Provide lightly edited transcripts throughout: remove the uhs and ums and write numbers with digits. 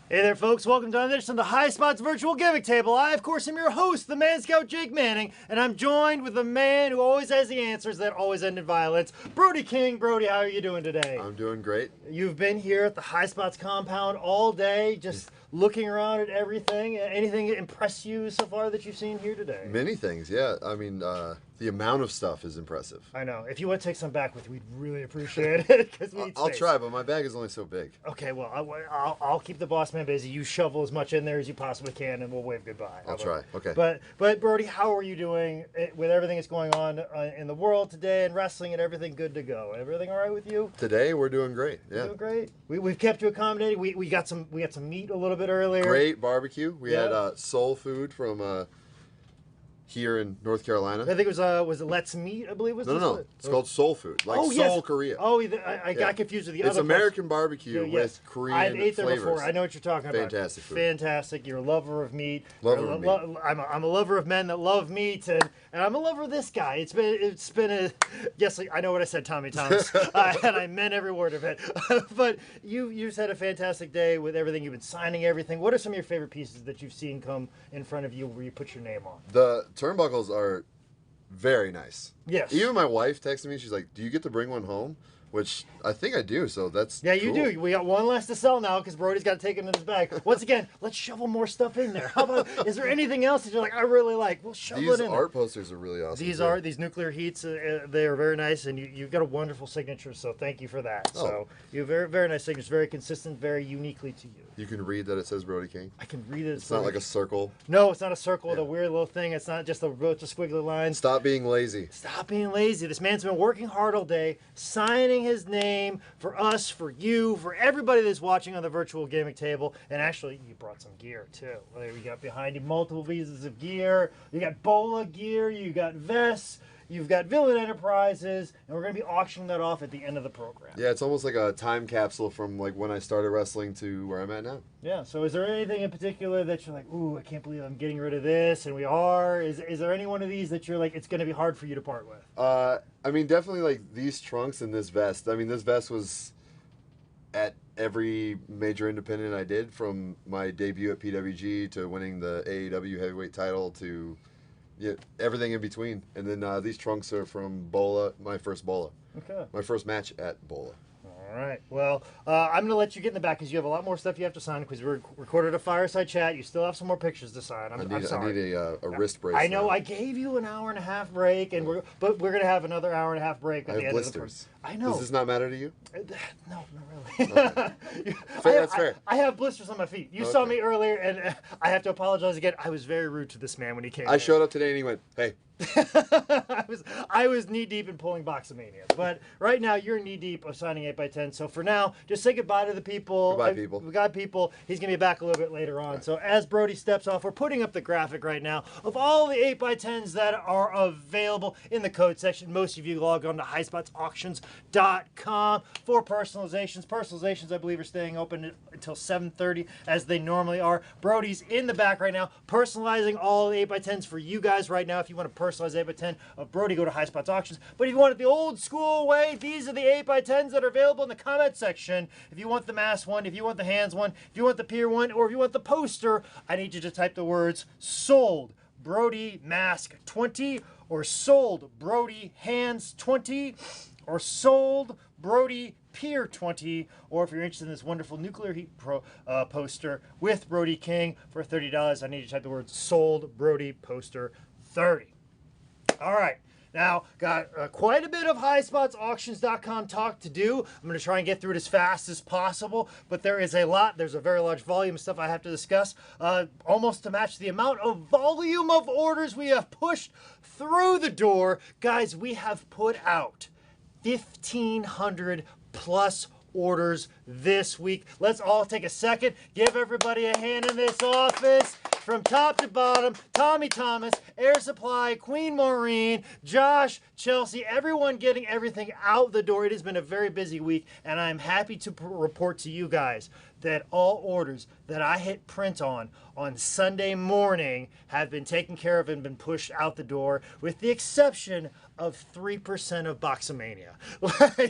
Hey there, folks. Welcome to another edition of the Highspots virtual gimmick table. I, of course, am your host, the Man Scout Jake Manning, and I'm joined with the man who always has the answers that always end in violence, Brody King. Brody, how are you doing today? I'm doing great. You've been here at the Highspots compound all day, just looking around at everything. Anything impress you so far that you've seen here today? Many things, yeah. I mean, the amount of stuff is impressive. I know. If you want to take some back with you, we'd really appreciate it. I'll try, but my bag is only so big. Okay, well, I'll keep the boss man busy. You shovel as much in there as you possibly can, and we'll wave goodbye. I'll try. Okay. But Brody, how are you doing with everything that's going on in the world today and wrestling and everything? Good to go. Everything all right with you? Today we're doing great. Yeah. Doing great. We've kept you accommodated. We got some meat a little bit earlier. Great barbecue. We had soul food from here in North Carolina. I think it was it Let's Meat, I believe was No. It's called Soul Food, like Seoul, Korea. Oh, I got confused with the other. It's American barbecue with Korean I've ate there flavors. before. I know what you're talking about. Fantastic food. Fantastic. You're a lover of meat. Lover of meat. I'm a lover of men that love meat, and I'm a lover of this guy. It's been a yes. I know what I said, Tommy Thomas, and I meant every word of it. But you've just had a fantastic day with everything. You've been signing everything. What are some of your favorite pieces that you've seen come in front of you where you put your name on? The turnbuckles are very nice. Yes. Even my wife texted me. She's like, "Do you get to bring one home?" Which I think I do. So that's you cool. do. We got one less to sell now because Brody's got to take it in his bag. Once again, let's shovel more stuff in there. How about? Is there anything else that you're like, I really like? We'll shovel it in. These art posters are really awesome. These nuclear heats. They are very nice, and you've got a wonderful signature. So thank you for that. Oh. So you have very nice signatures, very consistent, very uniquely to you. You can read that it says Brody King. I can read it. It's not like a circle. No, it's not a circle with a weird little thing. It's not just a bunch of squiggly lines. Stop being lazy. Stop being lazy. This man's been working hard all day, signing his name for us, for you, for everybody that's watching on the virtual gimmick table. And actually, you brought some gear too. There we got behind you multiple pieces of gear. You got Bola gear. You got vests. You've got Villain Enterprises, and we're going to be auctioning that off at the end of the program. Yeah, it's almost like a time capsule from like when I started wrestling to where I'm at now. Yeah, so is there anything in particular that you're like, ooh, I can't believe I'm getting rid of this, and we are? Is there any one of these that you're like, it's going to be hard for you to part with? I mean, definitely like these trunks and this vest. I mean, this vest was at every major independent I did, from my debut at PWG to winning the AEW heavyweight title to... yeah, everything in between. And then these trunks are from Bola, my first Bola. Okay. My first match at Bola. All right. Well, I'm going to let you get in the back because you have a lot more stuff you have to sign because we recorded a Fireside chat. You still have some more pictures to sign. I'm sorry. I need a wrist brace. I know. Now. I gave you an hour and a half break, and we're going to have another hour and a half break at the end blisters. of the program. I know. Does this not matter to you? No, not really. Okay. That's fair. I have blisters on my feet. You saw me earlier, and I have to apologize again. I was very rude to this man when he came. I showed up today, and he went, "Hey." I was knee deep in pulling Boxomania, but right now you're knee deep of signing 8x10. So for now, just say goodbye to the people. Goodbye, people. We got people. He's gonna be back a little bit later on. Right. So as Brody steps off, we're putting up the graphic right now of all the 8x10s that are available in the code section. Most of you log on to highspotsauctions.com for personalizations. Personalizations, I believe, are staying open until 7:30 as they normally are. Brody's in the back right now, personalizing all the 8x10s for you guys right now. If you want to personalize 8x10 of Brody, go to Highspots Auctions. But if you want it the old school way, these are the 8x10s that are available in the comment section. If you want the mask one, if you want the hands one, if you want the pier one, or if you want the poster, I need you to type the words sold Brody mask 20, or sold Brody hands 20, or sold Brody Pier 20, or if you're interested in this wonderful nuclear heat poster with Brody King for $30, I need you to type the word sold Brody poster 30. All right. Now, got quite a bit of highspotsauctions.com talk to do. I'm going to try and get through it as fast as possible, but there is a lot. There's a very large volume of stuff I have to discuss, almost to match the amount of volume of orders we have pushed through the door. Guys, we have put out 1,500 plus orders this week. Let's all take a second, give everybody a hand in this office. From top to bottom, Tommy Thomas, Air Supply, Queen Maureen, Josh, Chelsea, everyone getting everything out the door. It has been a very busy week, and I'm happy to report to you guys that all orders that I hit print on Sunday morning have been taken care of and been pushed out the door, with the exception of 3% of Boxomania.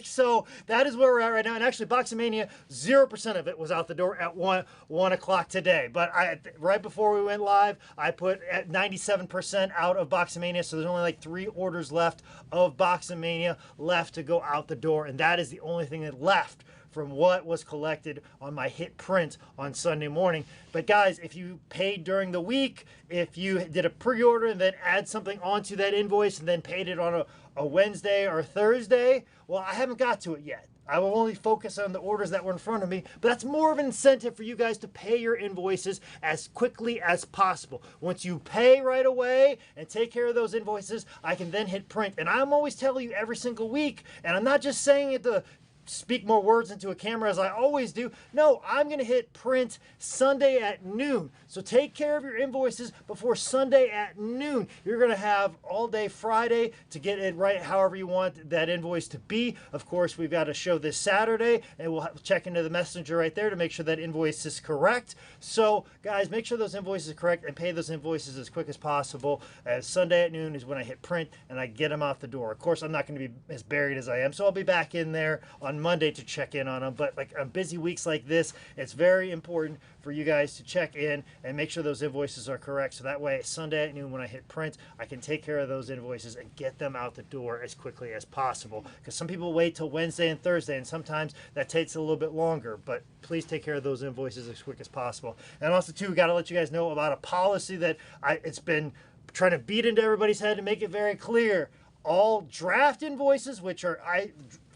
So that is where we're at right now. And actually, Boxomania, 0% of it was out the door at 1 o'clock today. But right before we went live, I put at 97% out of Boxomania. So there's only like 3 orders left of Boxomania left to go out the door. And that is the only thing that left from what was collected on my hit print on Sunday morning. But guys, if you paid during the week, if you did a pre-order and then add something onto that invoice and then paid it on a Wednesday or Thursday, well, I haven't got to it yet. I will only focus on the orders that were in front of me, but that's more of an incentive for you guys to pay your invoices as quickly as possible. Once you pay right away and take care of those invoices, I can then hit print. And I'm always telling you every single week, and I'm not just saying it to speak more words into a camera as I always do. No, I'm going to hit print Sunday at noon. So take care of your invoices before Sunday at noon. You're going to have all day Friday to get it right however you want that invoice to be. Of course, we've got a show this Saturday, and we'll check into the messenger right there to make sure that invoice is correct. So, guys, make sure those invoices are correct and pay those invoices as quick as possible. As Sunday at noon is when I hit print and I get them out the door. Of course, I'm not going to be as buried as I am, so I'll be back in there on Monday to check in on them. But like on busy weeks like this, it's very important for you guys to check in and make sure those invoices are correct. So that way, Sunday at noon when I hit print, I can take care of those invoices and get them out the door as quickly as possible. Because some people wait till Wednesday and Thursday, and sometimes that takes a little bit longer. But please take care of those invoices as quick as possible. And also, too, got to let you guys know about a policy that it's been trying to beat into everybody's head to make it very clear. All draft invoices, which are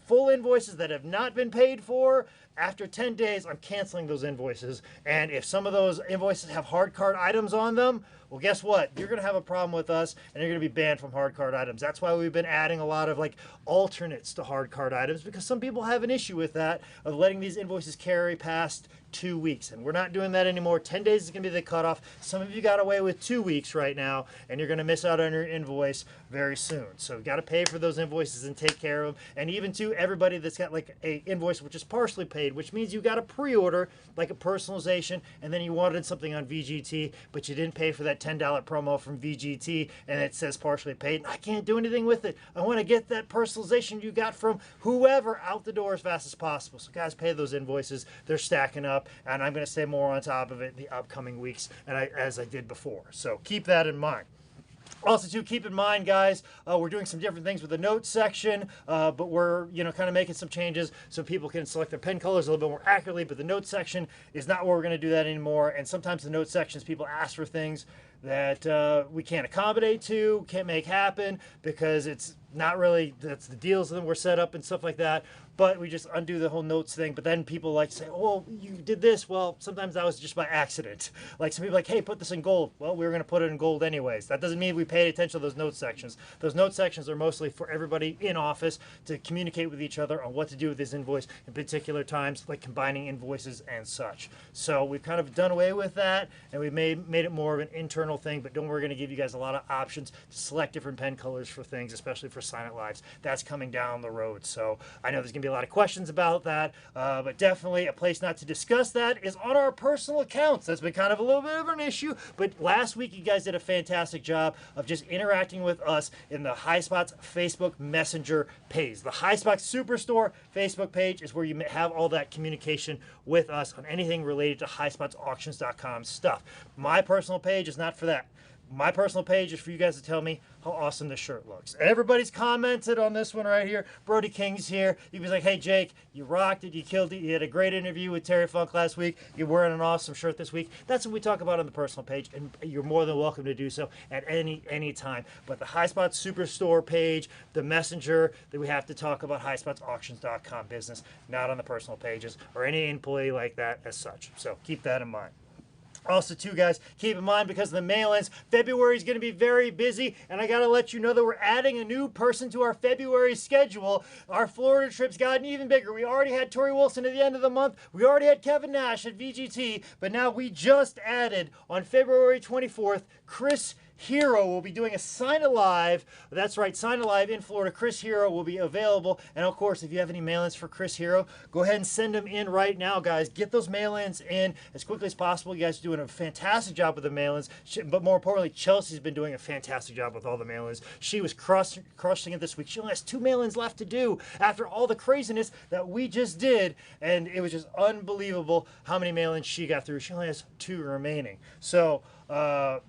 full invoices that have not been paid for, after 10 days, I'm canceling those invoices. And if some of those invoices have hard card items on them, well, guess what? You're going to have a problem with us, and you're going to be banned from hard card items. That's why we've been adding a lot of like alternates to hard card items, because some people have an issue with that, of letting these invoices carry past 2 weeks. And we're not doing that anymore. 10 days is going to be the cutoff. Some of you got away with 2 weeks right now, and you're going to miss out on your invoice very soon. So you got to pay for those invoices and take care of them. And even to everybody that's got like a invoice which is partially paid, which means you got a pre-order, like a personalization, and then you wanted something on VGT, but you didn't pay for that $10 promo from VGT, and it says partially paid. I can't do anything with it. I want to get that personalization you got from whoever out the door as fast as possible. So guys, pay those invoices. They're stacking up, and I'm going to stay more on top of it in the upcoming weeks, and as I did before. So keep that in mind. Also, too, keep in mind, guys, we're doing some different things with the notes section, but we're, kind of making some changes so people can select their pen colors a little bit more accurately. But the notes section is not where we're going to do that anymore. And sometimes the notes sections, people ask for things that we can't accommodate to, can't make happen, because it's not really, that's the deals that were set up and stuff like that. But we just undo the whole notes thing. But then people like to say, oh, you did this. Well, sometimes that was just by accident. Like some people like, hey, put this in gold. Well, we were going to put it in gold anyways. That doesn't mean we paid attention to those note sections. Those note sections are mostly for everybody in office to communicate with each other on what to do with this invoice in particular times, like combining invoices and such. So we've kind of done away with that, and we made it more of an internal thing. But don't worry, we're going to give you guys a lot of options to select different pen colors for things, especially for Silent Lives. That's coming down the road. So I know there's going to be a lot of questions about that, but definitely a place not to discuss that is on our personal accounts. That's been kind of a little bit of an issue, but last week you guys did a fantastic job of just interacting with us in the Highspots Facebook Messenger page. The Highspots Superstore Facebook page is where you have all that communication with us on anything related to highspotsauctions.com stuff. My personal page is not for that. My personal page is for you guys to tell me how awesome this shirt looks. Everybody's commented on this one right here. Brody King's here. He was like, hey, Jake, you rocked it. You killed it. You had a great interview with Terry Funk last week. You're wearing an awesome shirt this week. That's what we talk about on the personal page, and you're more than welcome to do so at any time. But the Highspots Superstore page, the messenger, that we have to talk about highspotsauctions.com business, not on the personal pages or any employee like that as such. So keep that in mind. Also, too, guys, keep in mind, because of the mail-ins, February is going to be very busy, and I got to let you know that we're adding a new person to our February schedule. Our Florida trip's gotten even bigger. We already had Tori Wilson at the end of the month. We already had Kevin Nash at VGT, but now we just added, on February 24th, Chris Hero will be doing a Sign Alive. That's right, Sign Alive in Florida. Chris Hero will be available. And of course, if you have any mail-ins for Chris Hero, go ahead and send them in right now, guys. Get those mail-ins in as quickly as possible. You guys are doing a fantastic job with the mail-ins. But more importantly, Chelsea's been doing a fantastic job with all the mail-ins. She was crushing it this week. She only has 2 mail-ins left to do after all the craziness that we just did. And it was just unbelievable how many mail-ins she got through. She only has 2 remaining. So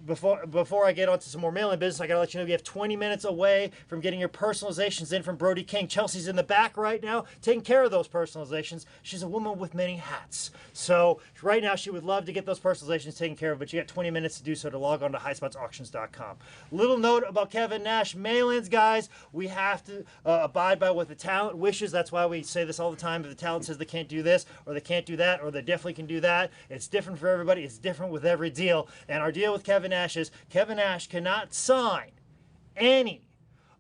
before I get on to some more mail-in business, I gotta let you know you have 20 minutes away from getting your personalizations in from Brody King. Chelsea's in the back right now taking care of those personalizations. She's a woman with many hats. So right now she would love to get those personalizations taken care of, but you got 20 minutes to do so to log on to highspotsauctions.com. Little note about Kevin Nash mail-ins, guys. We have to abide by what the talent wishes. That's why we say this all the time. If the talent says they can't do this or they can't do that or they definitely can do that, it's different for everybody. It's different with every deal. And our deal with Kevin Nash is Kevin Nash cannot sign any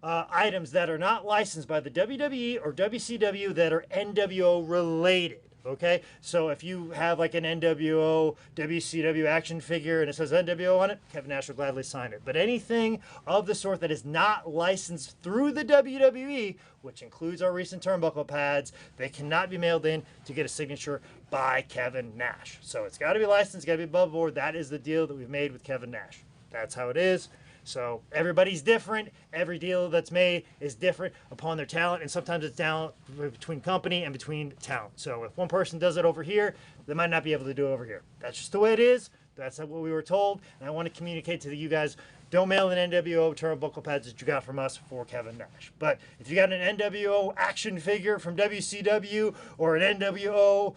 items that are not licensed by the WWE or WCW that are NWO related. Okay, so if you have like an NWO, WCW action figure and it says NWO on it, Kevin Nash will gladly sign it. But anything of the sort that is not licensed through the WWE, which includes our recent turnbuckle pads, they cannot be mailed in to get a signature by Kevin Nash. So it's got to be licensed, it's got to be above board. That is the deal that we've made with Kevin Nash. That's how it is. So everybody's different. Every deal that's made is different upon their talent, and sometimes it's talent between company and between talent. So if one person does it over here, they might not be able to do it over here. That's just the way it is. That's what we were told, and I want to communicate to you guys. Don't mail an NWO turnbuckle pads that you got from us for Kevin Nash. But if you got an NWO action figure from WCW or an NWO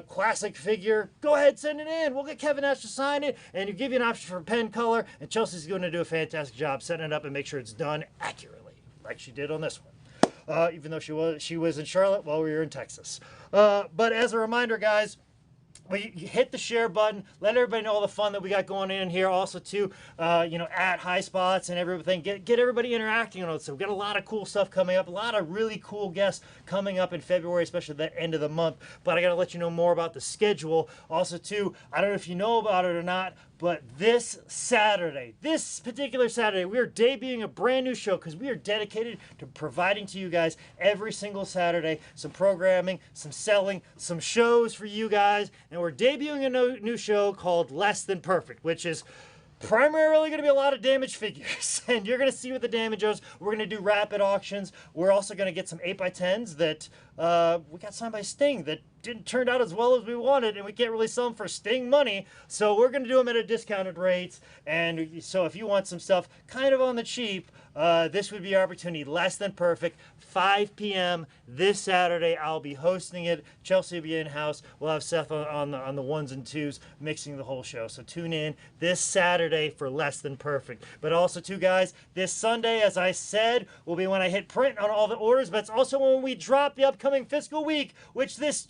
classic figure, go ahead, send it in. We'll get Kevin Nash to sign it, and you give you an option for pen color, and Chelsea's going to do a fantastic job setting it up and make sure it's done accurately, like she did on this one. Even though she was in Charlotte while we were in Texas. But as a reminder, guys, you hit the share button, let everybody know all the fun that we got going in here. Also, too, at Highspots and everything, get everybody interacting on it. So we've got a lot of cool stuff coming up, a lot of really cool guests coming up in February, especially at the end of the month. But I got to let you know more about the schedule. Also, too, I don't know if you know about it or not, but this particular Saturday, we are debuting a brand new show because we are dedicated to providing to you guys every single Saturday some programming, some selling, some shows for you guys. And we're debuting a new show called Less Than Perfect, which is primarily going to be a lot of damage figures, and you're going to see what the damage is. We're going to do rapid auctions. We're also going to get some 8x10s that we got signed by Sting that didn't turn out as well as we wanted, and we can't really sell them for Sting money, so we're going to do them at a discounted rate. And so if you want some stuff kind of on the cheap, this would be your opportunity. Less Than Perfect, 5 p.m. this Saturday. I'll be hosting it. Chelsea will be in-house. We'll have Seth on the ones and twos mixing the whole show. So tune in this Saturday for Less Than Perfect. But also, too, guys, this Sunday, as I said, will be when I hit print on all the orders, but it's also when we drop the upcoming fiscal week, which this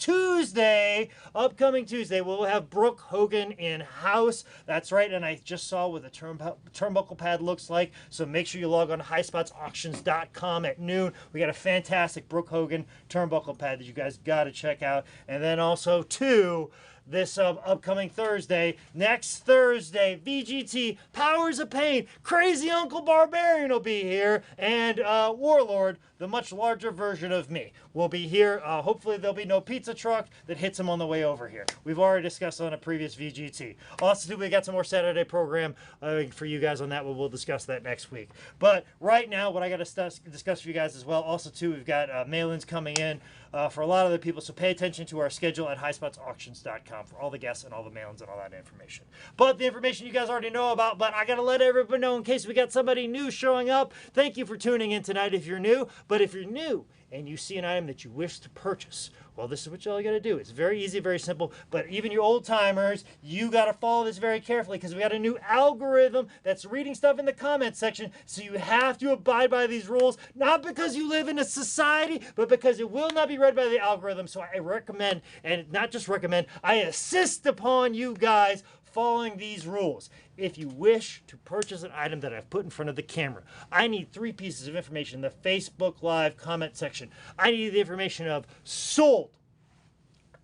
upcoming Tuesday, we'll have Brooke Hogan in-house. That's right, and I just saw what the turnbuckle pad looks like, so make sure you log on to highspotsauctions.com at noon. We got a fantastic Brooke Hogan turnbuckle pad that you guys got to check out. And then also, too, this upcoming Thursday, next Thursday, VGT, Powers of Pain, Crazy Uncle Barbarian will be here, and Warlord, the much larger version of me, will be here. Hopefully there'll be no pizza truck that hits him on the way over here. We've already discussed on a previous VGT. Also, we got some more Saturday program for you guys on that. We'll discuss that next week. But right now, what I got to discuss for you guys as well, also too, we've got mail-ins coming in for a lot of the people, so pay attention to our schedule at highspotsauctions.com for all the guests and all the mail-ins and all that information. But the information you guys already know about, but I got to let everybody know in case we got somebody new showing up. Thank you for tuning in tonight if you're new. But if you're new and you see an item that you wish to purchase, well, this is what you all got to do. It's very easy, very simple. But even you old timers, you got to follow this very carefully because we got a new algorithm that's reading stuff in the comments section. So you have to abide by these rules, not because you live in a society, but because it will not be read by the algorithm. So I recommend, and not just recommend, I insist upon you guys following these rules. If you wish to purchase an item that I've put in front of the camera, I need 3 pieces of information in the Facebook Live comment section. I need the information of sold,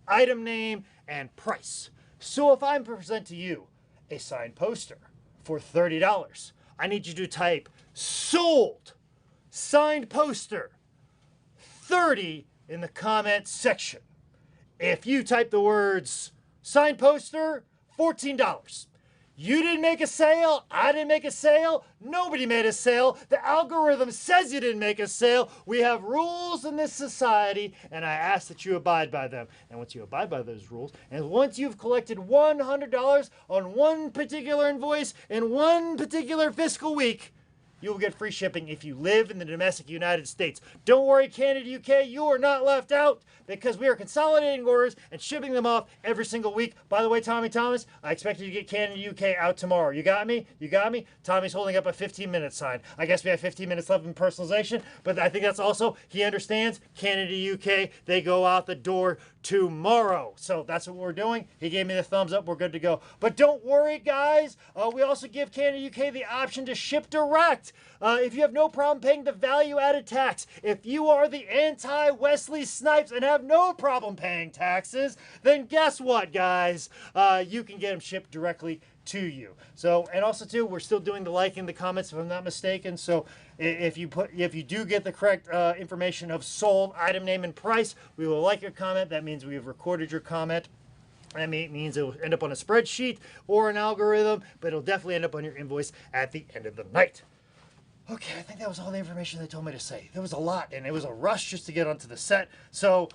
item name, and price. So if I present to you a signed poster for $30, I need you to type sold signed poster 30 in the comment section. If you type the words signed poster, $14. You didn't make a sale. I didn't make a sale. Nobody made a sale. The algorithm says you didn't make a sale. We have rules in this society, and I ask that you abide by them. And once you abide by those rules, and once you've collected $100 on one particular invoice in one particular fiscal week, you will get free shipping if you live in the domestic United States. Don't worry, Canada, UK, you are not left out because we are consolidating orders and shipping them off every single week. By the way, Tommy Thomas, I expect you to get Canada, UK out tomorrow. You got me? You got me? Tommy's holding up a 15-minute sign. I guess we have 15 minutes left in personalization, but I think that's also, he understands, Canada, UK, they go out the door tomorrow. So that's what we're doing. He gave me the thumbs up. We're good to go. But don't worry, guys. We also give Canada, UK the option to ship direct. If you have no problem paying the value-added tax, if you are the anti-Wesley Snipes and have no problem paying taxes, then guess what, guys? You can get them shipped directly to you. So, and also too, we're still doing the liking the comments if I'm not mistaken. So if you do get the correct information of sold, item name, and price, we will like your comment. That means we have recorded your comment. That means it will end up on a spreadsheet or an algorithm, but it'll definitely end up on your invoice at the end of the night. Okay, I think that was all the information they told me to say. There was a lot, and it was a rush just to get onto the set. So,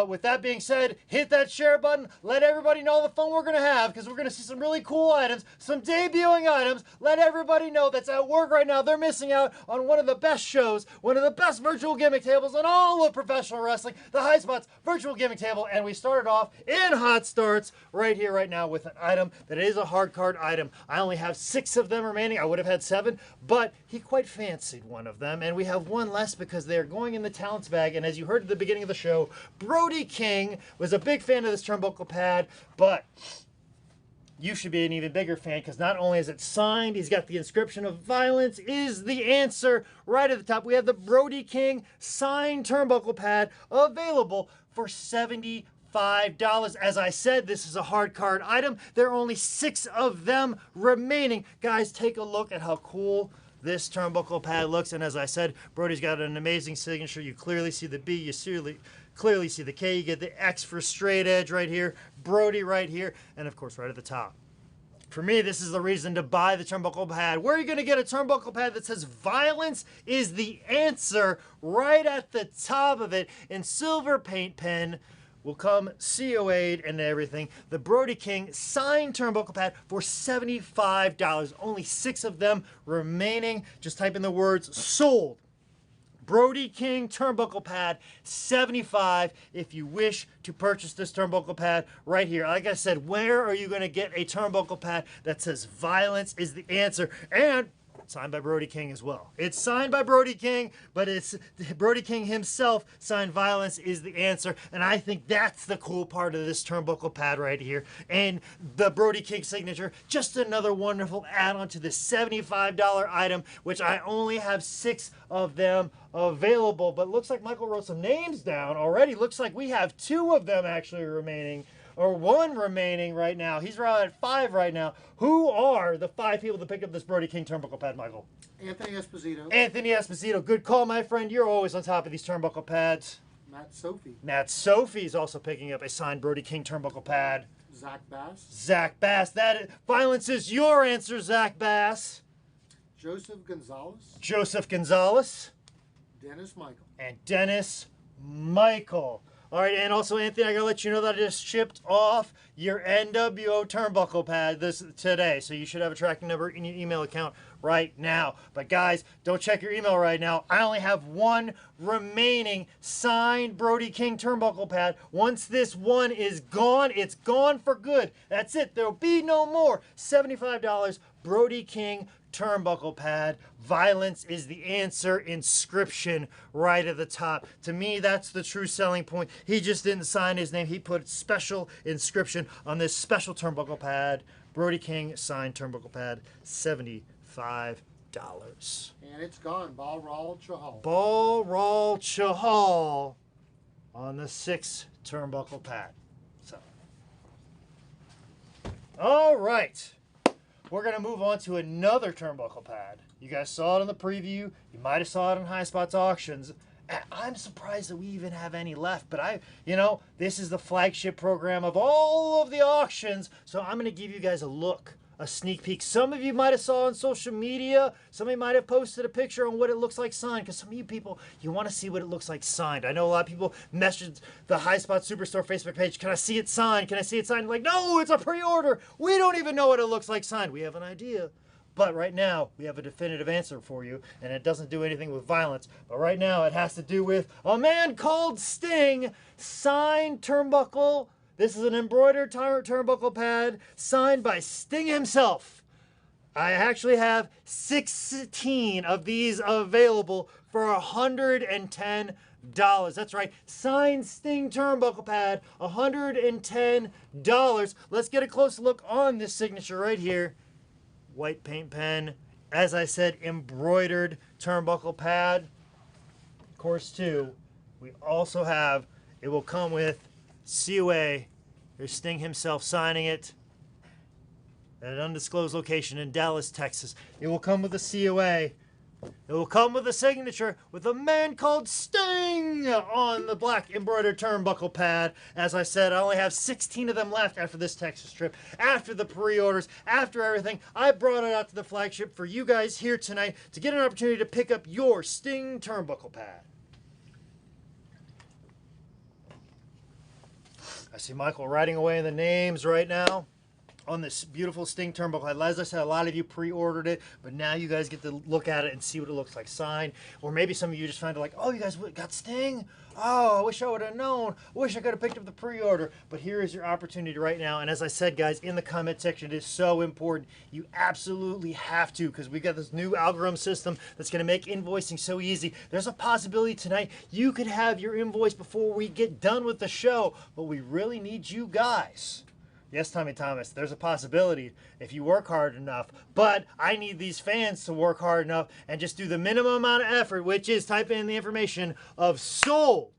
with that being said, hit that share button. Let everybody know the fun we're going to have, because we're going to see some really cool items, some debuting items. Let everybody know that's at work right now. They're missing out on one of the best shows, one of the best virtual gimmick tables in all of professional wrestling, the Highspots virtual gimmick table. And we started off in hot starts right here, right now, with an item that is a hard card item. I only have 6 of them remaining. I would have had 7, but he quite fancied one of them, and we have one less because they're going in the talents bag. And as you heard at the beginning of the show, Brody King was a big fan of this turnbuckle pad, but you should be an even bigger fan because not only is it signed, he's got the inscription of violence is the answer right at the top. We have the Brody King signed turnbuckle pad available for $75. As I said, this is a hard card item. There are only 6 of them remaining. Guys, take a look at how cool this turnbuckle pad looks. And as I said, Brody's got an amazing signature. You clearly see the B, you clearly see the K, you get the X for straight edge right here, Brody right here, and of course right at the top. For me, this is the reason to buy the turnbuckle pad. Where are you going to get a turnbuckle pad that says violence is the answer right at the top of it in silver paint pen? Will come COA'd and everything. The Brody King signed turnbuckle pad for $75. Only 6 of them remaining. Just type in the words sold. Brody King turnbuckle pad, $75 if you wish to purchase this turnbuckle pad right here. Like I said, where are you going to get a turnbuckle pad that says violence is the answer? And signed by Brody King as well. It's signed by Brody King, but it's Brody King himself signed violence is the answer. And I think that's the cool part of this turnbuckle pad right here. And the Brody King signature, just another wonderful add-on to this $75 item, which I only have 6 of them available. But looks like Michael wrote some names down already. Looks like we have 2 of them actually remaining. Or 1 remaining right now. He's around at 5 right now. Who are the 5 people that picked up this Brody King turnbuckle pad, Michael? Anthony Esposito. Anthony Esposito. Good call, my friend. You're always on top of these turnbuckle pads. Matt Sophie. Matt Sophie is also picking up a signed Brody King turnbuckle pad. Zach Bass. Zach Bass. Violence is your answer, Zach Bass. Joseph Gonzalez. Joseph Gonzalez. Dennis Michael. And Dennis Michael. All right, and also, Anthony, I gotta let you know that I just shipped off your NWO turnbuckle pad today. So you should have a tracking number in your email account right now. But guys, don't check your email right now. I only have 1 remaining signed Brody King turnbuckle pad. Once this one is gone, it's gone for good. That's it. There'll be no more. $75 Brody King turnbuckle pad. Violence is the answer. Inscription right at the top. To me, that's the true selling point. He just didn't sign his name. He put special inscription on this special turnbuckle pad. Brody King signed turnbuckle pad, $75. And it's gone. Balral Chahal. Balral Chahal on the 6 turnbuckle pad. So, all right. we're going to move on to another turnbuckle pad. You guys saw it in the preview. You might have saw it on Highspots auctions. And I'm surprised that we even have any left. But this is the flagship program of all of the auctions. So I'm going to give you guys a look, a sneak peek. Some of you might have saw on social media. Somebody might have posted a picture on what it looks like signed. Because some of you people, you want to see what it looks like signed. I know a lot of people messaged the Highspots Superstore Facebook page. Can I see it signed? Can I see it signed? Like, no, it's a pre-order. We don't even know what it looks like signed. We have an idea. But right now, we have a definitive answer for you, and it doesn't do anything with violence. But right now, it has to do with a man called Sting, signed turnbuckle. This is an embroidered turnbuckle pad signed by Sting himself. I actually have 16 of these available for $110. That's right, signed Sting turnbuckle pad, $110. Let's get a close look on this signature right here. White paint pen, as I said, embroidered turnbuckle pad. Of course, too, we also have, it will come with COA. There's Sting himself signing it at an undisclosed location in Dallas, Texas. It will come with a COA. It will come with a signature with a man called Sting on the black embroidered turnbuckle pad. As I said, I only have 16 of them left after this Texas trip, after the pre-orders, after everything. I brought it out to the flagship for you guys here tonight to get an opportunity to pick up your Sting turnbuckle pad. I see Michael writing away the names right now on this beautiful Sting turnbuckle. As I said, a lot of you pre-ordered it, but now you guys get to look at it and see what it looks like signed. Or maybe some of you just find it like, oh, you guys got Sting? Oh, I wish I would have known. I wish I could have picked up the pre-order. But here is your opportunity right now. And as I said, guys, in the comment section, it is so important. You absolutely have to, because we got this new algorithm system that's going to make invoicing so easy. There's a possibility tonight you could have your invoice before we get done with the show, but we really need you guys. Yes, Tommy Thomas, there's a possibility if you work hard enough. But I need these fans to work hard enough and just do the minimum amount of effort, which is type in the information of sold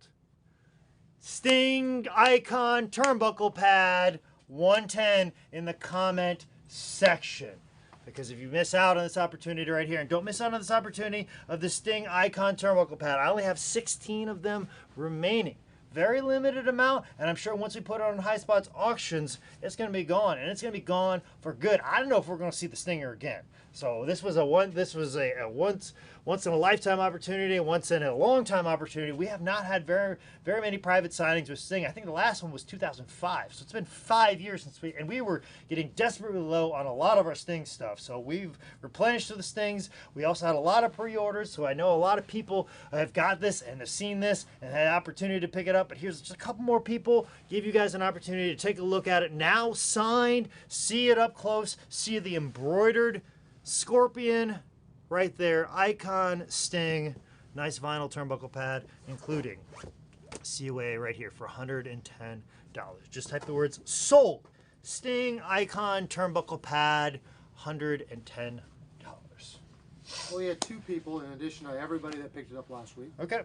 Sting icon turnbuckle pad 110 in the comment section. Because if you miss out on this opportunity right here, and don't miss out on this opportunity of the Sting icon turnbuckle pad, I only have 16 of them remaining. Very limited amount, and I'm sure once we put it on Highspots auctions, it's going to be gone, and it's going to be gone for good. I don't know if we're going to see the Stinger again. So this was a once in a lifetime opportunity, once in a long time opportunity. We have not had very many private signings with Sting. I think the last one was 2005. So it's been 5 years since we were getting desperately low on a lot of our Sting stuff. So we've replenished the Stings. We also had a lot of pre-orders. So I know a lot of people have got this and have seen this and had an opportunity to pick it up. But here's just a couple more people. Give you guys an opportunity to take a look at it now signed. See it up close. See the embroidered Scorpion right there, icon Sting, nice vinyl turnbuckle pad, including COA right here for $110. Just type the words sold Sting icon turnbuckle pad, $110. Well, we had two people in addition to everybody that picked it up last week. Okay.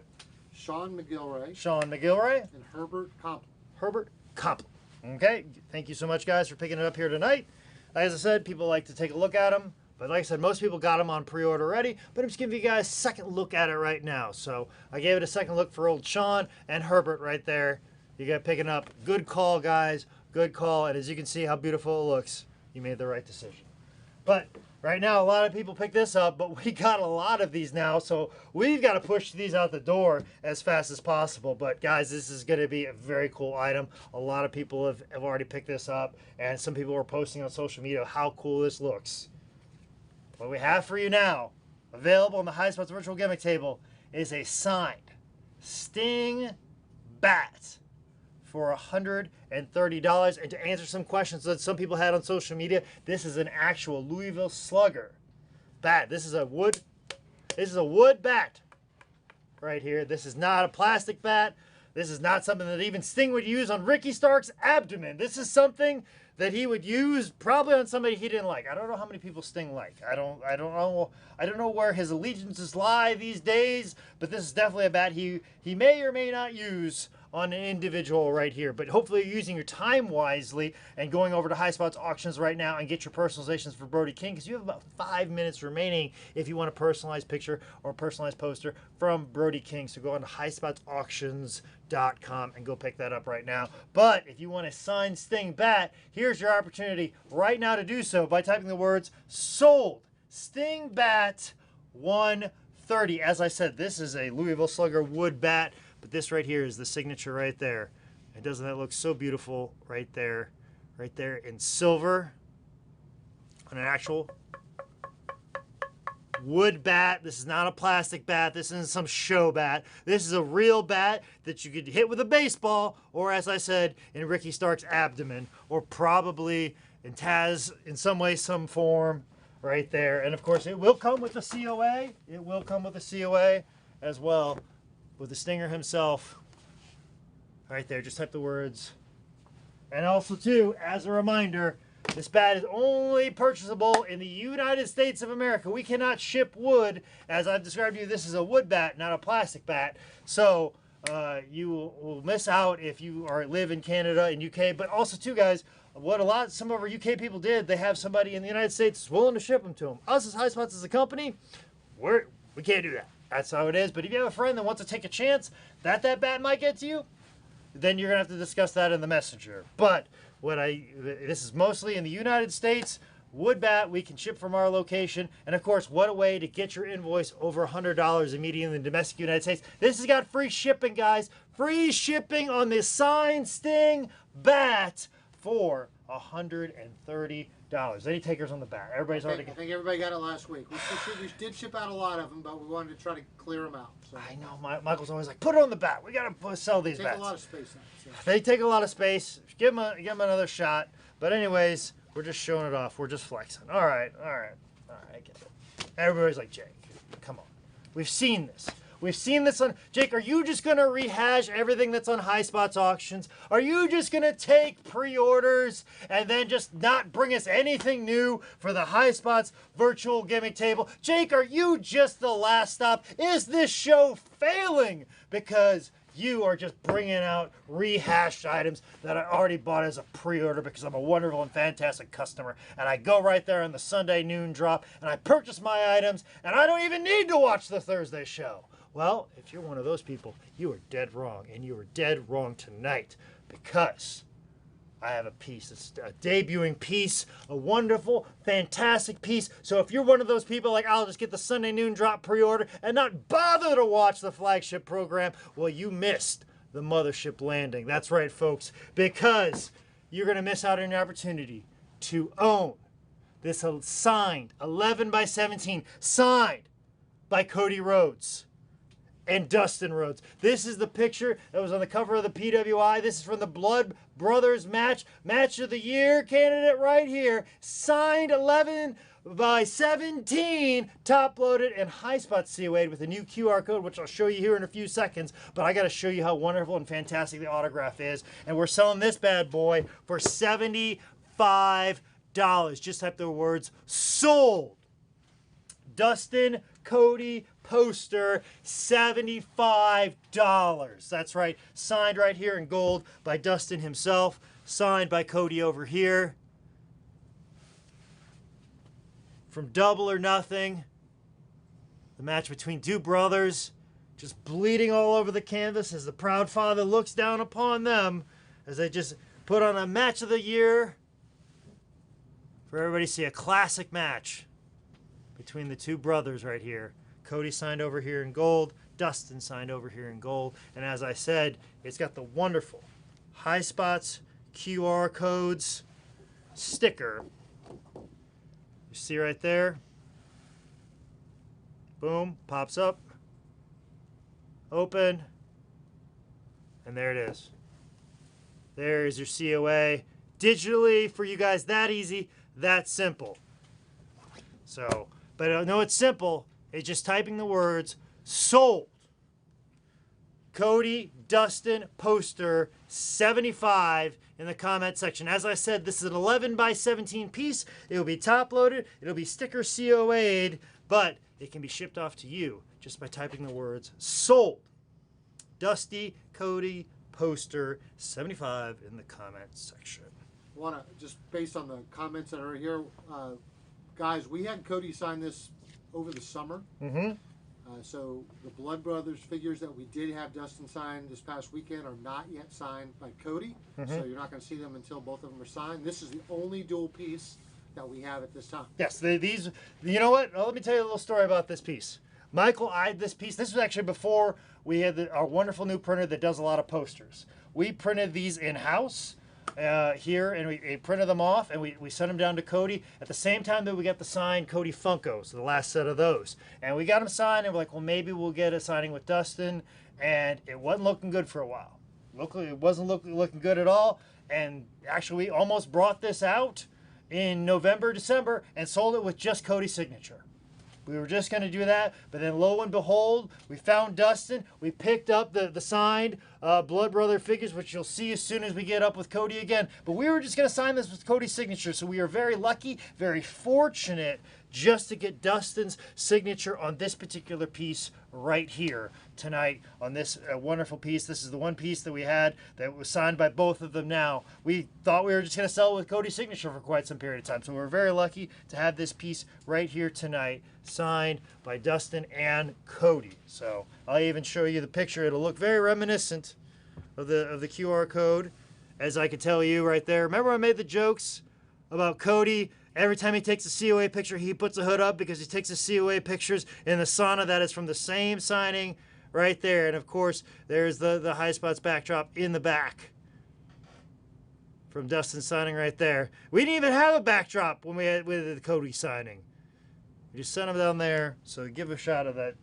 Sean McGilray Sean McGilray and Herbert Compton. Herbert Compton. Okay. Thank you so much, guys, for picking it up here tonight. As I said, people like to take a look at them. But like I said, most people got them on pre-order already, but I'm just giving you guys a second look at it right now. So I gave it a second look for old Sean and Herbert right there. You got picking up. Good call, guys. Good call. And as you can see how beautiful it looks, you made the right decision. But right now, a lot of people pick this up, but we got a lot of these now, so we've got to push these out the door as fast as possible. But guys, this is going to be a very cool item. A lot of people have already picked this up, and some people are posting on social media how cool this looks. What we have for you now, available on the Highspots virtual gimmick table, is a signed Sting bat for $130. And to answer some questions that some people had on social media, this is an actual Louisville Slugger bat. This is a wood bat right here. This is not a plastic bat. This is not something that even Sting would use on Ricky Stark's abdomen. This is something that he would use probably on somebody he didn't like. I don't know how many people Sting like. I don't know where his allegiances lie these days, but this is definitely a bat he may or may not use on an individual right here. But hopefully you're using your time wisely and going over to Highspots auctions right now and get your personalizations for Brody King, because you have about 5 minutes remaining if you want a personalized picture or a personalized poster from Brody King. So go on to highspotsauctions.com and go pick that up right now. But if you want a signed Sting bat, here's your opportunity right now to do so by typing the words "sold Sting bat 130." As I said, this is a Louisville Slugger wood bat, but this right here is the signature right there. And doesn't that look so beautiful right there in silver on an actual wood bat. This is not a plastic bat. This isn't some show bat. This is a real bat that you could hit with a baseball, or as I said, in Ricky Stark's abdomen, or probably in Taz in some way, some form right there. And of course, it will come with a COA. It will come with a COA as well, with the Stinger himself right there. Just type the words. And also too, as a reminder, this bat is only purchasable in the United States of America. We cannot ship wood. As I've described to you, this is a wood bat, not a plastic bat. So you will miss out if you live in Canada and UK. But also too, guys, what some of our UK people did, they have somebody in the United States that's willing to ship them to them. Us as Highspots as a company, we can't do that. That's how it is. But if you have a friend that wants to take a chance that bat might get to you, then you're going to have to discuss that in the messenger. But this is mostly in the United States. Wood bat we can ship from our location. And of course, what a way to get your invoice over $100 immediately in the domestic United States. This has got free shipping, guys. Free shipping on this signed Sting bat for $130. Any takers on the bat? Everybody's already. I think everybody got it last week. We did ship out a lot of them, but we wanted to try to clear them out. So. I know. Michael's always like, put it on the bat. We got to sell these bats. Take a lot of space out. So. They take a lot of space. Give them another shot. But anyways, we're just showing it off. We're just flexing. All right. I get it. Everybody's like, Jake, come on. We've seen this. We've seen this on... Jake, are you just going to rehash everything that's on Highspots auctions? Are you just going to take pre-orders and then just not bring us anything new for the Highspots virtual gimmick table? Jake, are you just the last stop? Is this show failing because you are just bringing out rehashed items that I already bought as a pre-order because I'm a wonderful and fantastic customer, and I go right there on the Sunday noon drop and I purchase my items and I don't even need to watch the Thursday show? Well, if you're one of those people, you are dead wrong, and you are dead wrong tonight, because I have a piece. It's a debuting piece, a wonderful, fantastic piece. So if you're one of those people like, I'll just get the Sunday noon drop pre-order and not bother to watch the flagship program, well, you missed the mothership landing. That's right, folks, because you're going to miss out on your opportunity to own this signed 11x17, signed by Cody Rhodes and Dustin Rhodes. This is the picture that was on the cover of the PWI. This is from the Blood Brothers match of the year candidate right here. Signed 11x17, top loaded, and Highspots COA'd with a new QR code, which I'll show you here in a few seconds. But I got to show you how wonderful and fantastic the autograph is. And we're selling this bad boy for $75. Just type the words "sold." Dustin Cody poster, $75. That's right, signed right here in gold by Dustin himself, signed by Cody over here. From Double or Nothing, the match between two brothers, just bleeding all over the canvas as the proud father looks down upon them as they just put on a match of the year for everybody to see, a classic match between the two brothers right here. Cody signed over here in gold, Dustin signed over here in gold, and as I said, it's got the wonderful Highspots QR codes sticker. You see right there? Boom, pops up, open, and there it is. There is your COA. Digitally for you guys, that easy, that simple. So, but I know it's simple. It's just typing the words "sold." Cody, Dustin, poster, 75 in the comment section. As I said, this is an 11x17 piece. It'll be top loaded. It'll be sticker COA'd, but it can be shipped off to you just by typing the words "sold." Dusty, Cody, poster, 75 in the comments section. Want to just based on the comments that are here, guys, we had Cody sign this over the summer. Mm-hmm. So the Blood Brothers figures that we did have Dustin sign this past weekend are not yet signed by Cody. Mm-hmm. So you're not going to see them until both of them are signed. This is the only dual piece that we have at this time. Yes, these. You know what? Let me tell you a little story about this piece. Michael eyed this piece. This was actually before we had our wonderful new printer that does a lot of posters. We printed these in-house here, and we printed them off, and we sent them down to Cody at the same time that we got the signed Cody Funkos, the last set of those. And we got them signed, and we're like, well, maybe we'll get a signing with Dustin, and it wasn't looking good for a while. Locally, it wasn't looking good at all, and actually we almost brought this out in November, December, and sold it with just Cody's signature. We were just going to do that, but then lo and behold, we found Dustin. We picked up the signed Blood Brother figures, which you'll see as soon as we get up with Cody again. But we were just going to sign this with Cody's signature, so we are very lucky, very fortunate just to get Dustin's signature on this particular piece right here tonight on this wonderful piece. This is the one piece that we had that was signed by both of them now. We thought we were just going to sell it with Cody's signature for quite some period of time, so we're very lucky to have this piece right here tonight signed by Dustin and Cody. So I'll even show you the picture. It'll look very reminiscent of the QR code, as I could tell you right there. Remember I made the jokes about Cody? Every time he takes a COA picture, he puts a hood up because he takes his COA pictures in the sauna. That is from the same signing right there. And of course, there's the Highspots backdrop in the back from Dustin signing right there. We didn't even have a backdrop when we had with the Cody signing. We just sent him down there. So give a shot of that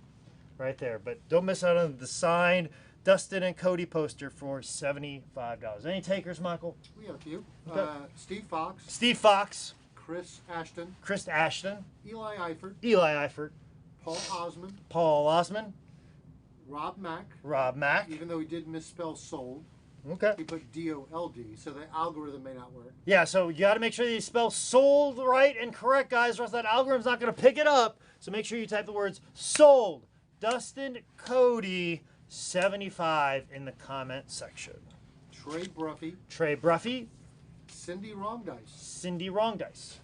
right there. But don't miss out on the signed Dustin and Cody poster for $75. Any takers, Michael? We have a few. Okay. Steve Fox. Steve Fox. Chris Ashton. Chris Ashton. Eli Eifert. Eli Eifert. Paul Osman. Paul Osman. Rob Mack. Rob Mack. Even though he did misspell sold, Okay. he put D-O-L-D, so the algorithm may not work. Yeah, so you got to make sure that you spell sold right and correct, guys, or else that algorithm's not going to pick it up. So make sure you type the words sold. Dustin Cody 75 in the comment section. Trey Bruffy. Trey Bruffy. Cindy Wrongdice. Cindy Wrongdice.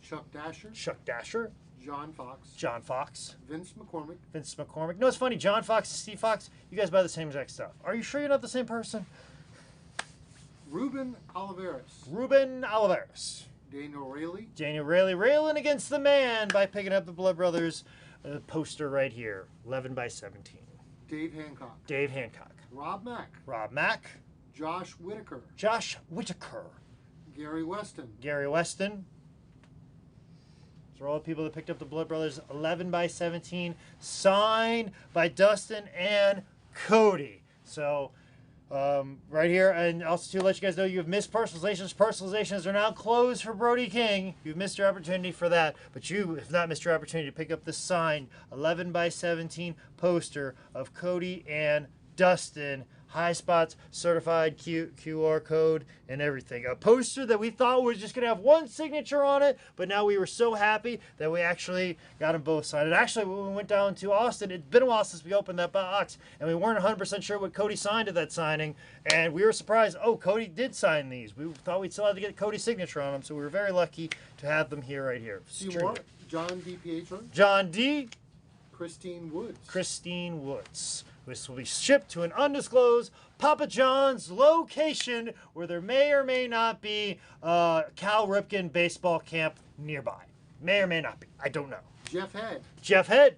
Chuck Dasher. Chuck Dasher. John Fox. John Fox. Vince McCormick. Vince McCormick. No, it's funny. John Fox and Steve Fox, you guys buy the same exact stuff. Are you sure you're not the same person? Ruben Oliveras. Ruben Oliveras. Daniel Rayleigh. Daniel Rayleigh railing against the man by picking up the Blood Brothers poster right here. 11 by 17. Dave Hancock. Dave Hancock. Rob Mack. Rob Mack. Josh Whitaker. Josh Whitaker. Gary Weston. Gary Weston. Those are all the people that picked up the Blood Brothers 11 by 17, signed by Dustin and Cody. So, right here, and also to let you guys know, you have missed personalizations. Personalizations are now closed for Brody King. You've missed your opportunity for that, but you have not missed your opportunity to pick up the signed 11 by 17 poster of Cody and Dustin. Highspots certified QR code and everything. A poster that we thought was just going to have one signature on it, but now we were so happy that we actually got them both signed. And actually, when we went down to Austin, it'd been a while since we opened that box, and we weren't 100% sure what Cody signed at that signing, and we were surprised, oh, Cody did sign these. We thought we'd still have to get Cody's signature on them, so we were very lucky to have them here right here. Seymour. John D. Pietro. John D. Christine Woods. Christine Woods. This will be shipped to an undisclosed Papa John's location where there may or may not be Cal Ripken baseball camp nearby. May or may not be. I don't know. Jeff Head. Jeff Head.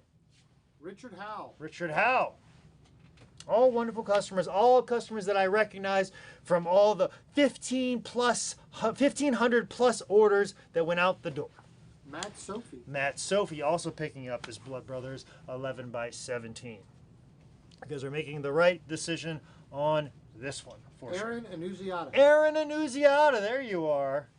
Richard Howe. Richard Howe. All wonderful customers, all customers that I recognize from all the 1,500 plus orders that went out the door. Matt Sophie. Matt Sophie also picking up his Blood Brothers 11 by 17. Because we're making the right decision on this one. For Aaron Annunziata. Aaron Annunziata, there you are.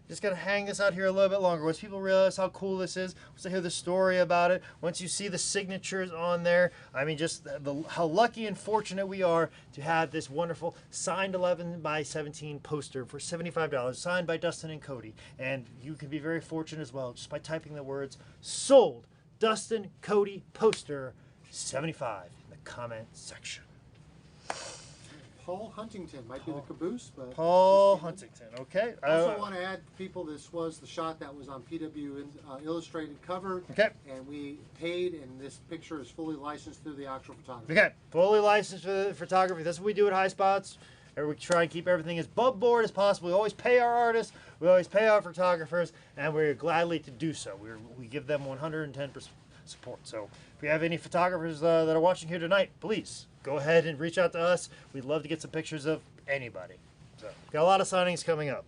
Just going to hang this out here a little bit longer. Once people realize how cool this is, once they hear the story about it, once you see the signatures on there, I mean, just how lucky and fortunate we are to have this wonderful signed 11 by 17 poster for $75, signed by Dustin and Cody. And you can be very fortunate as well just by typing the words sold Dustin Cody poster 75 in the comment section. Paul Huntington might be the caboose, but Paul Huntington. Okay. I also want to add, people, this was the shot that was on PW Illustrated cover. Okay. And we paid, and this picture is fully licensed through the actual photography. Okay. Fully licensed for the photography. That's what we do at Highspots. We try and keep everything as above board as possible. We always pay our artists. We always pay our photographers, and we're gladly to do so. We give them 110% support. So if you have any photographers that are watching here tonight, please go ahead and reach out to us. We'd love to get some pictures of anybody. So we've got a lot of signings coming up,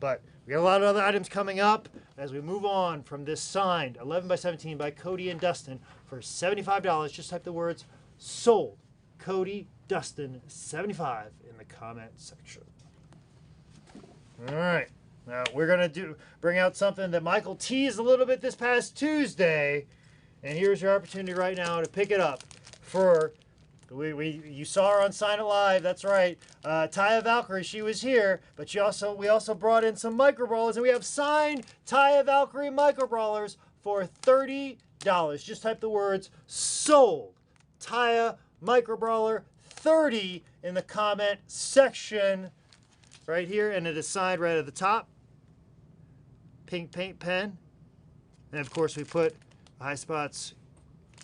but we got a lot of other items coming up as we move on from this signed 11x17 by Cody and Dustin for $75. Just type the words "sold." Cody, Dustin, 75 in the comment section. All right. Now we're gonna bring out something that Michael teased a little bit this past Tuesday, and here's your opportunity right now to pick it up for. You saw her on Sign It Live. That's right. Taya Valkyrie, she was here, but we also brought in some Microbrawlers, and we have signed Taya Valkyrie Microbrawlers for $30. Just type the words "sold." Taya Microbrawler 30 in the comment section right here, and it is signed right at the top. Pink paint pen, and of course we put a Highspots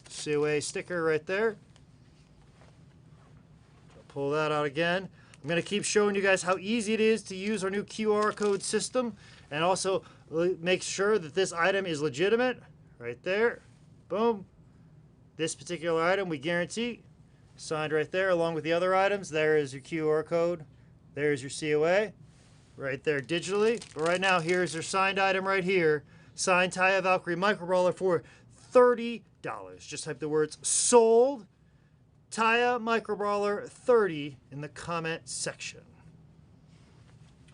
COA sticker right there. Pull that out again. I'm going to keep showing you guys how easy it is to use our new QR code system, and also make sure that this item is legitimate. Right there. Boom. This particular item we guarantee. Signed right there along with the other items. There is your QR code. There's your COA. Right there digitally. But right now, here's your signed item right here. Signed Taya Valkyrie Microbrawler for $30. Just type the words "sold." Taya Microbrawler 30 in the comment section.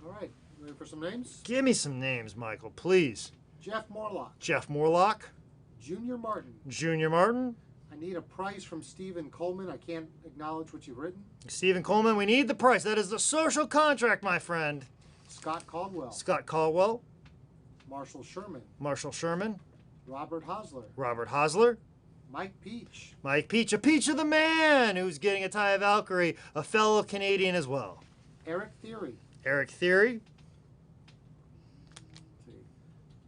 All right, ready for some names? Give me some names, Michael, please. Jeff Morlock. Jeff Morlock. Junior Martin. Junior Martin. I need a price from Stephen Coleman. I can't acknowledge what you've written. Stephen Coleman, we need the price. That is the social contract, my friend. Scott Caldwell. Scott Caldwell. Marshall Sherman. Marshall Sherman. Robert Hosler. Robert Hosler. Mike Peach. Mike Peach, a Peach of the Man, who's getting a Taya Valkyrie, a fellow Canadian as well. Eric Theory. Eric Theory. Let's see.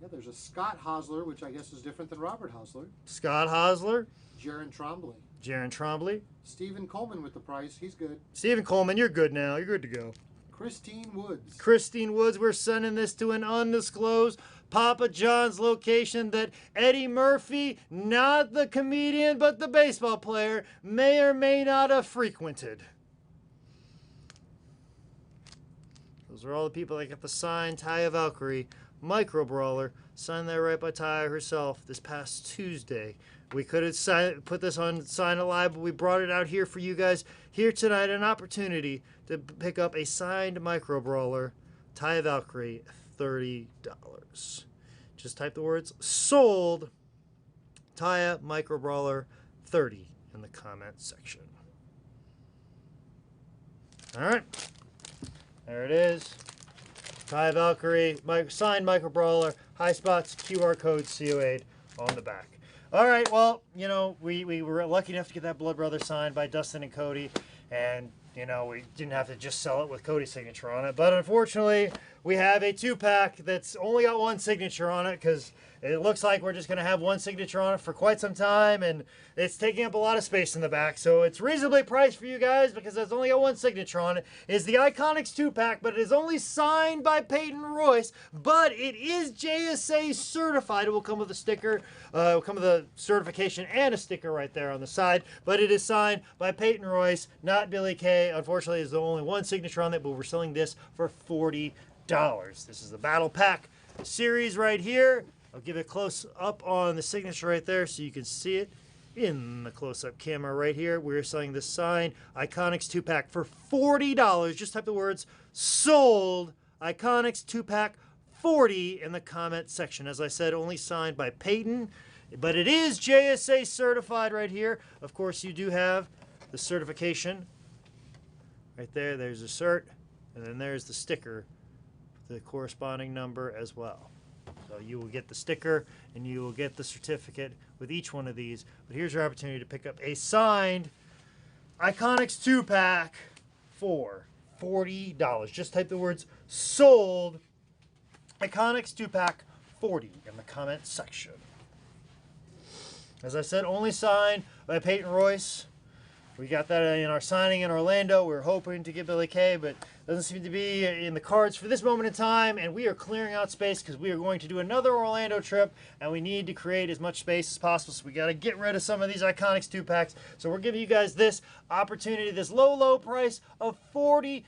Yeah, there's a Scott Hosler, which I guess is different than Robert Hosler. Scott Hosler. Jaron Trombley. Jaron Trombley. Stephen Coleman with the price. He's good. Stephen Coleman, you're good now. You're good to go. Christine Woods. Christine Woods, we're sending this to an undisclosed Papa John's location that Eddie Murphy, not the comedian, but the baseball player, may or may not have frequented. Those are all the people that got the signed Taya Valkyrie Microbrawler, signed there right by Taya herself this past Tuesday. We could have put this on Sign It Live, but we brought it out here for you guys here tonight, an opportunity to pick up a signed Microbrawler, Taya Valkyrie, $30. Just type the words "sold." Taya Microbrawler 30 in the comment section. All right, there it is. Taya Valkyrie, signed Microbrawler, Highspots, QR code COA'd on the back. All right, well, you know, we were lucky enough to get that Blood Brother signed by Dustin and Cody, and you know, we didn't have to just sell it with Cody's signature on it. But unfortunately, we have a 2-pack that's only got one signature on it because it looks like we're just going to have one signature on it for quite some time, and it's taking up a lot of space in the back. So it's reasonably priced for you guys because it's only got one signature on it. It's the Iconics 2-pack, but it is only signed by Peyton Royce, but it is JSA certified. It will come with a sticker. It will come with a certification and a sticker right there on the side, but it is signed by Peyton Royce, not Billy Kay. Unfortunately, there's only one signature on it, but we're selling this for $40. This is the Battle Pack series right here. I'll give it a close up on the signature right there so you can see it in the close-up camera right here. We're selling this signed Iconics 2-pack for $40. Just type the words "sold." Iconics 2-pack 40 in the comment section. As I said, only signed by Peyton, but it is JSA certified right here. Of course, you do have the certification right there. There's a cert, and then there's the sticker, the corresponding number as well. So you will get the sticker and you will get the certificate with each one of these. But here's your opportunity to pick up a signed Iconics 2-pack for $40. Just type the words sold. Iconics 2-pack 40 in the comment section. As I said, only signed by Peyton Royce. We got that in our signing in Orlando. We were hoping to get Billy Kay, but doesn't seem to be in the cards for this moment in time. And we are clearing out space because we are going to do another Orlando trip, and we need to create as much space as possible. So we got to get rid of some of these Iconics 2-packs. So we're giving you guys this opportunity, this low, low price of $40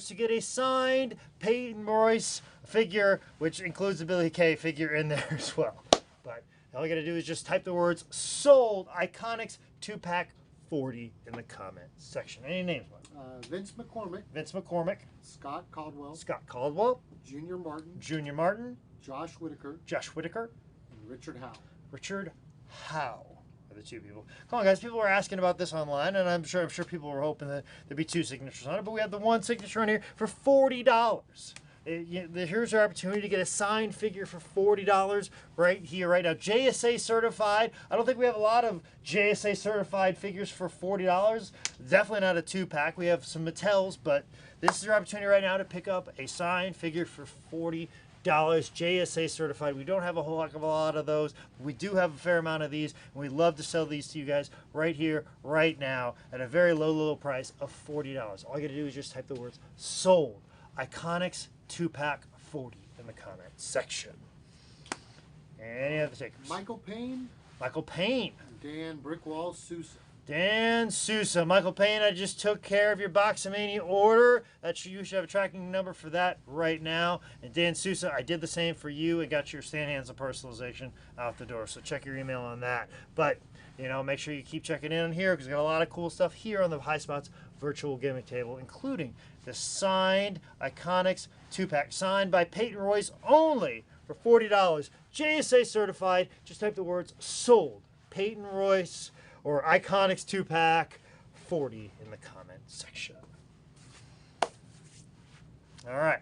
to get a signed Peyton Royce figure, which includes the Billy Kay figure in there as well. But all you got to do is just type the words sold Iconics 2-pack 40 in the comment section. Any names, Mike? Vince McCormick. Vince McCormick. Scott Caldwell. Scott Caldwell. Junior Martin. Junior Martin. Josh Whitaker. Josh Whitaker. And Richard Howe. Richard Howe are the two people. Come on, guys. People were asking about this online, and I'm sure people were hoping that there'd be 2 signatures on it, but we have the 1 signature on here for $40. Here's our opportunity to get a signed figure for $40 right here, right now. JSA certified. I don't think we have a lot of JSA certified figures for $40. Definitely not a 2-pack. We have some Mattels, but this is your opportunity right now to pick up a signed figure for $40. JSA certified. We don't have a whole heck of a lot of those. But we do have a fair amount of these, and we'd love to sell these to you guys right here, right now, at a very low, low price of $40. All you got to do is just type the words sold. Iconics 2-pack 40 in the comment section. Any other takers? Michael Payne. Michael Payne. Dan Brickwall Sousa. Dan Sousa. Michael Payne, I just took care of your Boxamania order. You should have a tracking number for that right now. And Dan Sousa, I did the same for you and got your Stan Hansen personalization out the door. So check your email on that. But, make sure you keep checking in on here because we got a lot of cool stuff here on the Highspots virtual gimmick table, including the signed Iconics 2-pack, signed by Peyton Royce only for $40. JSA certified. Just type the words sold. Peyton Royce or Iconics 2-pack 40 in the comment section. All right.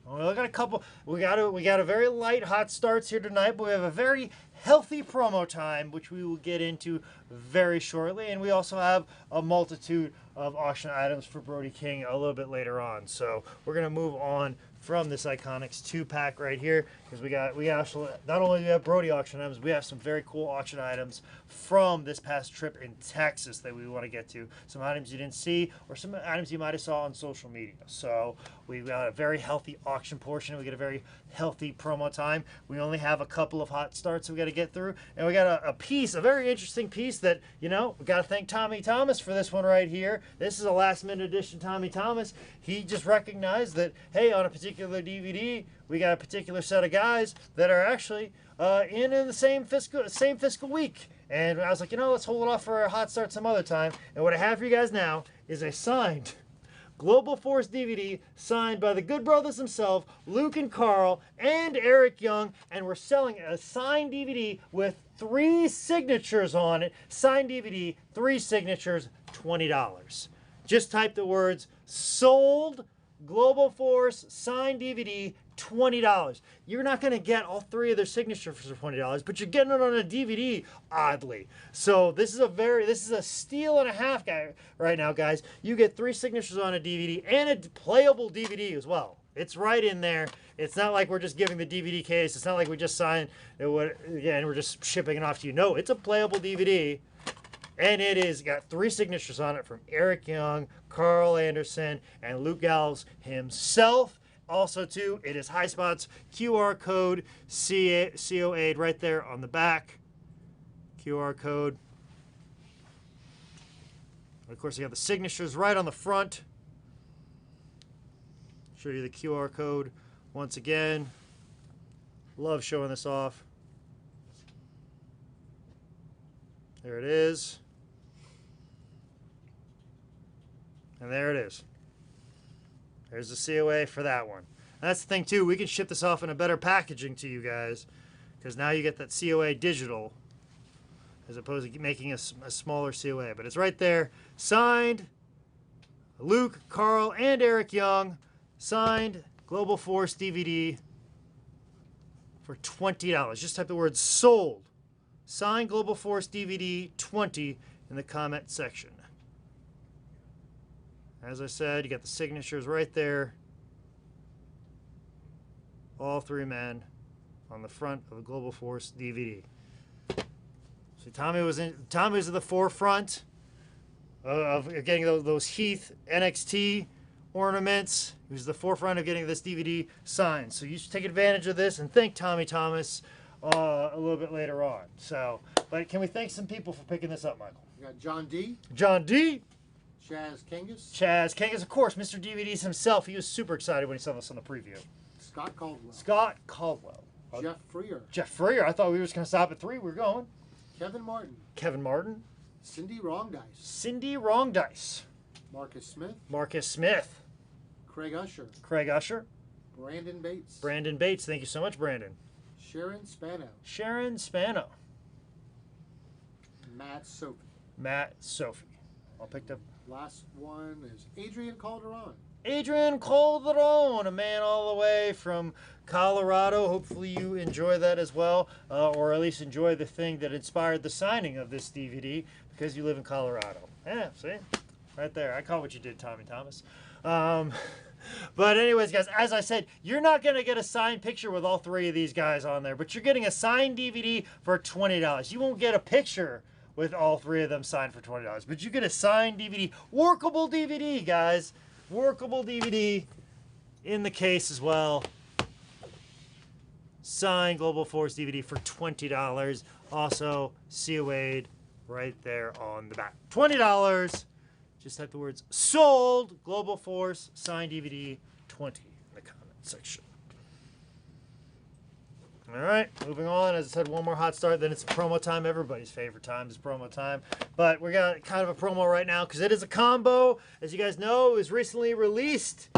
Well, we got a couple. We got a very light hot starts here tonight, but we have a very healthy promo time, which we will get into very shortly. And we also have a multitude of auction items for Brody King a little bit later on. So we're gonna move on from this Iconics 2-pack right here because we actually not only do we have Brody auction items, we have some very cool auction items from this past trip in Texas that we want to get to. Some items you didn't see or some items you might have saw on social media. So we've got a very healthy auction portion. We get a very healthy promo time. We only have a couple of hot starts we got to get through, and we got a very interesting piece that we got to thank Tommy Thomas for this one right here. This is a last-minute edition Tommy Thomas. He just recognized that, hey, on a particular DVD, we got a particular set of guys that are actually in the same fiscal week. And I was like, let's hold it off for a hot start some other time. And what I have for you guys now is a signed Global Force DVD signed by the Good Brothers themselves, Luke and Carl, and Eric Young. And we're selling a signed DVD with 3 signatures on it. Signed DVD, 3 signatures, $20. Just type the words sold Global Force signed DVD, $20. You're not going to get all 3 of their signatures for $20, but you're getting it on a DVD, oddly. So this is a steal and a half, guy, right now, guys. You get 3 signatures on a DVD and a playable DVD as well. It's right in there. It's not like we're just giving the DVD case. It's not like we just signed it and we're just shipping it off to you. No, it's a playable DVD. And it is got 3 signatures on it from Eric Young, Carl Anderson, and Luke Gallows himself. Also, too, it is Highspots QR code COA'd right there on the back. QR code. And of course, you got the signatures right on the front. Show you the QR code once again. Love showing this off. There it is. And there it is. There's the COA for that one. And that's the thing, too. We can ship this off in a better packaging to you guys because now you get that COA digital as opposed to making a smaller COA. But it's right there. Signed Luke, Carl, and Eric Young. Signed Global Force DVD for $20. Just type the word sold. Signed Global Force DVD 20 in the comment section. As I said, you got the signatures right there. All three men on the front of the Global Force DVD. So Tommy was at the forefront of getting those Heath NXT ornaments. He was the forefront of getting this DVD signed. So you should take advantage of this and thank Tommy Thomas a little bit later on. So, but can we thank some people for picking this up, Michael? We got John D. John D. Chaz Kangas. Chaz Kangas, of course, Mr. DVDs himself. He was super excited when he saw this on the preview. Scott Caldwell. Scott Caldwell. Jeff Freer. Jeff Freer. I thought we were just going to stop at 3. We're going. Kevin Martin. Kevin Martin. Cindy Wrongdice. Cindy Wrongdice. Marcus Smith. Marcus Smith. Craig Usher. Craig Usher. Brandon Bates. Brandon Bates. Thank you so much, Brandon. Sharon Spano. Sharon Spano. Matt Sophie. Matt Sophie. All picked up. Last one is Adrian Calderon. Adrian Calderon, a man all the way from Colorado. Hopefully you enjoy that as well, or at least enjoy the thing that inspired the signing of this DVD because you live in Colorado. Yeah, see? Right there. I caught what you did, Tommy Thomas. But anyways, guys, as I said, you're not going to get a signed picture with all 3 of these guys on there, but you're getting a signed DVD for $20. You won't get a picture with all 3 of them signed for $20, but you get a signed DVD, workable DVD, guys. Workable DVD in the case as well. Signed Global Force DVD for $20. Also, COA'd right there on the back. $20. Just type the words sold Global Force signed DVD 20 in the comment section. All right, moving on. As I said, one more hot start, then it's promo time. Everybody's favorite time is promo time. But we got kind of a promo right now because it is a combo. As you guys know, it was recently released,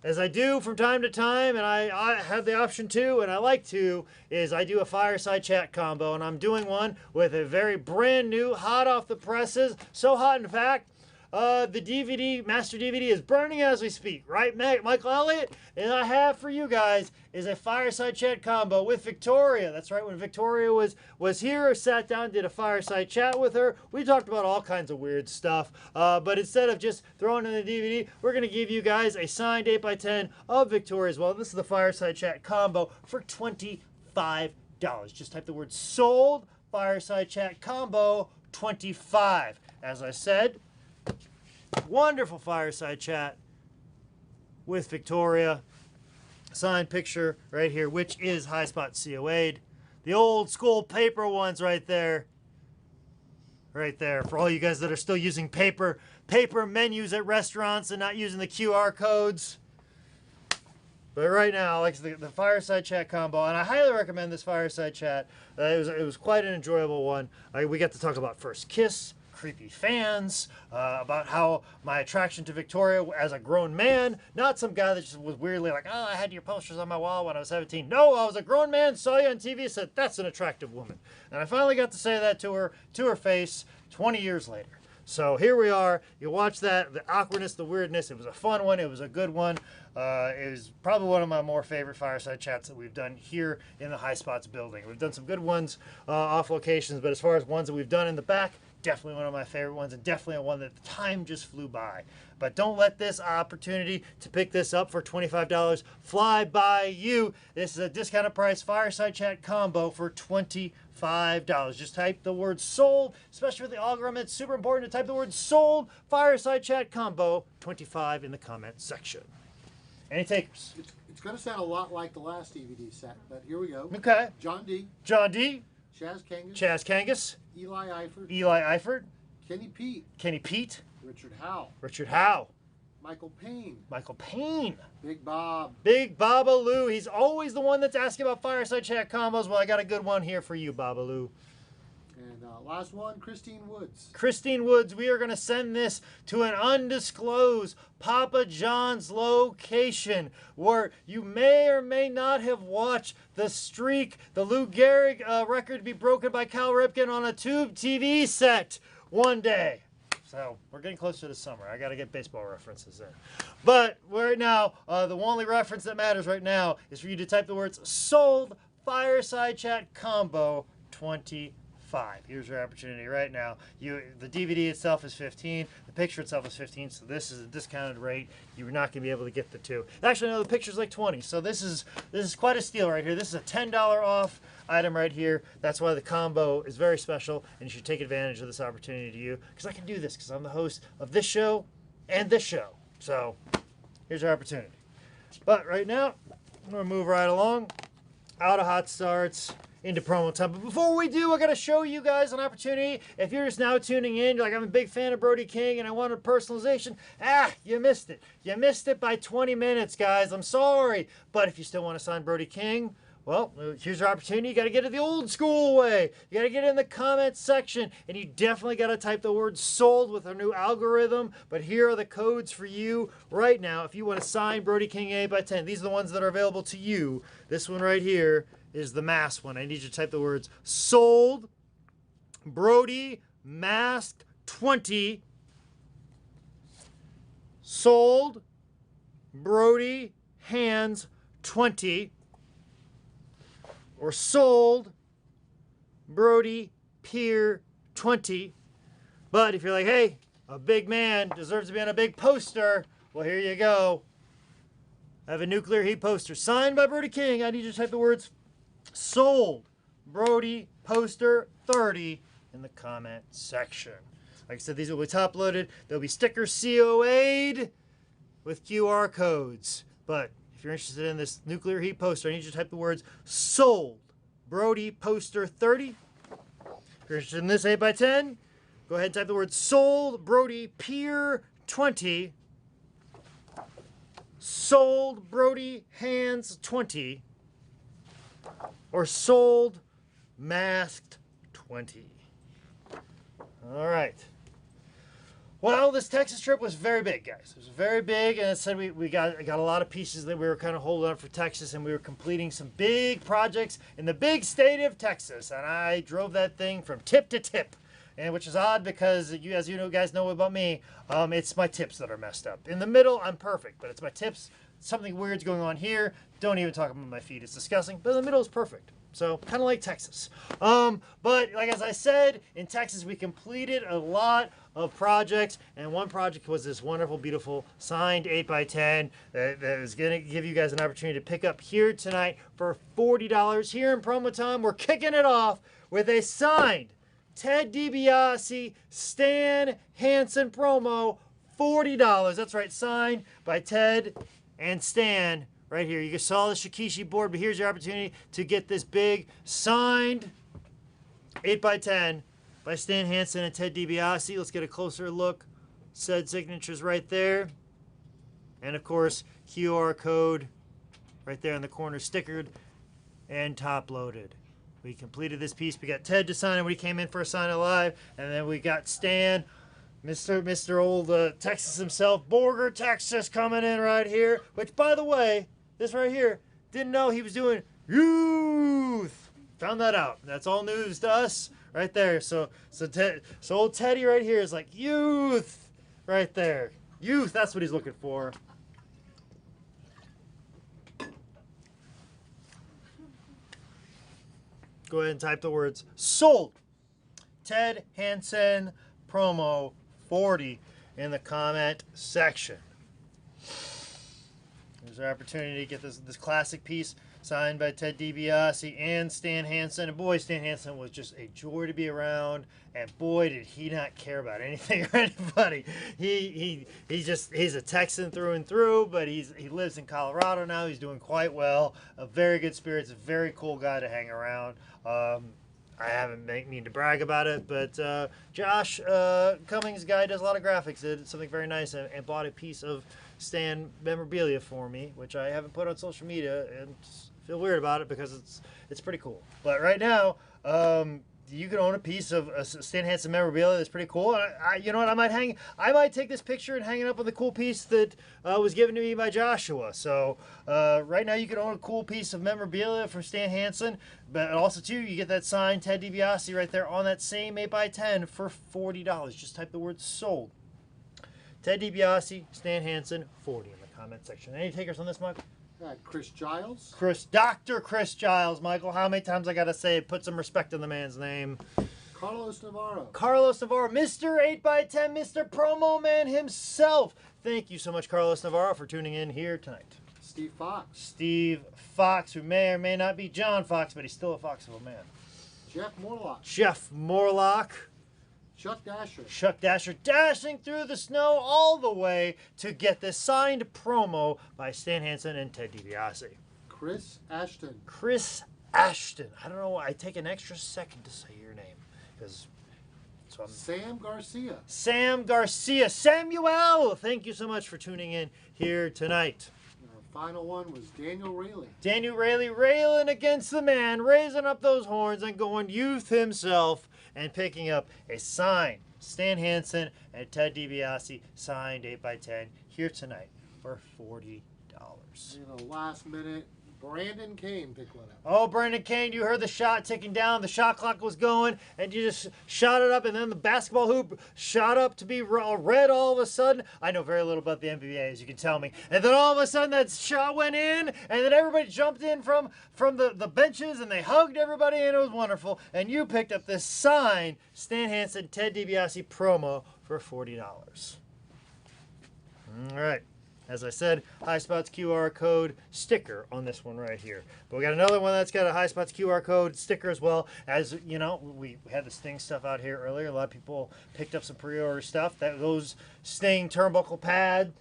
as I do from time to time, and I have the option to, and I like to, is I do a Fireside Chat combo, and I'm doing one with a very brand new, hot off the presses. So hot, in fact, the DVD, Master DVD, is burning as we speak, right, Michael Elliott? And I have for you guys is a Fireside Chat combo with Victoria. That's right, when Victoria was here, I sat down, did a Fireside Chat with her. We talked about all kinds of weird stuff, but instead of just throwing in the DVD, we're going to give you guys a signed 8x10 of Victoria as well. This is the Fireside Chat combo for $25. Just type the word sold, Fireside Chat combo, 25. As I said, wonderful Fireside Chat with Victoria. Signed picture right here, which is Highspots COA'd. The old school paper ones right there. Right there. For all you guys that are still using paper menus at restaurants and not using the QR codes. But right now, like the Fireside Chat combo, and I highly recommend this Fireside Chat. It was quite an enjoyable one. We got to talk about First Kiss, creepy fans, about how my attraction to Victoria as a grown man, not some guy that just was weirdly like, oh, I had your posters on my wall when I was 17. No, I was a grown man, saw you on TV, said, that's an attractive woman. And I finally got to say that to her face 20 years later. So here we are. You watch that, the awkwardness, the weirdness. It was a fun one. It was a good one. It was probably one of my more favorite Fireside Chats that we've done here in the Highspots building. We've done some good ones off locations, but as far as ones that we've done in the back, definitely one of my favorite ones, and definitely one that the time just flew by. But don't let this opportunity to pick this up for $25 fly by you. This is a discounted price Fireside Chat combo for $25. Just type the word sold, especially with the algorithm. It's super important to type the word sold, Fireside Chat combo, 25 in the comment section. Any takers? It's going to sound a lot like the last DVD set, but here we go. Okay. John D. John D. Chaz Kangas. Chaz Kangas. Eli Eifert. Eli Eifert. Kenny Pete. Kenny Pete. Richard Howe. Richard Howe. Michael Payne. Michael Payne. Big Bob. Big Babaloo. He's always the one that's asking about Fireside Chat combos. Well, I got a good one here for you, Babaloo. And last one, Christine Woods. Christine Woods, we are going to send this to an undisclosed Papa John's location where you may or may not have watched the streak, the Lou Gehrig record to be broken by Cal Ripken on a tube TV set one day. So we're getting close to the summer. I got to get baseball references in. But right now, the only reference that matters right now is for you to type the words sold Fireside Chat combo 25. 5. Here's your opportunity right now. The DVD itself is 15. The picture itself is 15. So this is a discounted rate. You're not going to be able to get the 2. Actually, no, the picture's like 20. So this is quite a steal right here. This is a $10 off item right here. That's why the combo is very special, and you should take advantage of this opportunity to you, because I can do this because I'm the host of this show and this show. So here's your opportunity. But right now, I'm going to move right along out of hot starts into promo time. But before we do, I got to show you guys an opportunity. If you're just now tuning in, you're like, I'm a big fan of Brody King and I wanted personalization. You missed it. You missed it by 20 minutes, guys. I'm sorry. But if you still want to sign Brody King, well, here's your opportunity. You got to get it the old school way. You got to get it in the comments section, and you definitely got to type the word sold with our new algorithm. But here are the codes for you right now. If you want to sign Brody King 8x10, these are the ones that are available to you. This one right here is the mask one. I need you to type the words sold, Brody, masked 20, sold, Brody, hands 20, or sold, Brody, Pier 20. But if you're like, hey, a big man deserves to be on a big poster, well, here you go. I have a nuclear heat poster signed by Brody King. I need you to type the words sold, Brody, poster 30 in the comment section. Like I said, these will be top loaded. There'll be stickers COA'd with QR codes. But if you're interested in this nuclear heat poster, I need you to type the words sold, Brody, poster 30. If you're interested in this 8x10, go ahead and type the word sold, Brody, Pier 20. Sold, Brody, hands 20. Or sold, masked 20. All right. Well, this Texas trip was very big, guys. It was very big, and I said we got a lot of pieces that we were kind of holding up for Texas, and we were completing some big projects in the big state of Texas, and I drove that thing from tip to tip, and which is odd because, as you know, guys know about me, it's my tips that are messed up. In the middle, I'm perfect, but it's my tips. Something weird's going on here. Don't even talk about my feet. It's disgusting, but in the middle is perfect. So kind of like Texas. But like as I said, in Texas we completed a lot of projects, and one project was this wonderful, beautiful signed 8x10 that is going to give you guys an opportunity to pick up here tonight for $40. Here in promo time, we're kicking it off with a signed Ted Dibiase Stan Hansen promo, $40. That's right, signed by Ted and Stan. Right here, you saw the Shikishi board, but here's your opportunity to get this big signed 8x10 by Stan Hansen and Ted Dibiase. Let's get a closer look. Said signatures right there. And of course, QR code right there in the corner, stickered and top loaded. We completed this piece. We got Ted to sign it when he came in for a sign it live. And then we got Stan, Mr. Old Texas himself, Borger, Texas, coming in right here. Which, by the way, this right here, didn't know he was doing youth. Found that out. That's all news to us right there. So old Teddy right here is like youth right there. Youth, that's what he's looking for. Go ahead and type the words sold. Ted Hansen promo 40 in the comment section. There's an opportunity to get this classic piece signed by Ted Dibiase and Stan Hansen. And boy, Stan Hansen was just a joy to be around. And boy, did he not care about anything or anybody. He's a Texan through and through, but he lives in Colorado now. He's doing quite well. A very good spirits, a very cool guy to hang around. I haven't mean to brag about it, but Josh Cummings guy does a lot of graphics. Did something very nice and bought a piece of Stan memorabilia for me, which I haven't put on social media and feel weird about it because it's pretty cool. But right now, you can own a piece of Stan Hansen memorabilia that's pretty cool. You know what? I might take this picture and hang it up on the cool piece that was given to me by Joshua. So right now, you can own a cool piece of memorabilia from Stan Hansen, but also too, you get that signed Ted Dibiase right there on that same 8x10 for $40. Just type the word sold. Ted Dibiase, Stan Hansen, 40 in the comment section. Any takers on this, Michael? Chris Giles. Dr. Chris Giles, Michael. How many times I gotta say it? Put some respect in the man's name. Carlos Navarro. Carlos Navarro, Mr. 8x10, Mr. Promo Man himself. Thank you so much, Carlos Navarro, for tuning in here tonight. Steve Fox. Steve Fox, who may or may not be John Fox, but he's still a Fox of a man. Jeff Morlock. Jeff Morlock. Chuck Dasher. Chuck Dasher dashing through the snow all the way to get this signed promo by Stan Hansen and Ted Dibiase. Chris Ashton. Chris Ashton. I don't know why. I take an extra second to say your name. Because Sam Garcia. Sam Garcia. Samuel! Thank you so much for tuning in here tonight. And our final one was Daniel Rayleigh. Daniel Rayleigh railing against the man, raising up those horns and going youth himself and picking up a signed Stan Hansen and Ted DiBiase signed 8x10 here tonight for $40. In the last minute, Brandon Kane picked one up. Oh, Brandon Kane, you heard the shot ticking down. The shot clock was going, and you just shot it up, and then the basketball hoop shot up to be red all of a sudden. I know very little about the NBA, as you can tell me. And then all of a sudden, that shot went in, and then everybody jumped in from the benches, and they hugged everybody, and it was wonderful. And you picked up this signed Stan Hansen, Ted DiBiase promo for $40. All right. As I said, Highspots QR code sticker on this one right here. But we got another one that's got a Highspots QR code sticker as well. As you know, we had the Sting stuff out here earlier. A lot of people picked up some pre-order stuff. Those Sting turnbuckle pad,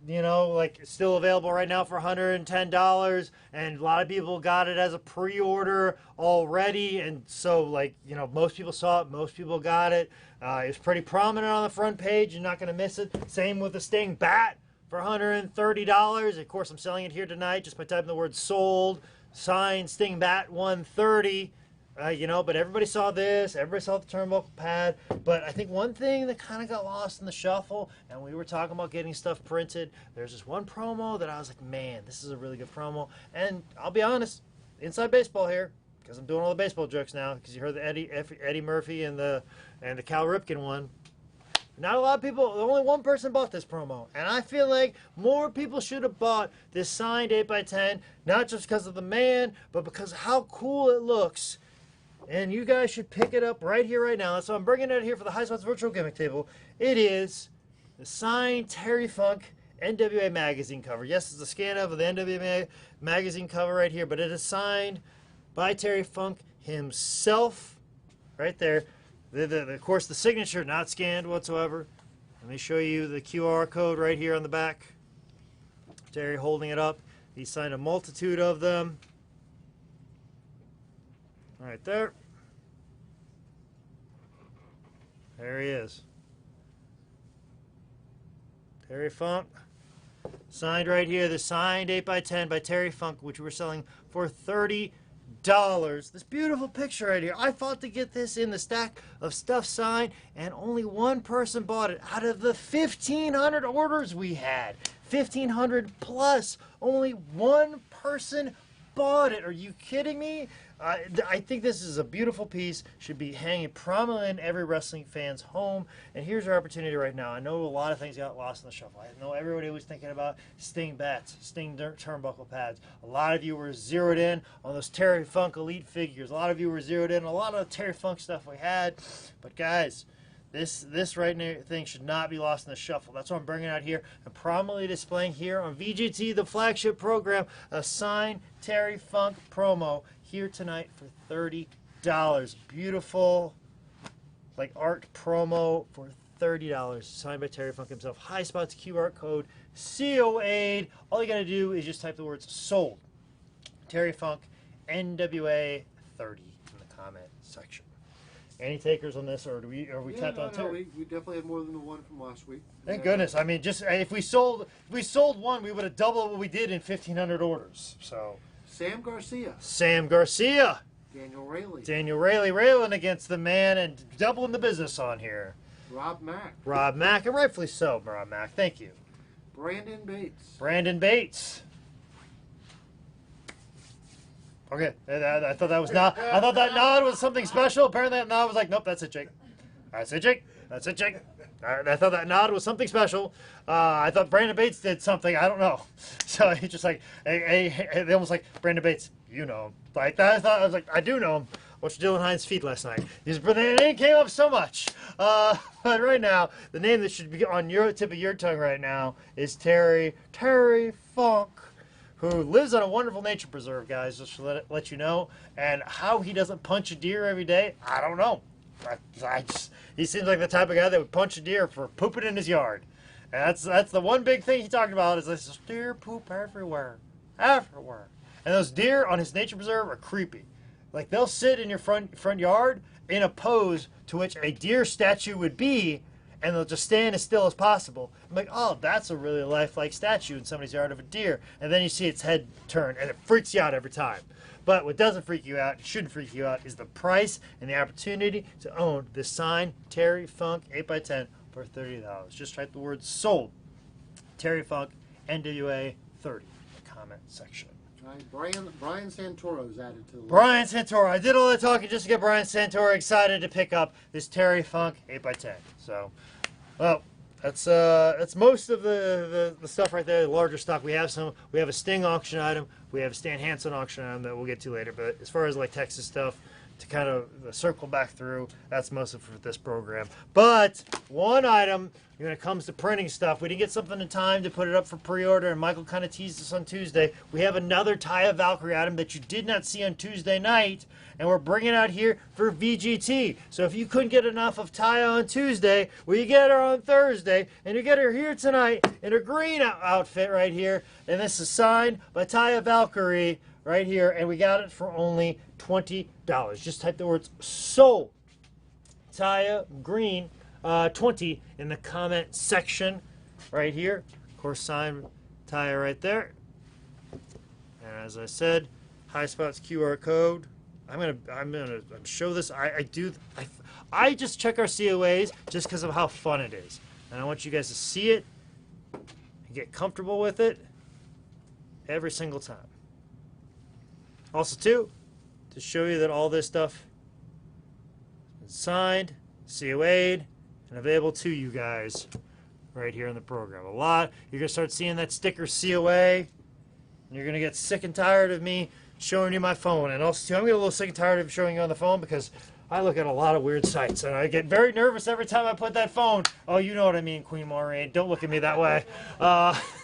you know, like still available right now for $110. And a lot of people got it as a pre-order already. And so, like, you know, most people saw it. Most people got it. It was pretty prominent on the front page. You're not going to miss it. Same with the Sting bat. For $130. Of course, I'm selling it here tonight just by typing the word sold. Signed Sting Bat 130. You know, but everybody saw this. Everybody saw the turnbuckle pad. But I think one thing that kind of got lost in the shuffle, and we were talking about getting stuff printed, there's this one promo that I was like, man, this is a really good promo. And I'll be honest, inside baseball here, because I'm doing all the baseball jokes now, because you heard the Eddie Murphy and the Cal Ripken one. Not a lot of people, only one person bought this promo. And I feel like more people should have bought this signed 8x10, not just because of the man, but because of how cool it looks. And you guys should pick it up right here, right now. So I'm bringing it here for the Highspots virtual gimmick table. It is the signed Terry Funk NWA magazine cover. Yes, it's a scan of the NWA magazine cover right here, but it is signed by Terry Funk himself right there. Of course, the signature not scanned whatsoever. Let me show you the QR code right here on the back. Terry holding it up. He signed a multitude of them. Right there. There he is. Terry Funk. Signed right here. The signed 8x10 by Terry Funk, which we're selling for $30. This beautiful picture right here. I fought to get this in the stack of stuff signed, and only one person bought it out of the 1,500 orders we had. 1,500 plus. Only one person bought it. Are you kidding me? I think this is a beautiful piece. Should be hanging prominently in every wrestling fan's home. And here's your opportunity right now. I know a lot of things got lost in the shuffle. I know everybody was thinking about Sting bats, Sting turnbuckle pads. A lot of you were zeroed in on those Terry Funk Elite figures. A lot of you were zeroed in on a lot of Terry Funk stuff we had. But guys, this right now thing should not be lost in the shuffle. That's what I'm bringing out here and prominently displaying here on VGT, the flagship program, a signed Terry Funk promo here tonight for $30. Beautiful, like art promo for $30, signed by Terry Funk himself. Highspots QR code, COA'd. All you gotta do is just type the words sold. Terry Funk, NWA 30 in the comment section. Any takers on this, or are we tapped on Terry? We definitely had more than the one from last week. Thank goodness. I mean, just if we sold one, we would have doubled what we did in 1,500 orders. So. Sam Garcia. Sam Garcia. Daniel Rayleigh. Daniel Rayleigh railing against the man and doubling the business on here. Rob Mack. Rob Mack, and rightfully so, Rob Mack. Thank you. Brandon Bates. Brandon Bates. Okay, I thought that was not. I thought that nod was something special. Apparently, that nod was like, nope, that's it, Jake. That's it, Jake. That's it, Jake. I thought that nod was something special. I thought Brandon Bates did something. I don't know. So he just like, they almost like, Brandon Bates, you know him. Like that. I was like, I do know him. watched Dylan Hines' feet last night. But the name came up so much. But right now, the name that should be on your tip of your tongue right now is Terry Funk, who lives on a wonderful nature preserve, guys, just to let you know. And how he doesn't punch a deer every day, I don't know. He seems like the type of guy that would punch a deer for pooping in his yard. And that's the one big thing he talked about is this deer poop everywhere. Everywhere. And those deer on his nature preserve are creepy. Like, they'll sit in your front yard in a pose to which a deer statue would be, and they'll just stand as still as possible. I'm like, oh, that's a really lifelike statue in somebody's yard of a deer. And then you see its head turn, and it freaks you out every time. But what doesn't freak you out, it shouldn't freak you out, is the price and the opportunity to own this signed Terry Funk 8x10 for $30. Just type the word sold. Terry Funk, NWA 30 in the comment section. Brian Santoro's added to the list. Brian Santoro. I did all the talking just to get Brian Santoro excited to pick up this Terry Funk 8x10. So, well, that's most of the stuff right there, the larger stock. We have a Sting auction item. We have a Stan Hansen auction item that we'll get to later. But as far as like Texas stuff, to kind of circle back through, that's most of it for this program. But one item, when it comes to printing stuff, we didn't get something in time to put it up for pre-order, and Michael kind of teased us on Tuesday. We have another Taya Valkyrie item that you did not see on Tuesday night, and we're bringing it out here for VGT. So if you couldn't get enough of Taya on Tuesday, well, you get her on Thursday, and you get her here tonight in her green outfit right here, and this is signed by Taya Valkyrie right here, and we got it for only $20. Just type the words sold. Taya Green 20 in the comment section right here. Of course, signed Taya right there. And as I said, Highspots QR code. I'm gonna show this. I just check our COAs just because of how fun it is, and I want you guys to see it and get comfortable with it every single time. Also, too, to show you that all this stuff is signed, COA'd, and available to you guys right here in the program. You're going to start seeing that sticker COA, and you're going to get sick and tired of me showing you my phone. And also, too, I'm getting a little sick and tired of showing you on the phone because I look at a lot of weird sites, and I get very nervous every time I put that phone. Oh, you know what I mean, Queen Maureen. Don't look at me that way.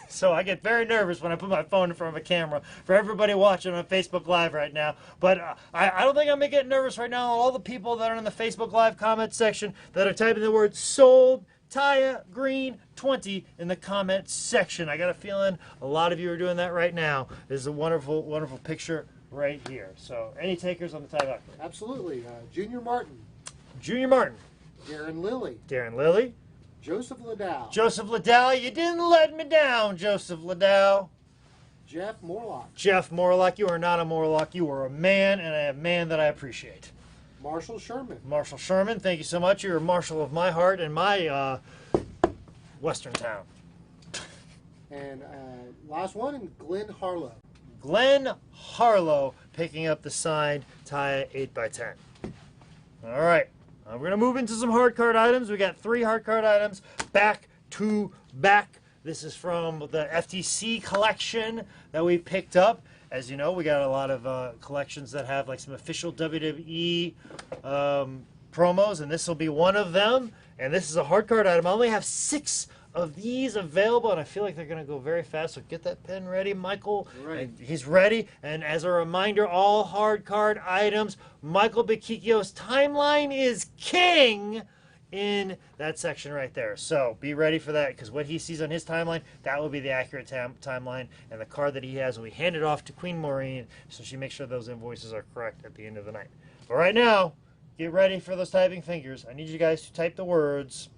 So I get very nervous when I put my phone in front of a camera for everybody watching on Facebook Live right now. But I don't think I'm getting nervous right now. All the people that are in the Facebook Live comment section that are typing the word sold, Taya Green 20 in the comment section. I got a feeling a lot of you are doing that right now. This is a wonderful, wonderful picture right here. So any takers on the Taya Valkyrie? Absolutely. Junior Martin. Junior Martin. Darren Lilly. Darren Lilly. Joseph Liddell. Joseph Liddell, you didn't let me down, Joseph Liddell. Jeff Morlock. Jeff Morlock, you are not a Morlock. You are a man, and a man that I appreciate. Marshall Sherman. Marshall Sherman, thank you so much. You're a marshal of my heart and my western town. And last one, Glenn Harlow. Glenn Harlow picking up the signed Taya 8x10. All right. We're going to move into some hard card items. We got 3 hard card items back to back. This is from the FTC collection that we picked up. As you know, we got a lot of collections that have like some official WWE promos, and this will be one of them. And this is a hard card item. I only have 6 of these available, and I feel like they're going to go very fast. So get that pen ready, Michael. Right. And he's ready. And as a reminder, all hard card items, Michael Bikikio's timeline is king in that section right there. So be ready for that, because what he sees on his timeline, that will be the accurate timeline, and the card that he has will be handed off to Queen Maureen, so she makes sure those invoices are correct at the end of the night. But right now, get ready for those typing fingers. I need you guys to type the words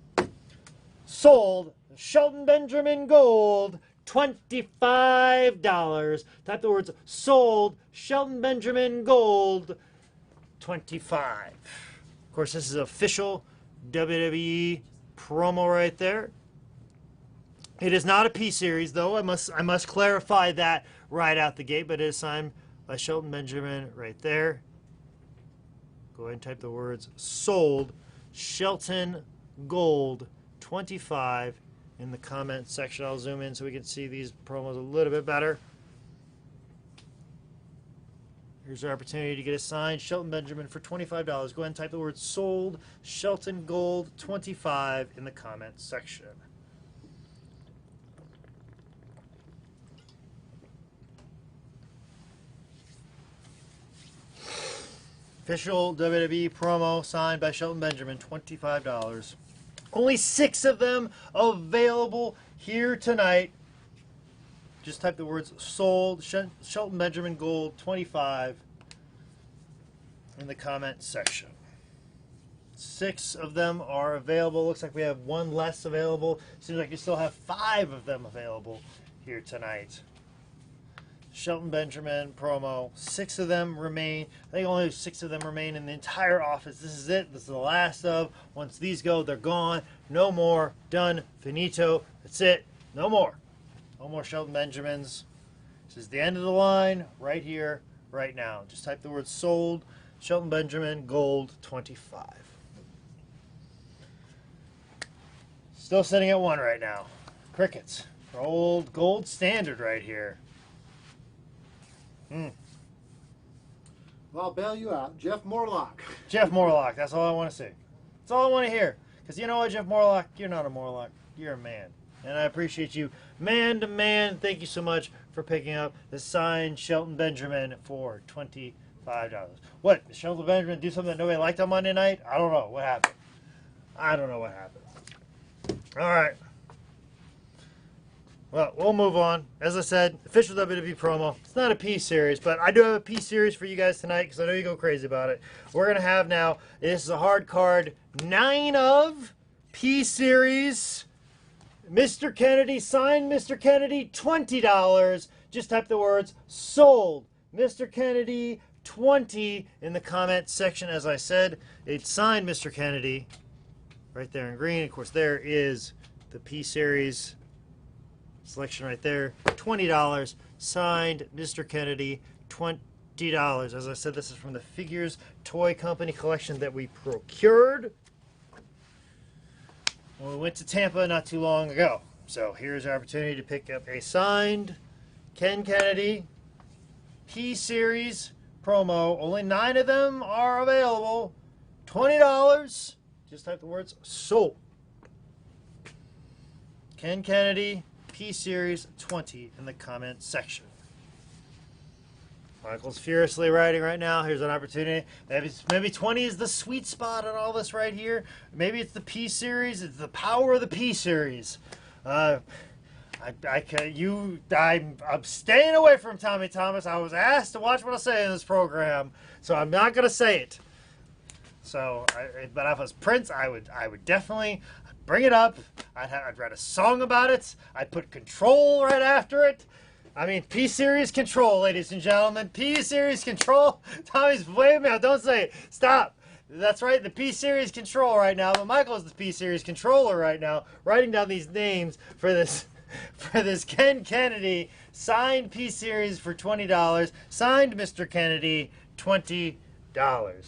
sold Shelton Benjamin Gold, $25. Type the words sold Shelton Benjamin Gold, $25. Of course, this is official WWE promo right there. It is not a P series, though. I must clarify that right out the gate, but it is signed by Shelton Benjamin right there. Go ahead and type the words sold Shelton Gold 25 in the comment section. I'll zoom in so we can see these promos a little bit better. Here's your opportunity to get a signed Shelton Benjamin for $25. Go ahead and type the word sold, Shelton Gold 25 in the comments section. Official WWE promo signed by Shelton Benjamin, $25. Only 6 of them available here tonight. Just type the words sold, Shelton Benjamin Gold 25 in the comment section. 6 of them are available. Looks like we have 1 less available. Seems like you still have 5 of them available here tonight. Shelton Benjamin promo. 6 of them remain. I think only 6 of them remain in the entire office. This is it. This is the last of. Once these go, they're gone. No more. Done. Finito. That's it. No more. No more Shelton Benjamins. This is the end of the line right here, right now. Just type the word sold. Shelton Benjamin Gold 25. Still sitting at 1 right now. Crickets. Old gold standard right here. Well, I'll bail you out. Jeff Morlock. Jeff Morlock. That's all I want to see. That's all I want to hear. Because you know what, Jeff Morlock? You're not a Morlock. You're a man. And I appreciate you man to man. Thank you so much for picking up the signed Shelton Benjamin for $25. What? Did Shelton Benjamin do something that nobody liked on Monday night? I don't know. What happened? I don't know what happened. All right. Well, we'll move on. As I said, official WWE promo. It's not a P series, but I do have a P series for you guys tonight because I know you go crazy about it. We're going to have now, this is a hard card, 9 of P series. Mr. Kennedy, signed Mr. Kennedy, $20. Just type the words sold. Mr. Kennedy, 20 in the comment section. As I said, it's signed Mr. Kennedy right there in green. Of course, there is the P series selection right there. $20. Signed Mr. Kennedy, $20. As I said, this is from the Figures Toy Company collection that we procured when we went to Tampa not too long ago. So here's our opportunity to pick up a signed Ken Kennedy P-Series promo. Only 9 of them are available. $20. Just type the words sold. Ken Kennedy P-Series 20 in the comment section. Michael's furiously writing right now. Here's an opportunity. Maybe 20 is the sweet spot on all this right here. Maybe it's the P series. It's the power of the P series. I'm staying away from Tommy Thomas. I was asked to watch what I say in this program, so I'm not gonna say it. So, but if I was Prince, I would definitely bring it up. I'd write a song about it. I'd put Control right after it. I mean, P-Series Control, ladies and gentlemen. P-Series Control. Tommy's waving me out. Don't say it. Stop. That's right, the P-Series Control right now. But Michael's the P-Series Controller right now, writing down these names for this Ken Kennedy signed P-Series for $20. Signed Mr. Kennedy, $20.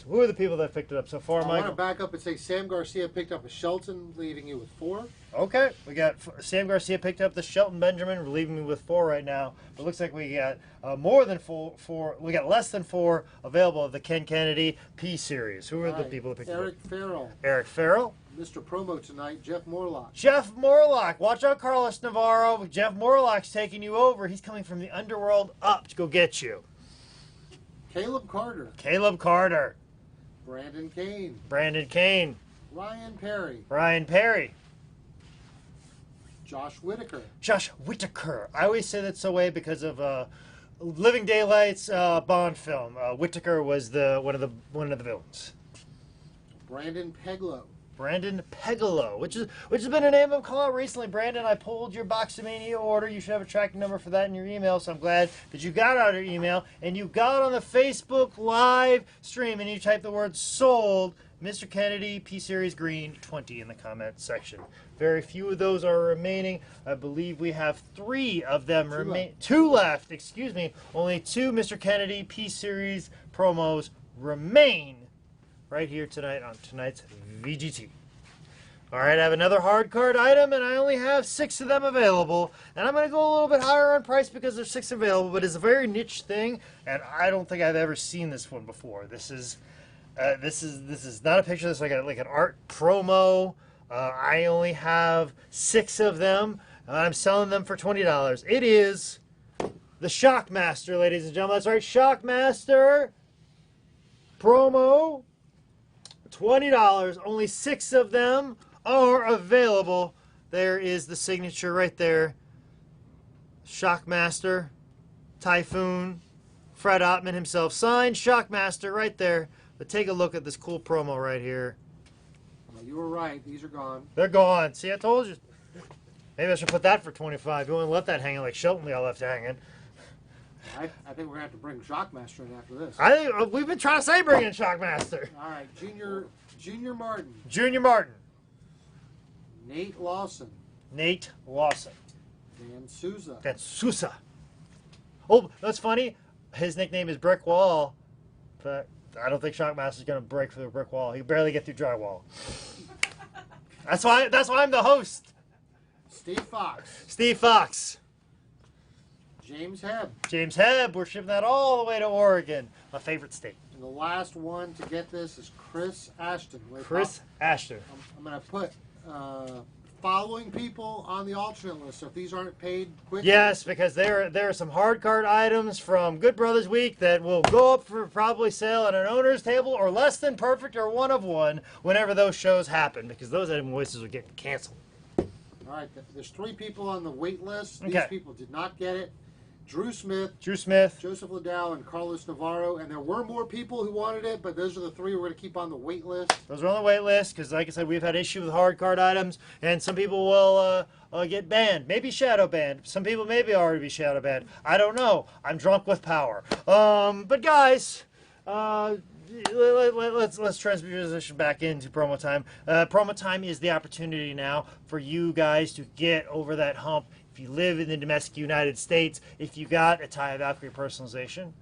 Who are the people that picked it up so far, Michael? I want to back up and say Sam Garcia picked up a Shelton, leaving you with 4. Okay, we got Sam Garcia picked up the Shelton Benjamin. We're leaving me with 4 right now. It looks like we got more than 4. We got less than 4 available of the Ken Kennedy P series. Who are the people that picked it up? Eric Farrell. Eric Farrell. Mr. Promo tonight, Jeff Morlock. Jeff Morlock. Watch out, Carlos Navarro. Jeff Morlock's taking you over. He's coming from the underworld up to go get you. Caleb Carter. Caleb Carter. Brandon Kane. Brandon Kane. Ryan Perry. Ryan Perry. Josh Whitaker. Josh Whitaker. I always say that so way because of Living Daylights Bond film. Whitaker was one of the villains. Brandon Peglow. Brandon Peglow, which has been a name I've called out recently. Brandon, I pulled your Boxomania order. You should have a tracking number for that in your email, so I'm glad that you got out your email and you got on the Facebook live stream and you typed the word sold. Mr. Kennedy, P-Series Green, 20 in the comments section. Very few of those are remaining. I believe we have 3 of them remain. 2 left, excuse me. Only 2 Mr. Kennedy P-Series promos remain right here tonight on tonight's VGT. All right, I have another hard card item, and I only have 6 of them available. And I'm going to go a little bit higher on price because there's 6 available, but it's a very niche thing, and I don't think I've ever seen this one before. This is not a picture. This is like an art promo. I only have 6 of them. I'm selling them for $20. It is the Shockmaster, ladies and gentlemen. That's right, Shockmaster promo. $20. Only 6 of them are available. There is the signature right there. Shockmaster, Typhoon, Fred Ottman himself. Signed Shockmaster right there. But take a look at this cool promo right here. You were right. These are gone. They're gone. See, I told you. Maybe I should put that for $25. You wouldn't let that hanging like Shelton got left hanging. I think we're going to have to bring Shockmaster in after this. I think we've been trying to say bring in Shockmaster. All right, Junior Martin. Junior Martin. Nate Lawson. Nate Lawson. Dan Souza. Dan Souza. Oh, that's funny. His nickname is Brick Wall, but I don't think Shockmaster's going to break through a brick wall. He can barely get through drywall. That's why I'm the host. Steve Fox. Steve Fox. James Hebb. James Hebb. We're shipping that all the way to Oregon, my favorite state. And the last one to get this is Chris Ashton. Chris Ashton. I'm going to put following people on the alternate list. So if these aren't paid quickly. Yes, because there are some hard card items from Good Brothers Week that will go up for probably sale at an owner's table or less than perfect or one of one whenever those shows happen, because those invoices are getting canceled. All right, there's 3 people on the wait list. These Okay. people did not get it. Drew Smith, Joseph Liddell, and Carlos Navarro. And there were more people who wanted it, but those are the 3 we're going to keep on the wait list. Those are on the wait list because, like I said, we've had issues with hard card items, and some people will get banned. Maybe shadow banned. Some people maybe already be shadow banned. I don't know. I'm drunk with power. But guys, let's transition back into promo time. Promo time is the opportunity now for you guys to get over that hump. If you live in the domestic United States, if you got a Taya Valkyrie personalization,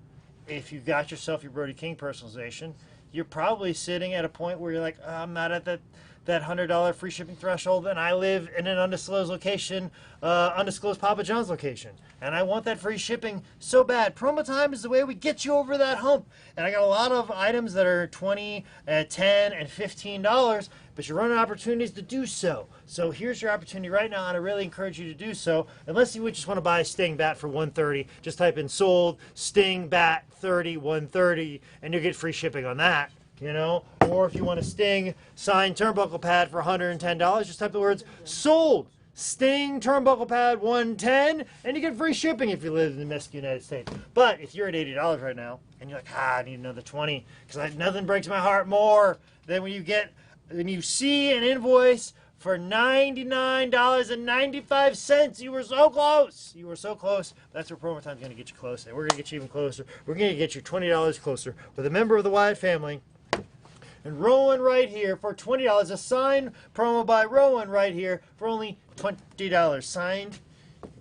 if you got yourself your Brody King personalization, you're probably sitting at a point where you're like, I'm not at that $100 free shipping threshold, and I live in an undisclosed location, undisclosed Papa John's location, and I want that free shipping so bad. Promo time is the way we get you over that hump. And I got a lot of items that are $20, $10, and $15, but you're running opportunities to do so. So here's your opportunity right now, and I really encourage you to do so. Unless you would just want to buy a Sting bat for $130, just type in sold Sting bat 30 $130, and you'll get free shipping on that. You know, or if you want a Sting signed turnbuckle pad for $110, just type the words sold Sting turnbuckle pad 110, and you get free shipping if you live in the domestic United States. But if you're at $80 right now and you're like, I need another 20, because nothing breaks my heart more than when you see an invoice for $99.95. You were so close. You were so close. That's where promo time's going to get you close, and we're going to get you even closer. We're going to get you $20 closer with a member of the Wyatt family. And Rowan right here for $20. A signed promo by Rowan right here for only $20. Signed.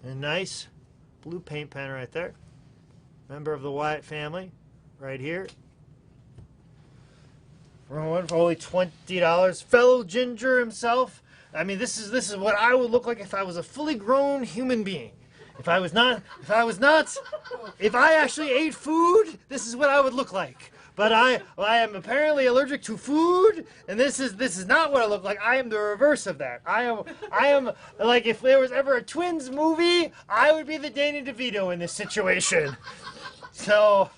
A nice blue paint pen right there. Member of the Wyatt family right here. Rowan for only $20. Fellow Ginger himself. I mean, this is what I would look like if I was a fully grown human being. If I actually ate food, this is what I would look like. But I am apparently allergic to food, and this is not what I look like. I am the reverse of that. I am like, if there was ever a Twins movie, I would be the Danny DeVito in this situation. So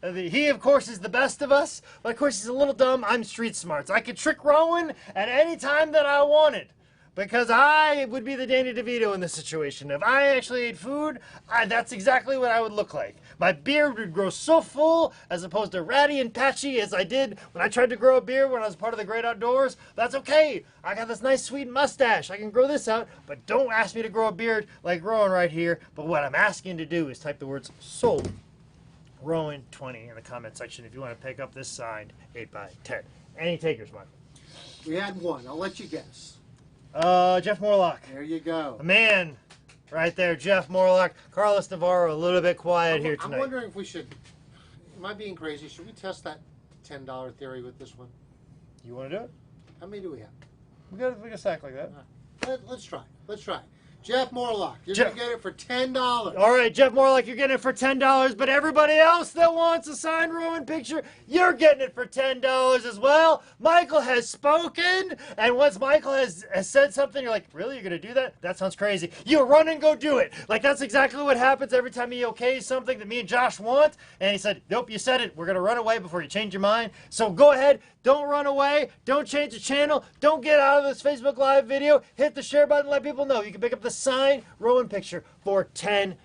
he, of course, is the best of us, but of course he's a little dumb. I'm street smarts. I could trick Rowan at any time that I wanted, because I would be the Danny DeVito in this situation. If I actually ate food, that's exactly what I would look like. My beard would grow so full, as opposed to ratty and patchy as I did when I tried to grow a beard when I was part of the Great Outdoors. That's okay. I got this nice sweet mustache. I can grow this out, but don't ask me to grow a beard like Rowan right here. But what I'm asking to do is type the words sold Rowan20 in the comment section if you want to pick up this signed 8x10. Any takers, Mike? We had one. I'll let you guess. Jeff Morlock. There you go. A man. Right there, Jeff Morlock. Carlos Navarro, a little bit quiet here tonight. I'm wondering if we should, am I being crazy? Should we test that $10 theory with this one? You want to do it? How many do we have? We got a sack like that. Let's try. Let's try. Jeff Morlock, you're going to get it for $10. All right, Jeff Morlock, you're getting it for $10, but everybody else that wants a signed Rowan picture, you're getting it for $10 as well. Michael has spoken, and once Michael has said something, you're like, really, you're going to do that? That sounds crazy. You run and go do it. Like, that's exactly what happens every time he okays something that me and Josh want, and he said, nope, you said it. We're going to run away before you change your mind. So go ahead. Don't run away. Don't change the channel. Don't get out of this Facebook Live video. Hit the share button. Let people know. You can pick up the signed Rowan picture for $10.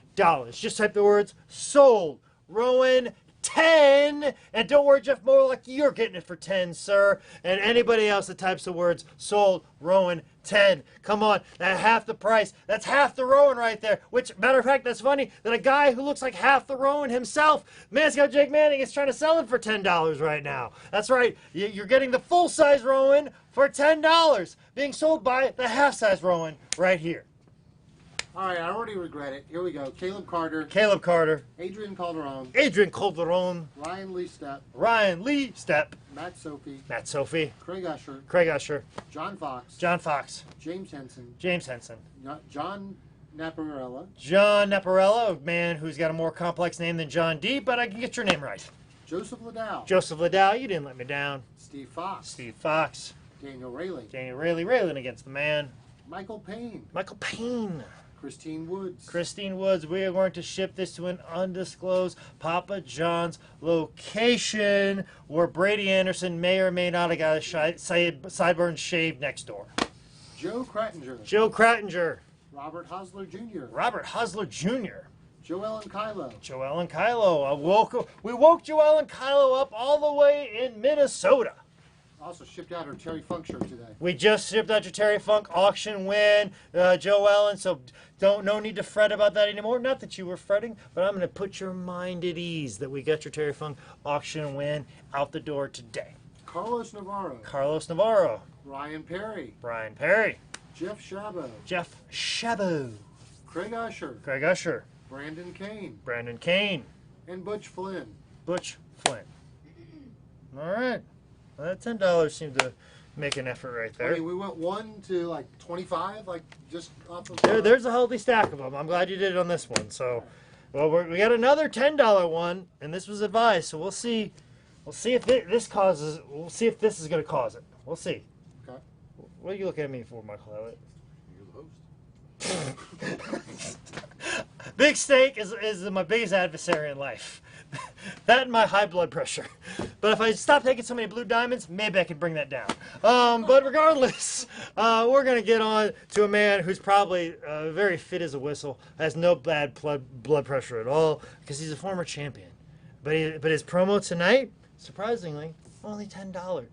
Just type the words sold. Rowan 10. And don't worry, Jeff Morlock, you're getting it for 10, sir. And anybody else that types the words sold Rowan 10. Come on, that's half the price. That's half the Rowan right there. Which, matter of fact, that's funny that a guy who looks like half the Rowan himself, Mascot Jake Manning, is trying to sell it for $10 right now. That's right. You're getting the full-size Rowan for $10, being sold by the half-size Rowan right here. All right, I already regret it. Here we go. Caleb Carter. Caleb Carter. Adrian Calderon. Adrian Calderon. Ryan Lee Stepp. Ryan Lee Stepp. Matt Sophie. Matt Sophie. Craig Usher. Craig Usher. John Fox. John Fox. James Henson. James Henson. John Naparella. John Naparella, a man who's got a more complex name than John Deeb, but I can get your name right. Joseph Liddell. Joseph Liddell, you didn't let me down. Steve Fox. Steve Fox. Daniel Rayleigh. Daniel Rayleigh, railing against the man. Michael Payne. Michael Payne. Christine Woods. Christine Woods. We are going to ship this to an undisclosed Papa John's location where Brady Anderson may or may not have got a sideburn shaved next door. Joe Krattinger. Joe Krattinger. Robert Hosler Jr. Robert Hosler Jr. Joellen Kylo. Joellen Kylo. We woke Joellen Kylo up all the way in Minnesota. Also shipped out her Terry Funk shirt today. We just shipped out your Terry Funk auction win, Joellen, so no need to fret about that anymore. Not that you were fretting, but I'm going to put your mind at ease that we got your Terry Funk auction win out the door today. Carlos Navarro. Carlos Navarro. Ryan Perry. Brian Perry. Jeff Shabo. Jeff Shabo. Craig Usher. Craig Usher. Brandon Kane. Brandon Kane. And Butch Flynn. Butch Flynn. All right. Well, that $10 seemed to make an effort right there. I mean, we went 1 to like 25, like just off of. There's a healthy stack of them. I'm glad you did it on this one. So, well, we got another $10 one, and this was advised. So we'll see. We'll see if this causes. We'll see if this is going to cause it. We'll see. Okay. What are you looking at me for, Michael Elliott? You're the host. Big steak is my biggest adversary in life. That and my high blood pressure. But if I stop taking so many blue diamonds, maybe I can bring that down. But regardless, we're going to get on to a man who's probably very fit as a whistle, has no bad blood pressure at all, because he's a former champion. But his promo tonight, surprisingly, only $10.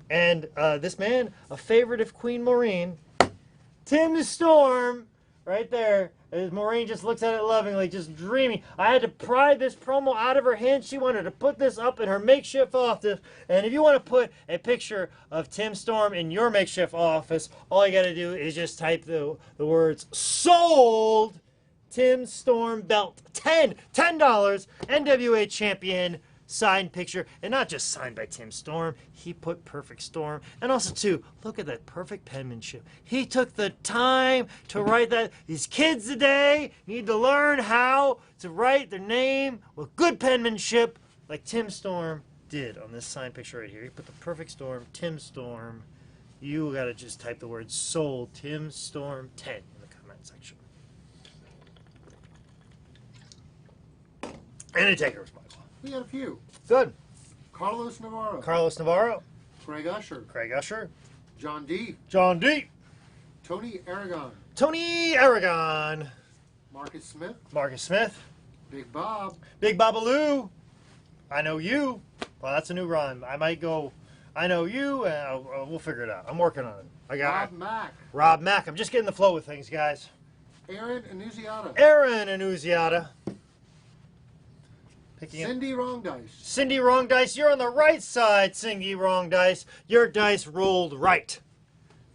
And this man, a favorite of Queen Maureen, Tim Storm, right there. As Maureen just looks at it lovingly, just dreamy. I had to pry this promo out of her hand. She wanted to put this up in her makeshift office. And if you want to put a picture of Tim Storm in your makeshift office, all you got to do is just type the words sold Tim Storm belt. $10 NWA champion signed picture, and not just signed by Tim Storm. He put perfect Storm, and also too, look at that perfect penmanship. He took the time to write that. These kids today need to learn how to write their name with good penmanship, like Tim Storm did on this signed picture right here. He put the perfect Storm, Tim Storm. You gotta just type the word sold Tim Storm 10 in the comment section. Any takers, Michael? We had a few. Good. Carlos Navarro. Carlos Navarro. Craig Usher. Craig Usher. John D. John D. Tony Aragon. Tony Aragon. Marcus Smith. Marcus Smith. Big Bob. Big Babaloo. I know you. Well, that's a new rhyme. I might go, I know you, and we'll figure it out. I'm working on it. I got Rob Mack. Rob Mack. I'm just getting the flow with things, guys. Aaron Annunziata. Aaron Annunziata. Cindy Wrong Dice. Cindy Wrong Dice. You're on the right side, Cindy Wrong Dice. Your dice rolled right.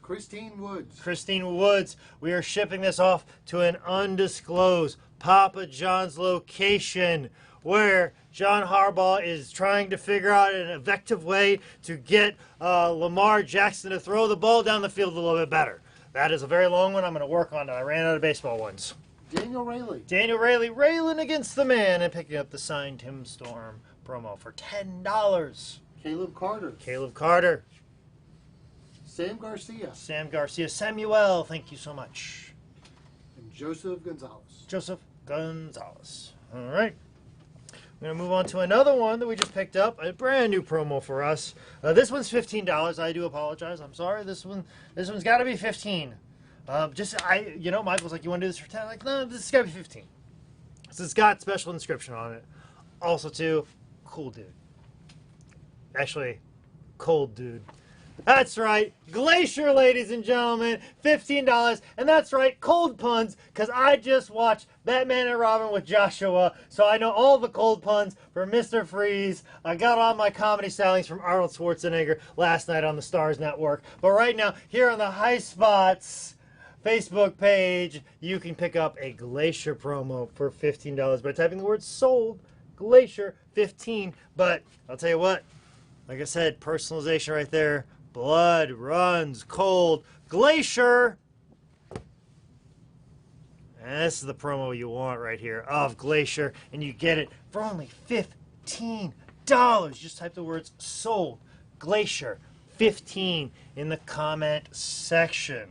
Christine Woods. Christine Woods. We are shipping this off to an undisclosed Papa John's location where John Harbaugh is trying to figure out an effective way to get Lamar Jackson to throw the ball down the field a little bit better. That is a very long one. I'm going to work on it. I ran out of baseball ones. Daniel Rayleigh. Daniel Rayleigh railing against the man and picking up the signed Tim Storm promo for $10. Caleb Carter. Caleb Carter. Sam Garcia. Sam Garcia. Samuel, thank you so much. And Joseph Gonzalez. Joseph Gonzalez. All right. We're going to move on to another one that we just picked up. A brand new promo for us. This one's $15. I do apologize. I'm sorry. This one's got to be $15. Michael's like, you want to do this for 10? Like, no, this has got to be 15. So it's got special inscription on it. Also, too, cool dude. Actually, cold dude. That's right, Glacier, ladies and gentlemen, $15. And that's right, cold puns, because I just watched Batman and Robin with Joshua, so I know all the cold puns from Mr. Freeze. I got all my comedy stylings from Arnold Schwarzenegger last night on the Stars Network. But right now, here on the Highspots Facebook page, you can pick up a Glacier promo for $15 by typing the word sold, Glacier 15. But I'll tell you what, like I said, personalization right there. Blood runs cold. Glacier. And this is the promo you want right here of Glacier. And you get it for only $15. Just type the words sold. Glacier 15 in the comment section.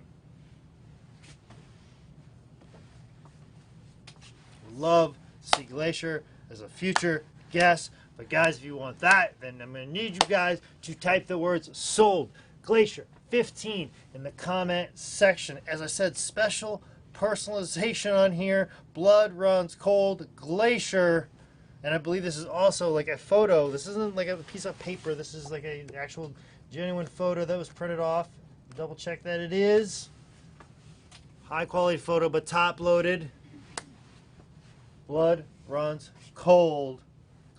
Love to see Glacier as a future guest. But guys, if you want that, then I'm going to need you guys to type the words sold, Glacier 15 in the comment section. As I said, special personalization on here. Blood runs cold, Glacier. And I believe this is also like a photo. This isn't like a piece of paper. This is like an actual genuine photo that was printed off. Double check that it is. High quality photo, but top loaded. Blood runs cold.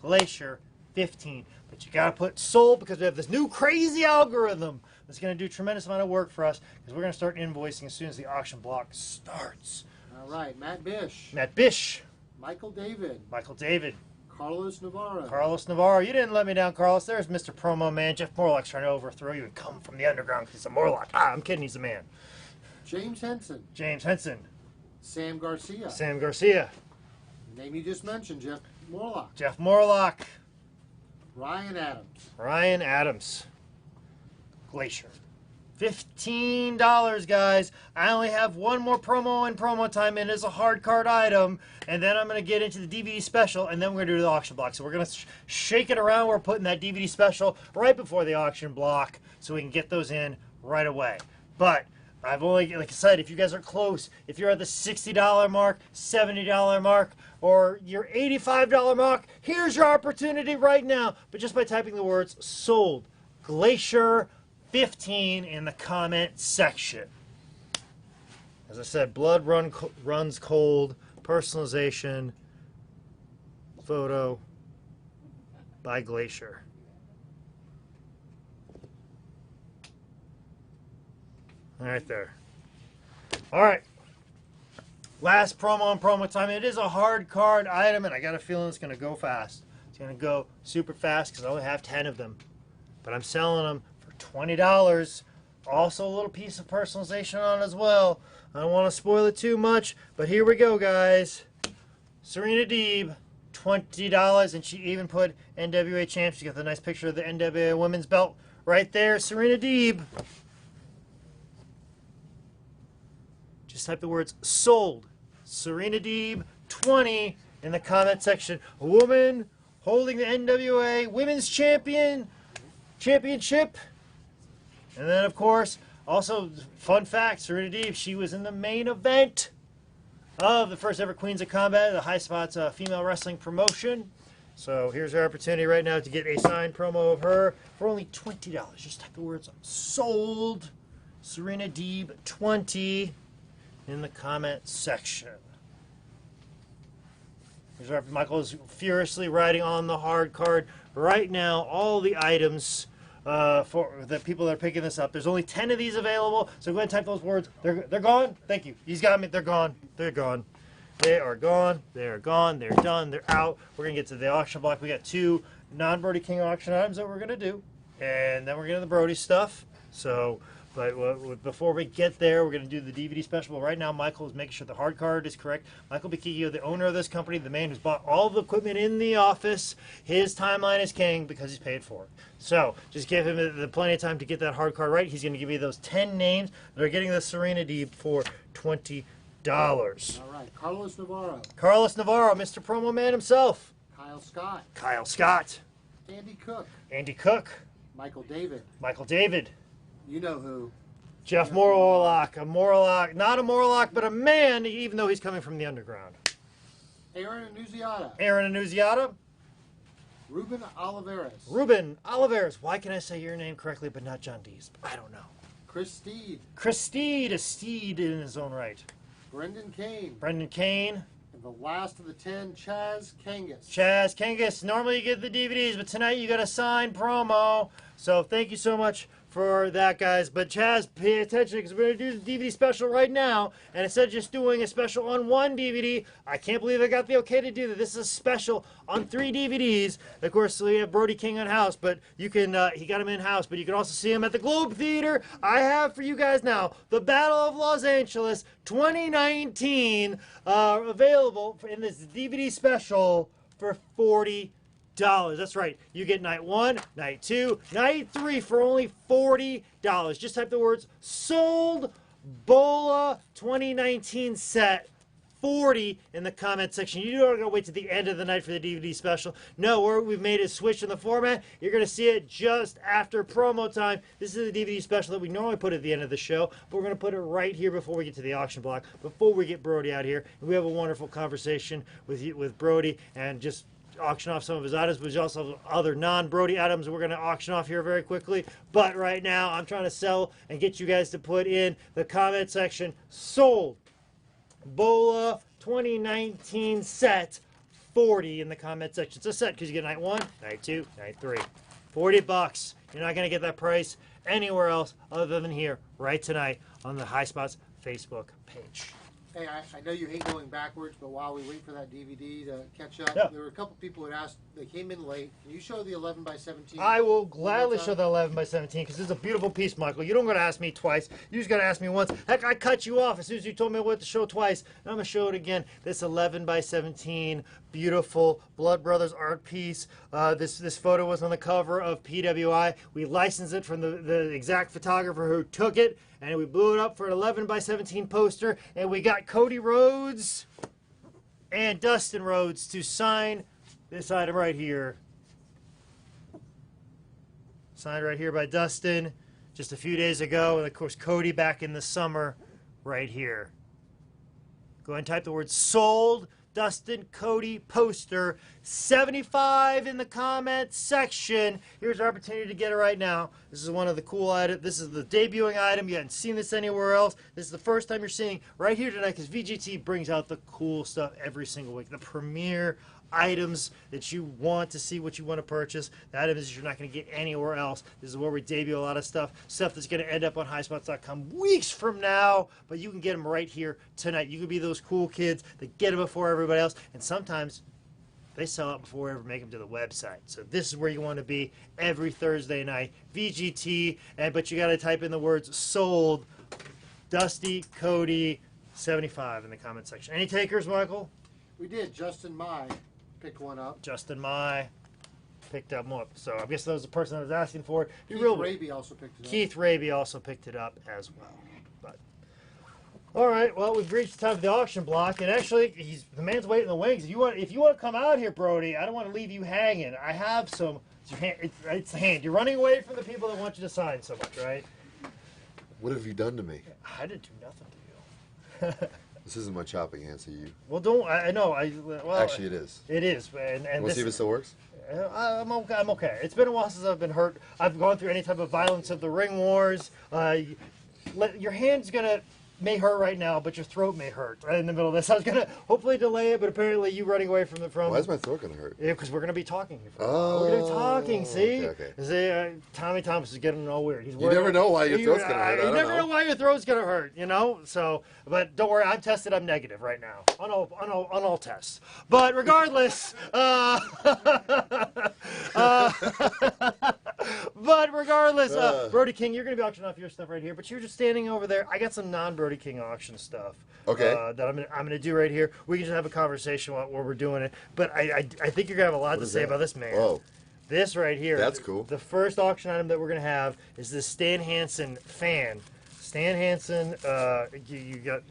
Glacier 15. But you gotta put sold because we have this new crazy algorithm that's gonna do a tremendous amount of work for us because we're gonna start invoicing as soon as the auction block starts. All right, Matt Bish. Matt Bish. Michael David. Michael David. Carlos Navarro. Carlos Navarro. You didn't let me down, Carlos. There's Mr. Promo Man. Jeff Morlock's trying to overthrow you and come from the underground because he's a Morlock. I'm kidding. He's a man. James Henson. James Henson. Sam Garcia. Sam Garcia. The name you just mentioned, Jeff Morlock. Jeff Morlock. Ryan Adams. Ryan Adams. Glacier. $15, guys. I only have one more promo and promo time, and it's a hard card item. And then I'm going to get into the DVD special, and then we're going to do the auction block. So we're going to shake it around. We're putting that DVD special right before the auction block so we can get those in right away. But I've only, like I said, if you guys are close, if you're at the $60 mark, $70 mark, or your $85 mark, here's your opportunity right now. But just by typing the words sold, Glacier 15 in the comment section. As I said, blood runs cold, personalization, photo by Glacier. All right there. All right. Last promo and promo time. It is a hard card item, and I got a feeling it's going to go fast. It's going to go super fast because I only have 10 of them. But I'm selling them for $20. Also a little piece of personalization on it as well. I don't want to spoil it too much, but here we go, guys. Serena Deeb, $20, and she even put NWA champ. She got the nice picture of the NWA women's belt right there. Serena Deeb. Just type the words sold. Serena Deeb, 20 in the comment section. A woman holding the NWA Women's Championship. And then, of course, also, fun fact, Serena Deeb, she was in the main event of the first ever Queens of Combat, the Highspots female wrestling promotion. So here's our opportunity right now to get a signed promo of her for only $20. Just type the words sold. Serena Deeb, 20 in the comment section. Michael is furiously writing on the hard card right now all the items for the people that are picking this up. There's only 10 of these available, so go ahead and type those words. They're gone. Thank you. He's got me. They're gone. They're gone. They are gone. They are gone. They're done. They're out. We're going to get to the auction block. We got 2 non-Brody King auction items that we're going to do. And then we're getting the Brody stuff. So, but before we get there, we're going to do the DVD special. But right now, Michael is making sure the hard card is correct. Michael Bikikio, the owner of this company, the man who's bought all the equipment in the office, his timeline is king because he's paid for it. So just give him the plenty of time to get that hard card right. He's going to give you those 10 names that are getting the Serena Deeb for $20. All right, Carlos Navarro. Carlos Navarro, Mr. Promo Man himself. Kyle Scott. Kyle Scott. Andy Cook. Andy Cook. Michael David. Michael David. You know who. Jeff Morlock. A Morlock. Not a Morlock, but a man, even though he's coming from the underground. Aaron Annunziata. Aaron Annunziata. Ruben Oliveras. Ruben Oliveras. Why can I say your name correctly but not John Dees? I don't know. Chris Steed. Chris Steed. A steed in his own right. Brendan Kane. Brendan Kane. And the last of the 10, Chaz Kangas. Chaz Kangas. Normally you get the DVDs, but tonight you got a signed promo. So thank you so much for that, guys. But Chaz, pay attention because we're going to do the DVD special right now. And instead of just doing a special on 1 DVD, I can't believe I got the okay to do that. This is a special on 3 DVDs. Of course, we have Brody King on house, but you can, he got him in house, but you can also see him at the Globe Theater. I have for you guys now the Battle of Los Angeles 2019 available in this DVD special for $40. That's right. You get night 1, night 2, night 3 for only $40. Just type the words sold Bola 2019 set 40 in the comment section. You don't gotta wait to the end of the night for the DVD special. No, we've made a switch in the format. You're gonna see it just after promo time. This is the DVD special that we normally put at the end of the show, but we're gonna put it right here before we get to the auction block, before we get Brody out here. And we have a wonderful conversation with Brody and just auction off some of his items, but there's also other non-Brody items we're going to auction off here very quickly. But right now, I'm trying to sell and get you guys to put in the comment section, sold Bola 2019 set 40 in the comment section. It's a set because you get night 1, night 2, night 3. $40. You're not going to get that price anywhere else other than here right tonight on the Highspots Facebook page. Hey, I know you hate going backwards, but while we wait for that DVD to catch up, Yeah. there were a couple people who had asked, they came in late. Can you show the 11 by 17? I will gladly show the 11 by 17 because it's a beautiful piece, Michael. You don't got to ask me twice. You just got to ask me once. Heck, I cut you off as soon as you told me what to show twice. And I'm going to show it again. This 11 by 17 beautiful Blood Brothers art piece. This photo was on the cover of PWI. We licensed it from the exact photographer who took it, and we blew it up for an 11 by 17 poster, and we got Cody Rhodes and Dustin Rhodes to sign this item right here. Signed right here by Dustin just a few days ago, and of course Cody back in the summer right here. Go ahead and type the word sold Dustin Cody poster 75 in the comment section. Here's your opportunity to get it right now. This is one of the cool items. This is the debuting item. You haven't seen this anywhere else. This is the first time you're seeing right here tonight because VGT brings out the cool stuff every single week. The premier items that you want to see, what you want to purchase. The items you're not going to get anywhere else. This is where we debut a lot of stuff that's going to end up on highspots.com weeks from now, but you can get them right here tonight. You can be those cool kids that get them before everybody else, and sometimes they sell out before we ever make them to the website. So this is where you want to be every Thursday night. VGT, but you got to type in the words sold Dusty Cody 75 in the comment section. Any takers, Michael? We did. Justin Mai picked one up. Justin Mai picked up one. So I guess that was the person I was asking for. Keith Raby also picked it up. Keith Raby also picked it up as well. But all right, well, we've reached the time of the auction block, and actually, the man's waiting in the wings. If you want to come out here, Brody, I don't want to leave you hanging. I have some. It's the hand. You're running away from the people that want you to sign so much, right? What have you done to me? I didn't do nothing to you. This isn't my chopping hand, so you... Well, don't... I know. Well, actually, it is. It is. And want to see if it still works? I'm okay. It's been a while since I've been hurt. I've gone through any type of violence of the ring wars. Your hand's going to... may hurt right now, but your throat may hurt right in the middle of this. I was gonna hopefully delay it, but apparently you running away from the Why is my throat gonna hurt? Yeah, because we're gonna be talking here. For a while. We're gonna be talking. See, okay. See, Tommy Thomas is getting all weird. He's You never know why your throat's gonna hurt. You never know why your throat's gonna hurt. You know. So, but don't worry, I'm tested. I'm negative right now on all tests. But regardless, Brody King, you're gonna be auctioning off your stuff right here. But you're just standing over there. I got some non-Brody King auction stuff. Okay. That I'm gonna do right here. We can just have a conversation while we're doing it. But I think you're gonna have a lot to say about this man. Whoa. This right here. That's cool. The first auction item that we're gonna have is this Stan Hansen fan. Stan Hansen, you got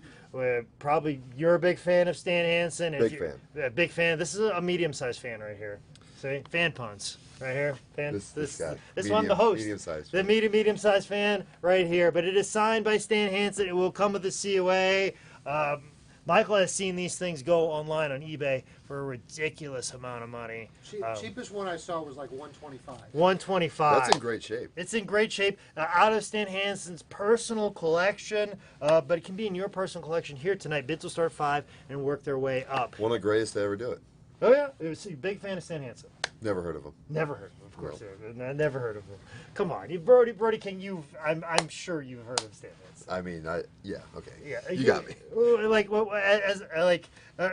probably you're a big fan of Stan Hansen. Big fan. Big fan. This is a medium-sized fan right here. See, fan puns right here. Fan. This guy. This one, the host. Medium-sized. The medium-sized fan right here. But it is signed by Stan Hansen. It will come with the COA. Michael has seen these things go online on eBay for a ridiculous amount of money. Cheapest one I saw was like $125. $125. That's in great shape. It's in great shape. Out of Stan Hansen's personal collection, but it can be in your personal collection here tonight. Bids will start at 5 and work their way up. One of the greatest to ever do it. Oh yeah, it was a big fan of Stan Hansen. Never heard of him. Never heard of him, of course. No. I never heard of him. Come on, Brody King. I'm sure you've heard of Stan Hansen. I mean, yeah, okay. Yeah, you got me.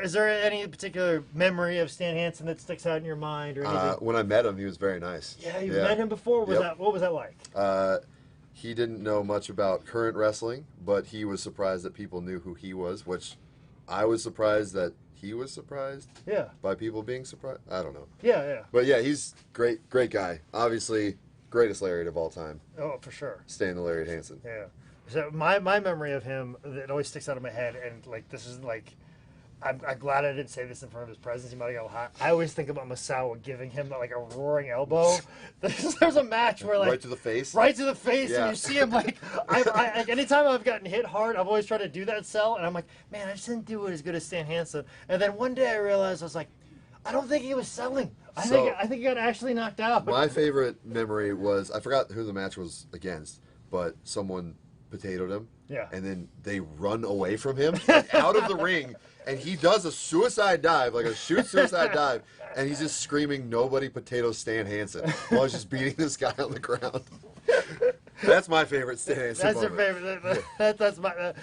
Is there any particular memory of Stan Hansen that sticks out in your mind or anything? When I met him, he was very nice. Yeah, you met him before. What was that like? He didn't know much about current wrestling, but he was surprised that people knew who he was, which I was surprised that he was surprised. Yeah. By people being surprised. I don't know. Yeah. But yeah, he's great guy. Obviously, greatest lariat of all time. Oh, for sure. Stan the Lariat Hansen. Yeah. So my memory of him that always sticks out of my head, and like this is like, I'm glad I didn't say this in front of his presence. He might have got hot. I always think about Masawa giving him like a roaring elbow. There's a match where like right to the face. Right to the face, yeah. and you see him like. Like anytime I've gotten hit hard, I've always tried to do that sell, and I'm like, man, I just didn't do it as good as Stan Hansen. And then one day I realized I was like, I don't think he was selling. I think he got actually knocked out. My favorite memory was, I forgot who the match was against, but someone potatoed him. Yeah. And then they run away from him, like, out of the ring, and he does a suicide dive, like a suicide dive, and he's just screaming, "Nobody potatoes Stan Hansen," while he's just beating this guy on the ground. That's my favorite Stan Hansen That's your favorite. That's my.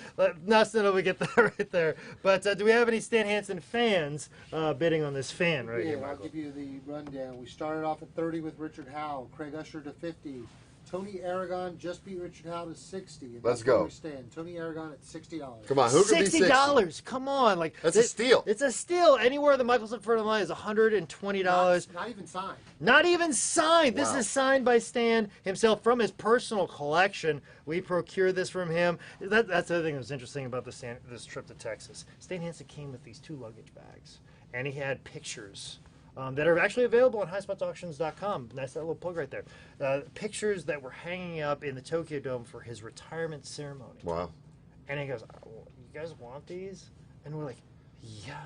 Nothing we get that right there. But do we have any Stan Hansen fans bidding on this fan right here, Michael? I'll give you the rundown. We started off at 30 with Richard Howe, Craig Usher to 50. Tony Aragon just beat Richard Howe to 60. And Let's go. We stand. Tony Aragon at $60. Come on, who could be $60? Come on, like that's a steal. It's a steal. Anywhere the Michael's in front of the line is $120. Not even signed. Not even signed. Wow. This is signed by Stan himself from his personal collection. We procured this from him. That's the other thing that was interesting about this trip to Texas. Stan Hansen came with these 2 luggage bags, and he had pictures. That are actually available on highspotsauctions.com. Nice little plug right there. Pictures that were hanging up in the Tokyo Dome for his retirement ceremony. Wow. And he goes, oh, "You guys want these?" And we're like, "Yeah."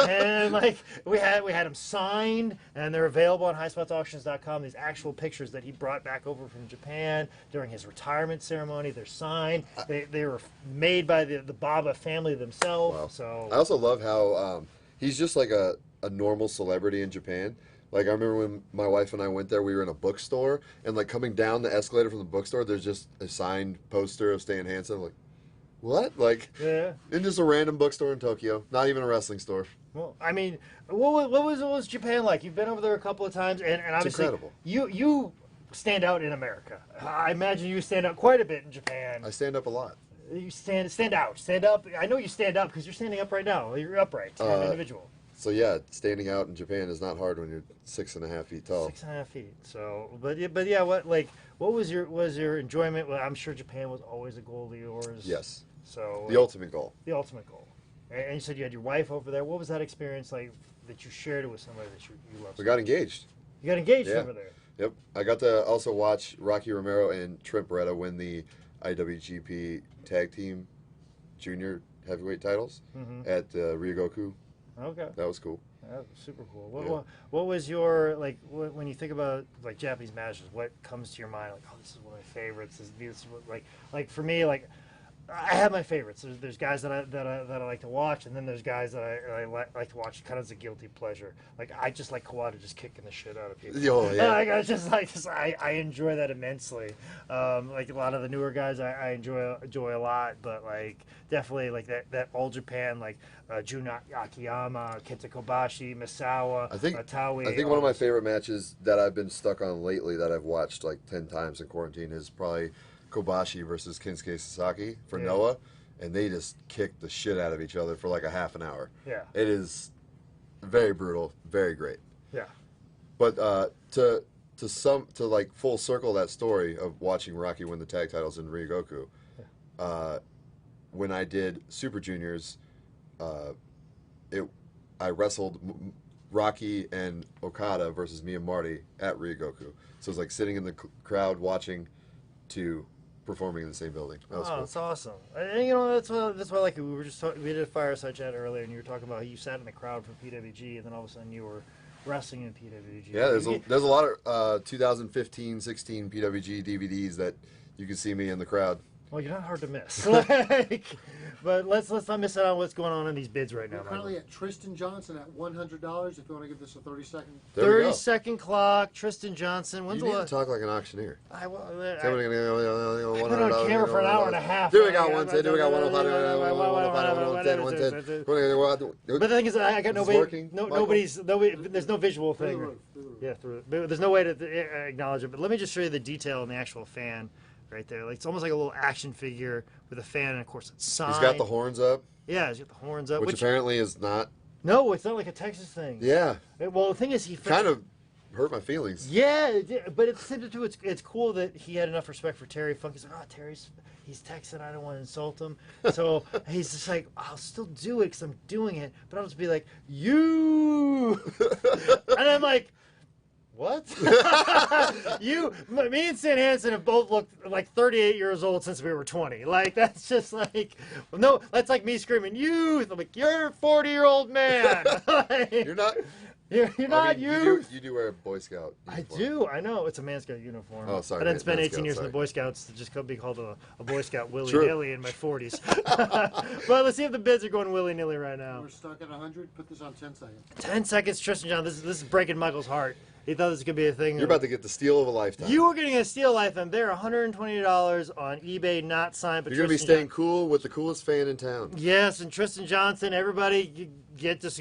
And like we had them signed, and they're available on highspotsauctions.com. These actual pictures that he brought back over from Japan during his retirement ceremony. They're signed. They were made by the Bola family themselves. Wow. So I also love how he's just like a normal celebrity in Japan. Like I remember when my wife and I went there, we were in a bookstore, and like coming down the escalator from the bookstore, there's just a signed poster of Stan Hansen. I'm like, what? Like, yeah. In just a random bookstore in Tokyo, not even a wrestling store. Well, I mean, what was Japan like? You've been over there a couple of times, and obviously incredible. You stand out in America. I imagine you stand out quite a bit in Japan. I stand up a lot. You stand up. I know you stand up because you're standing up right now. You're upright, an individual. So yeah, standing out in Japan is not hard when you're 6.5 feet tall. 6.5 feet. So, but yeah, what was your enjoyment? Well, I'm sure Japan was always a goal of yours. Yes. So the ultimate goal. The ultimate goal. And you said you had your wife over there. What was that experience like that you shared it with somebody that you love? We got engaged. You got engaged over there. Yep. I got to also watch Rocky Romero and Trent Beretta win the IWGP Tag Team Junior Heavyweight titles at Ryogoku. Okay. That was cool. That was super cool. What was your, like, when you think about, like, Japanese matches, what comes to your mind? Like, oh, this is one of my favorites. This is what, like for me, like, I have my favorites. There's guys that I like to watch, and then there's guys that I like to watch kind of as a guilty pleasure. Like I just like Kawada just kicking the shit out of people. Oh, yeah. I enjoy that immensely. Like a lot of the newer guys, I enjoy a lot, but like definitely like that All Japan like Jun Akiyama, Kenta Kobashi, Misawa, Taui. I think one of my favorite matches that I've been stuck on lately that I've watched like 10 times in quarantine is probably Kobashi versus Kinsuke Sasaki for Noah, and they just kicked the shit out of each other for like a half an hour. Yeah. It is very brutal, very great. Yeah. But to like full circle that story of watching Rocky win the tag titles in Ryogoku, when I did Super Juniors, I wrestled Rocky and Okada versus me and Marty at Ryogoku. So it was like sitting in the crowd watching to performing in the same building. That was cool. That's awesome. And you know that's why like we did a Fireside chat earlier, and you were talking about how you sat in the crowd for PWG, and then all of a sudden you were wrestling in PWG. Yeah, there's a lot of 2015-16 PWG DVDs that you can see me in the crowd. Well, you're not hard to miss. But let's not miss out on what's going on in these bids right now. We're currently at Tristan Johnson at $100. If you want to give this a 30-second. 30-second clock. Tristan Johnson. You need to talk like an auctioneer. I put on camera for an hour and a half. Do we got 110? Do we got 105? 110? But the thing is, I got nobody. There's no visual thing. Yeah, through it. There's no way to acknowledge it. But let me just show you the detail in the actual fan. Right there, like it's almost like a little action figure with a fan, and of course it's signed. He's got the horns up. Yeah, he's got the horns up, which apparently is not. No, it's not like a Texas thing. Yeah. Well, the thing is, he kind of hurt my feelings. Yeah, but at the same time, it's cool that he had enough respect for Terry Funk. He's like, he's Texan. I don't want to insult him. So he's just like, I'll still do it because I'm doing it, but I'll just be like, you, and I'm like. What? Me and Stan Hansen have both looked like 38 years old since we were 20. Like, that's just like, no, that's like me screaming, youth. I'm like, you're a 40-year-old man. Like, you're not. You're not youth. You do wear a Boy Scout uniform. I do. I know. It's a Man Scout uniform. Oh, sorry. I didn't spend 18 years in the Boy Scouts to just be called a Boy Scout willy-nilly in my 40s. But let's see if the bids are going willy-nilly right now. We're stuck at 100. Put this on 10 seconds. 10 seconds, Tristan John. This is breaking Michael's heart. He thought this was going to be a thing. You're about to get the steal of a lifetime. You were getting a steal lifetime. They're $120 on eBay, not signed. But you're going to be staying cool with the coolest fan in town. Yes, and Tristan Johnson, everybody gets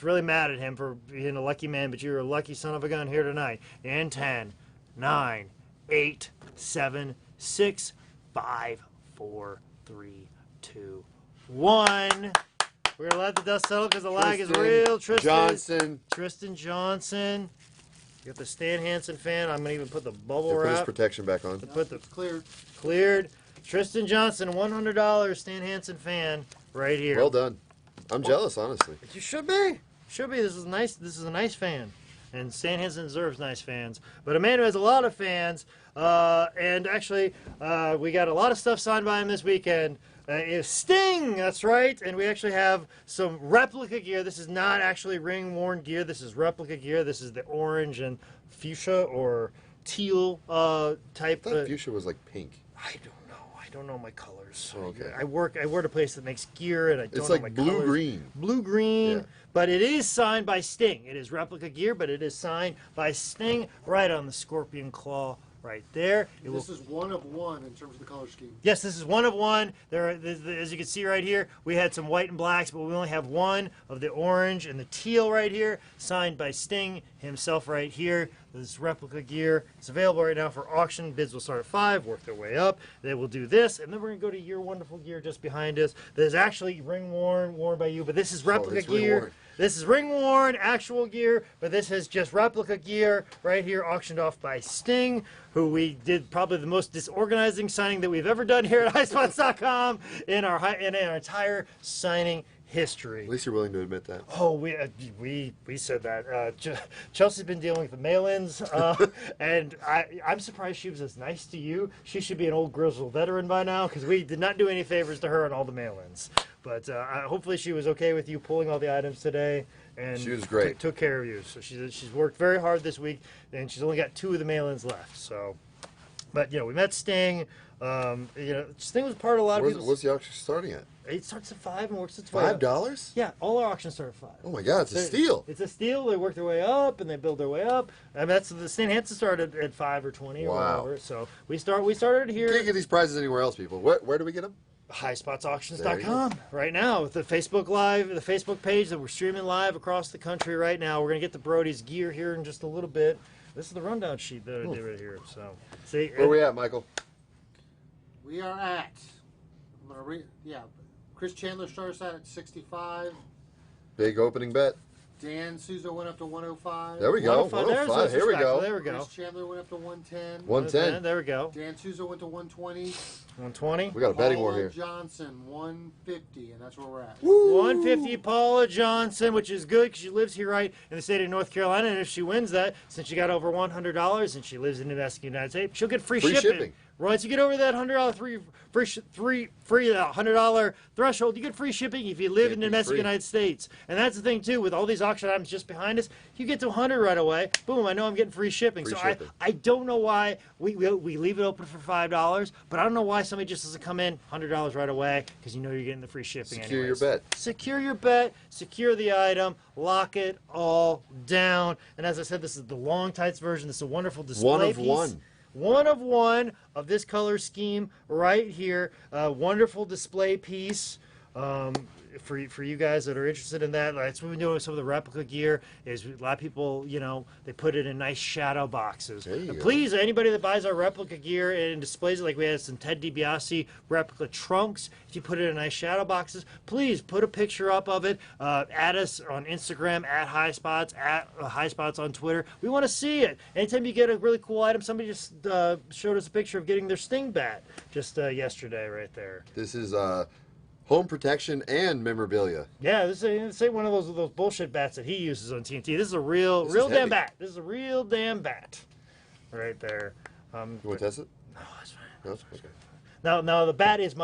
really mad at him for being a lucky man, but you're a lucky son of a gun here tonight. In 10, 9, 8, 7, 6, 5, 4, 3, 2, 1. We're going to let the dust settle because the lag is real. Tristan Johnson. You got the Stan Hansen fan. I'm going to even put the bubble wrap. Put his protection back on. It's cleared. Cleared. Tristan Johnson, $100 Stan Hansen fan right here. Well done. I'm jealous, honestly. You should be. Should be. This is nice. This is a nice fan. And Stan Hansen deserves nice fans. But a man who has a lot of fans, and actually, we got a lot of stuff signed by him this weekend. Is Sting, that's right, and we actually have some replica gear. This is not actually ring-worn gear. This is replica gear. This is the orange and fuchsia or teal type. I thought fuchsia was like pink. I don't know. I don't know my colors. Oh, okay. I work at a place that makes gear, and I don't it's know like my blue colors. Green. Blue-green. Yeah. But it is signed by Sting. It is replica gear, but it is signed by Sting right on the scorpion claw. Right there. This is one of one in terms of the color scheme. Yes, this is one of one. As you can see right here, we had some white and blacks, but we only have one of the orange and the teal right here, signed by Sting himself right here. This replica gear is available right now for auction. Bids will start at 5, work their way up. They will do this, and then we're going to go to your wonderful gear just behind us. That is actually ring-worn, worn by you, but this is replica gear. Ring-worn. This is ring-worn, actual gear, but this is just replica gear right here, auctioned off by Sting, who we did probably the most disorganizing signing that we've ever done here at Highspots.com in our entire signing history. At least you're willing to admit that. Oh, we said that. Chelsea's been dealing with the mail-ins, and I'm surprised she was as nice to you. She should be an old grizzled veteran by now, because we did not do any favors to her on all the mail-ins. But hopefully she was okay with you pulling all the items today. And she was great. Took care of you. So she's worked very hard this week, and she's only got 2 of the mail-ins left. So But we met Sting. Sting was part of a lot of people. What's the auction starting at? It starts at $5 and works its way up. $5? Yeah, all our auctions start at $5. Oh my God, it's a steal. It's a steal. They work their way up and they build their way up. I mean, that's the Stan Hansen started at $5 or $20 or whatever. So we started here. You can't get these prizes anywhere else, people. Where do we get them? Highspotsauctions.com right now with the Facebook page that we're streaming live across the country right now. We're gonna get the Brody's gear here in just a little bit. This is the rundown sheet that I did right here. So see, where are we at, Michael? We are at. I'm gonna Chris Chandler starts out at 65. Big opening bet. Dan Souza went up to 105. There we go. 105. Here we go. There we go. Chris Chandler went up to 110. 110. There we go. Dan Souza went to 120. 120. We got a betting war here. Johnson 150, and that's where we're at. Woo! 150. Paula Johnson, which is good because she lives here right in the state of North Carolina, and if she wins that, since she got over $100 and she lives in the United States, she'll get free shipping. Once you get over that $100 $100 threshold, you get free shipping if you live in the domestic United States. And that's the thing too, with all these auction items just behind us, you get to 100 right away. Boom! I know I'm getting free shipping. I don't know why we leave it open for $5, but I don't know why somebody just doesn't come in $100 right away because you're getting the free shipping. Secure your bet. Secure your bet. Secure the item. Lock it all down. And as I said, this is the long tights version. This is a wonderful display piece. One of one of this color scheme right here. Wonderful display piece for you guys that are interested in that. That's what we do with some of the replica gear. Is a lot of people, they put it in nice shadow boxes. And please, anybody that buys our replica gear and displays it, like we had some Ted Dibiase replica trunks, if you put it in nice shadow boxes, please put a picture up of it. Add us on Instagram at Highspots, at Highspots on Twitter. We want to see it. Anytime you get a really cool item, somebody just showed us a picture of getting their Sting bat just yesterday right there. This is home protection and memorabilia. Yeah, this ain't one of those bullshit bats that he uses on TNT. This is a real damn bat. This is a real damn bat, right there. You want to test it? No, that's fine. No, okay. Now the bat is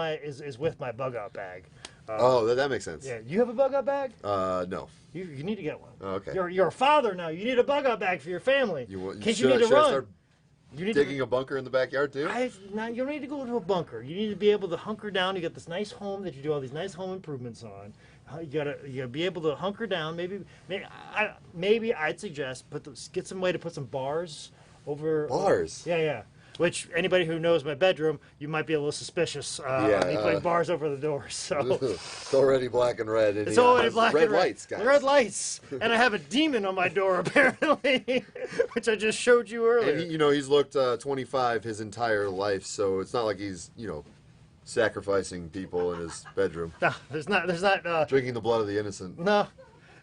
with my bug out bag. That makes sense. Yeah, you have a bug out bag? No. You need to get one. Oh, okay. You're a father now. You need a bug out bag for your family. You need to run. You need digging a bunker in the backyard too? Now you don't need to go to a bunker. You need to be able to hunker down. You got this nice home that you do all these nice home improvements on. You gotta be able to hunker down. Maybe I'd suggest get some way to put some bars over. Bars. Yeah. Which anybody who knows my bedroom, you might be a little suspicious. Me putting bars over the doors. So it's already black and red. It's already black and red. Lights, guys. Red lights, and I have a demon on my door apparently, which I just showed you earlier. And he's looked 25 his entire life, so it's not like he's sacrificing people in his bedroom. No, there's not drinking the blood of the innocent. No.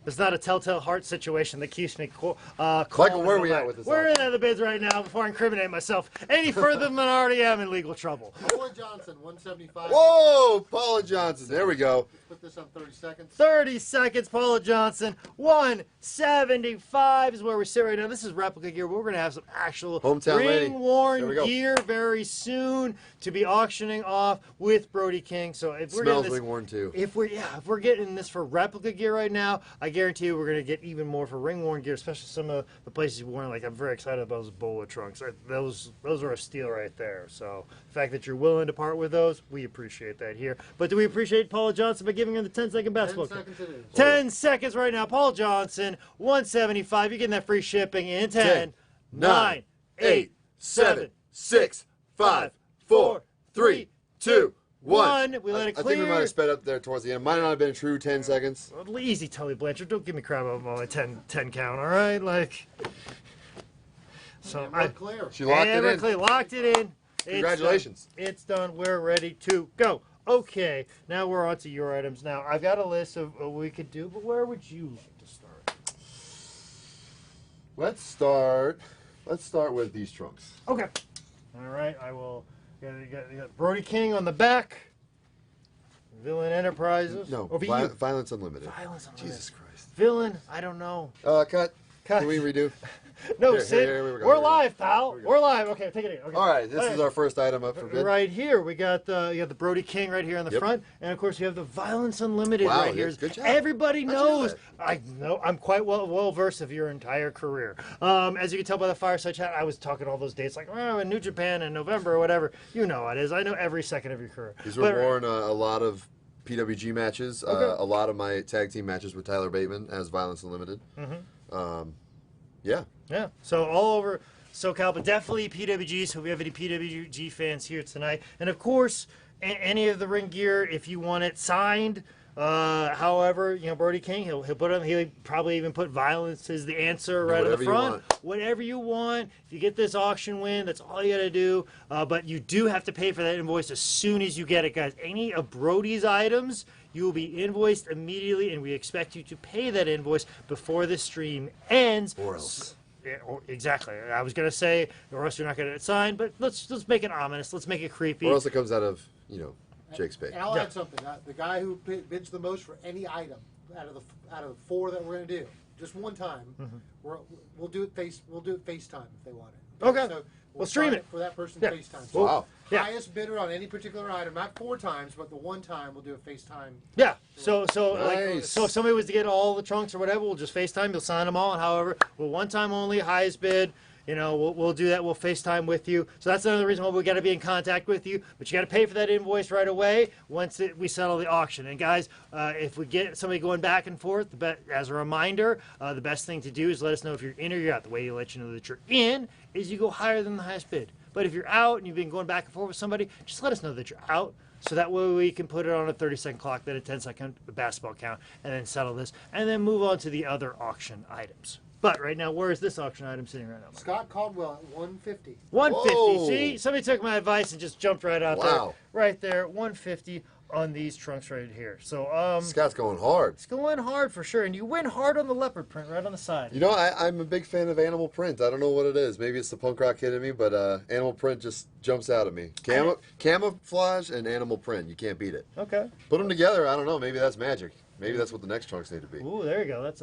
It's not a telltale heart situation that keeps me Michael, where are we at with this? We're in the bids right now before I incriminate myself any further than I already am in legal trouble. Paula Johnson, 175. Whoa, Paula Johnson. There we go. Let's put this on 30 seconds. 30 seconds, Paula Johnson. 175 is where we sit right now. This is replica gear. We're going to have some actual ring-worn gear very soon to be auctioning off with Brody King. So if we're smells ring-worn too. If we're getting this for replica gear right now, I guarantee you we're going to get even more for ring-worn gear, especially some of the places you've worn. Like I'm very excited about those Bola trunks. Those are a steal right there. So the fact that you're willing to part with those, we appreciate that here. But do we appreciate Paula Johnson by giving her the 10-second basketball? 10 seconds it is. 10 seconds right now. Paul Johnson, 175. You're getting that free shipping in 10, 9, 8, 7, 6, 5, 4, 3, 2, 1. We let it clear. I think we might have sped up there towards the end. Might not have been a true 10 seconds. Well, easy, Tully Blanchard. Don't give me crap about my 10 count, all right? So clear. She locked it in. Locked it in. Congratulations. It's done. We're ready to go. Okay, now we're on to your items. Now, I've got a list of what we could do, but where would you like to start? Let's start with these trunks. Okay. All right, I will. You got Brody King on the back. Villain Enterprises. No, Violence Unlimited. Violence Unlimited. Jesus Christ. Villain, I don't know. Cut. Can we redo? No, Here, Sid, here we go. we're live, pal. We're live. Okay, take it in. Okay. All right, this is our first item up for bid. Right here, we got the Brody King right here on the front, and of course we have the Violence Unlimited right here. Good job. Everybody knows. I know. I'm quite well versed of your entire career. As you can tell by the Fireside chat, I was talking all those dates like in New Japan in November or whatever. You know how it is. I know every second of your career. These were worn a lot of PWG matches, a lot of my tag team matches with Tyler Bateman as Violence Unlimited. Yeah. Yeah. So all over SoCal, but definitely PWG. So if we have any PWG fans here tonight, and of course, any of the ring gear, if you want it signed. However, Brody King, he'll put on. He'll probably even put Violence as the answer right at the front. Whatever you want. If you get this auction win, that's all you got to do. But you do have to pay for that invoice as soon as you get it, guys. Any of Brody's items, you will be invoiced immediately, and we expect you to pay that invoice before the stream ends. Or else. Yeah, exactly. I was gonna say, or else you're not gonna sign. But let's make it ominous. Let's make it creepy. Or else it comes out of Jake's pay. And I'll add something. The guy who bids the most for any item out of the 4 that we're gonna do, just one time, we'll do it FaceTime if they want it. Okay. So we'll stream it for that person FaceTime. So wow. Highest bidder on any particular item, not 4 times, but the one time we'll do a FaceTime. Yeah. So Nice. so if somebody was to get all the trunks or whatever, we'll just FaceTime. You'll sign them all. And however, we'll one time only, highest bid. We'll do that. We'll FaceTime with you. So that's another reason why we got to be in contact with you. But you got to pay for that invoice right away once we settle the auction. And guys, if we get somebody going back and forth, as a reminder, the best thing to do is let us know if you're in or you're out. The way you let you know that you're in is you go higher than the highest bid. But if you're out and you've been going back and forth with somebody, just let us know that you're out. So that way we can put it on a 30-second clock, then a 10-second basketball count, and then settle this, and then move on to the other auction items. But right now, where is this auction item sitting right now, Mike? Scott Caldwell at 150. 150. Whoa. See, somebody took my advice and just jumped right out there. Wow. Right there, 150 on these trunks right here. So Scott's going hard. it's going hard for sure, and you win hard on the leopard print right on the side. I'm a big fan of animal print. I don't know what it is. Maybe it's the punk rock kid in me, but animal print just jumps out at me. Camouflage and animal print. You can't beat it. Okay. Put them together. I don't know. Maybe that's magic. Maybe that's what the next trunks need to be. Ooh, there you go. That's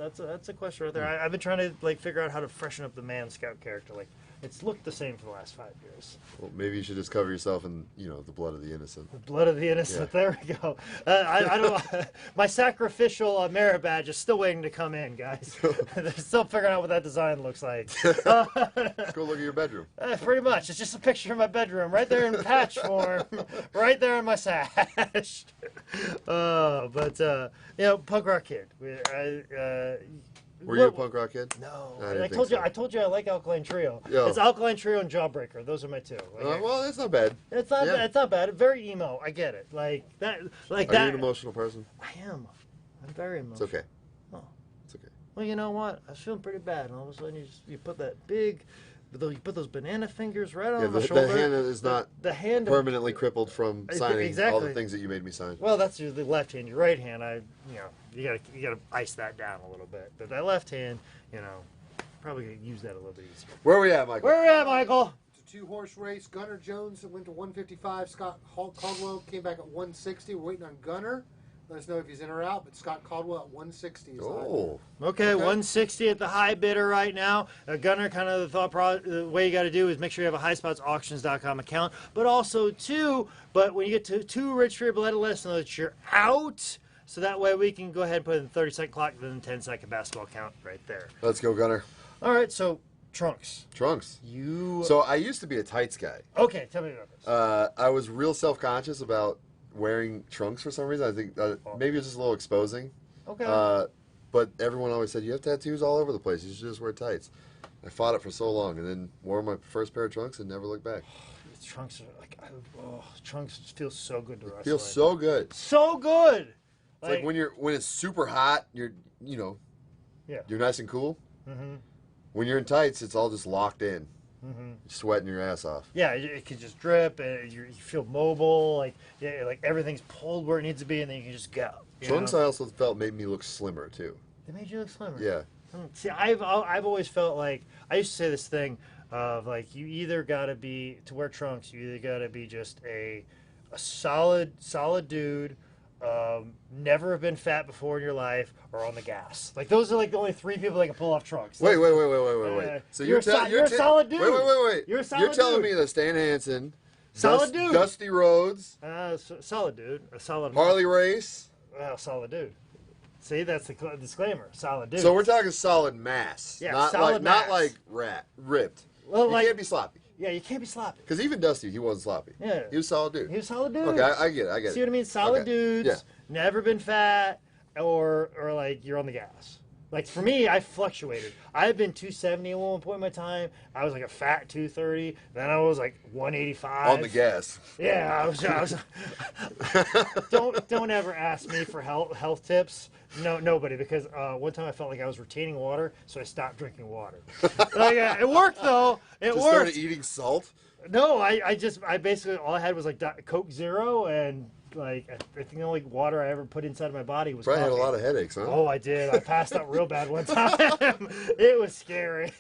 a question right there. I've been trying to figure out how to freshen up the Man Scout character. It's looked the same for the last 5 years. Well, maybe you should just cover yourself in the blood of the innocent. The blood of the innocent. Yeah. There we go. I don't. My sacrificial merit badge is still waiting to come in, guys. They're still figuring out what that design looks like. Let's go look at your bedroom. Pretty much. It's just a picture of my bedroom, right there in patch form, right there in my sash. Punk rock kid. Were you a punk rock kid? No. I told you I like Alkaline Trio. Yo. It's Alkaline Trio and Jawbreaker. Those are my two. Well, that's not bad. It's not. It's not bad. Very emo. I get it. Like that. Like Are that. you an emotional person? I am. I'm very emotional. It's okay. Oh. It's okay. Well, you know what? I was feeling pretty bad, and all of a sudden you put that big. You put those banana fingers right on my shoulder. The hand is not permanently crippled from signing all the things that you made me sign. Well, that's the left hand. Your right hand, you gotta ice that down a little bit. But that left hand, probably gonna use that a little bit easier. Where are we at, Michael? Where are we at, Michael? It's a 2-horse race. Gunnar Jones went to 155. Scott Caldwell came back at 160. We're waiting on Gunnar. Let us know if he's in or out, but Scott Caldwell at 160 is Okay, 160 at the high bidder right now. Gunnar, kind of the way you got to do is make sure you have a highspotsauctions.com account, but also but when you get to 2 rich for your blood, let us know that you're out, so that way we can go ahead and put in the 30-second clock, then 10-second basketball count right there. Let's go, Gunnar. All right, so trunks. So I used to be a tights guy. Okay, tell me about this. I was real self-conscious about wearing trunks for some reason. I think maybe it's just a little exposing. Okay. But everyone always said, you have tattoos all over the place. You should just wear tights. I fought it for so long and then wore my first pair of trunks and never looked back. Trunks are trunks feel so good to wrestle. Feels so good. So good. It's like when it's super hot, you're nice and cool. Mm-hmm. When you're in tights, it's all just locked in. Mm-hmm. Sweating your ass off. Yeah, it can just drip, and you feel mobile, like everything's pulled where it needs to be, and then you can just go. Trunks, I also felt made me look slimmer too. They made you look slimmer. Yeah. See, I've always felt like I used to say this thing of you either gotta be to wear trunks, you either gotta be just a solid dude, never have been fat before in your life, or on the gas. Like those are like the only 3 people that can pull off trunks. Wait. So you're a solid dude. Wait. You're a solid You're telling dude. me that Stan Hansen, Solid dude. Dusty Rhodes, Solid dude. A solid. Harley Race. Well, solid dude. See, that's the disclaimer. Solid dude. So we're talking solid mass. Yeah, not solid like mass. not like ripped. Well, You like- can't be sloppy. Yeah, you can't be sloppy. Because even Dusty, he wasn't sloppy. Yeah. He was a solid dude. He was solid dude. Okay, I get it. See what I mean? Solid Okay. dudes. Yeah. Never been fat, or like you're on the gas. Like for me, I fluctuated. I've been 270 at one point in my time. I was like a fat 230. Then I was like 185. On the gas. Yeah, I was don't ever ask me for health tips. No, nobody, because one time I felt like I was retaining water, so I stopped drinking water. Like, it worked though. It Just worked. started eating salt. No, I basically all I had was like Coke Zero, and like I think the only water I ever put inside my body was Probably had a coffee. lot of headaches, huh? Oh, I did. I passed out real bad one time. It was scary.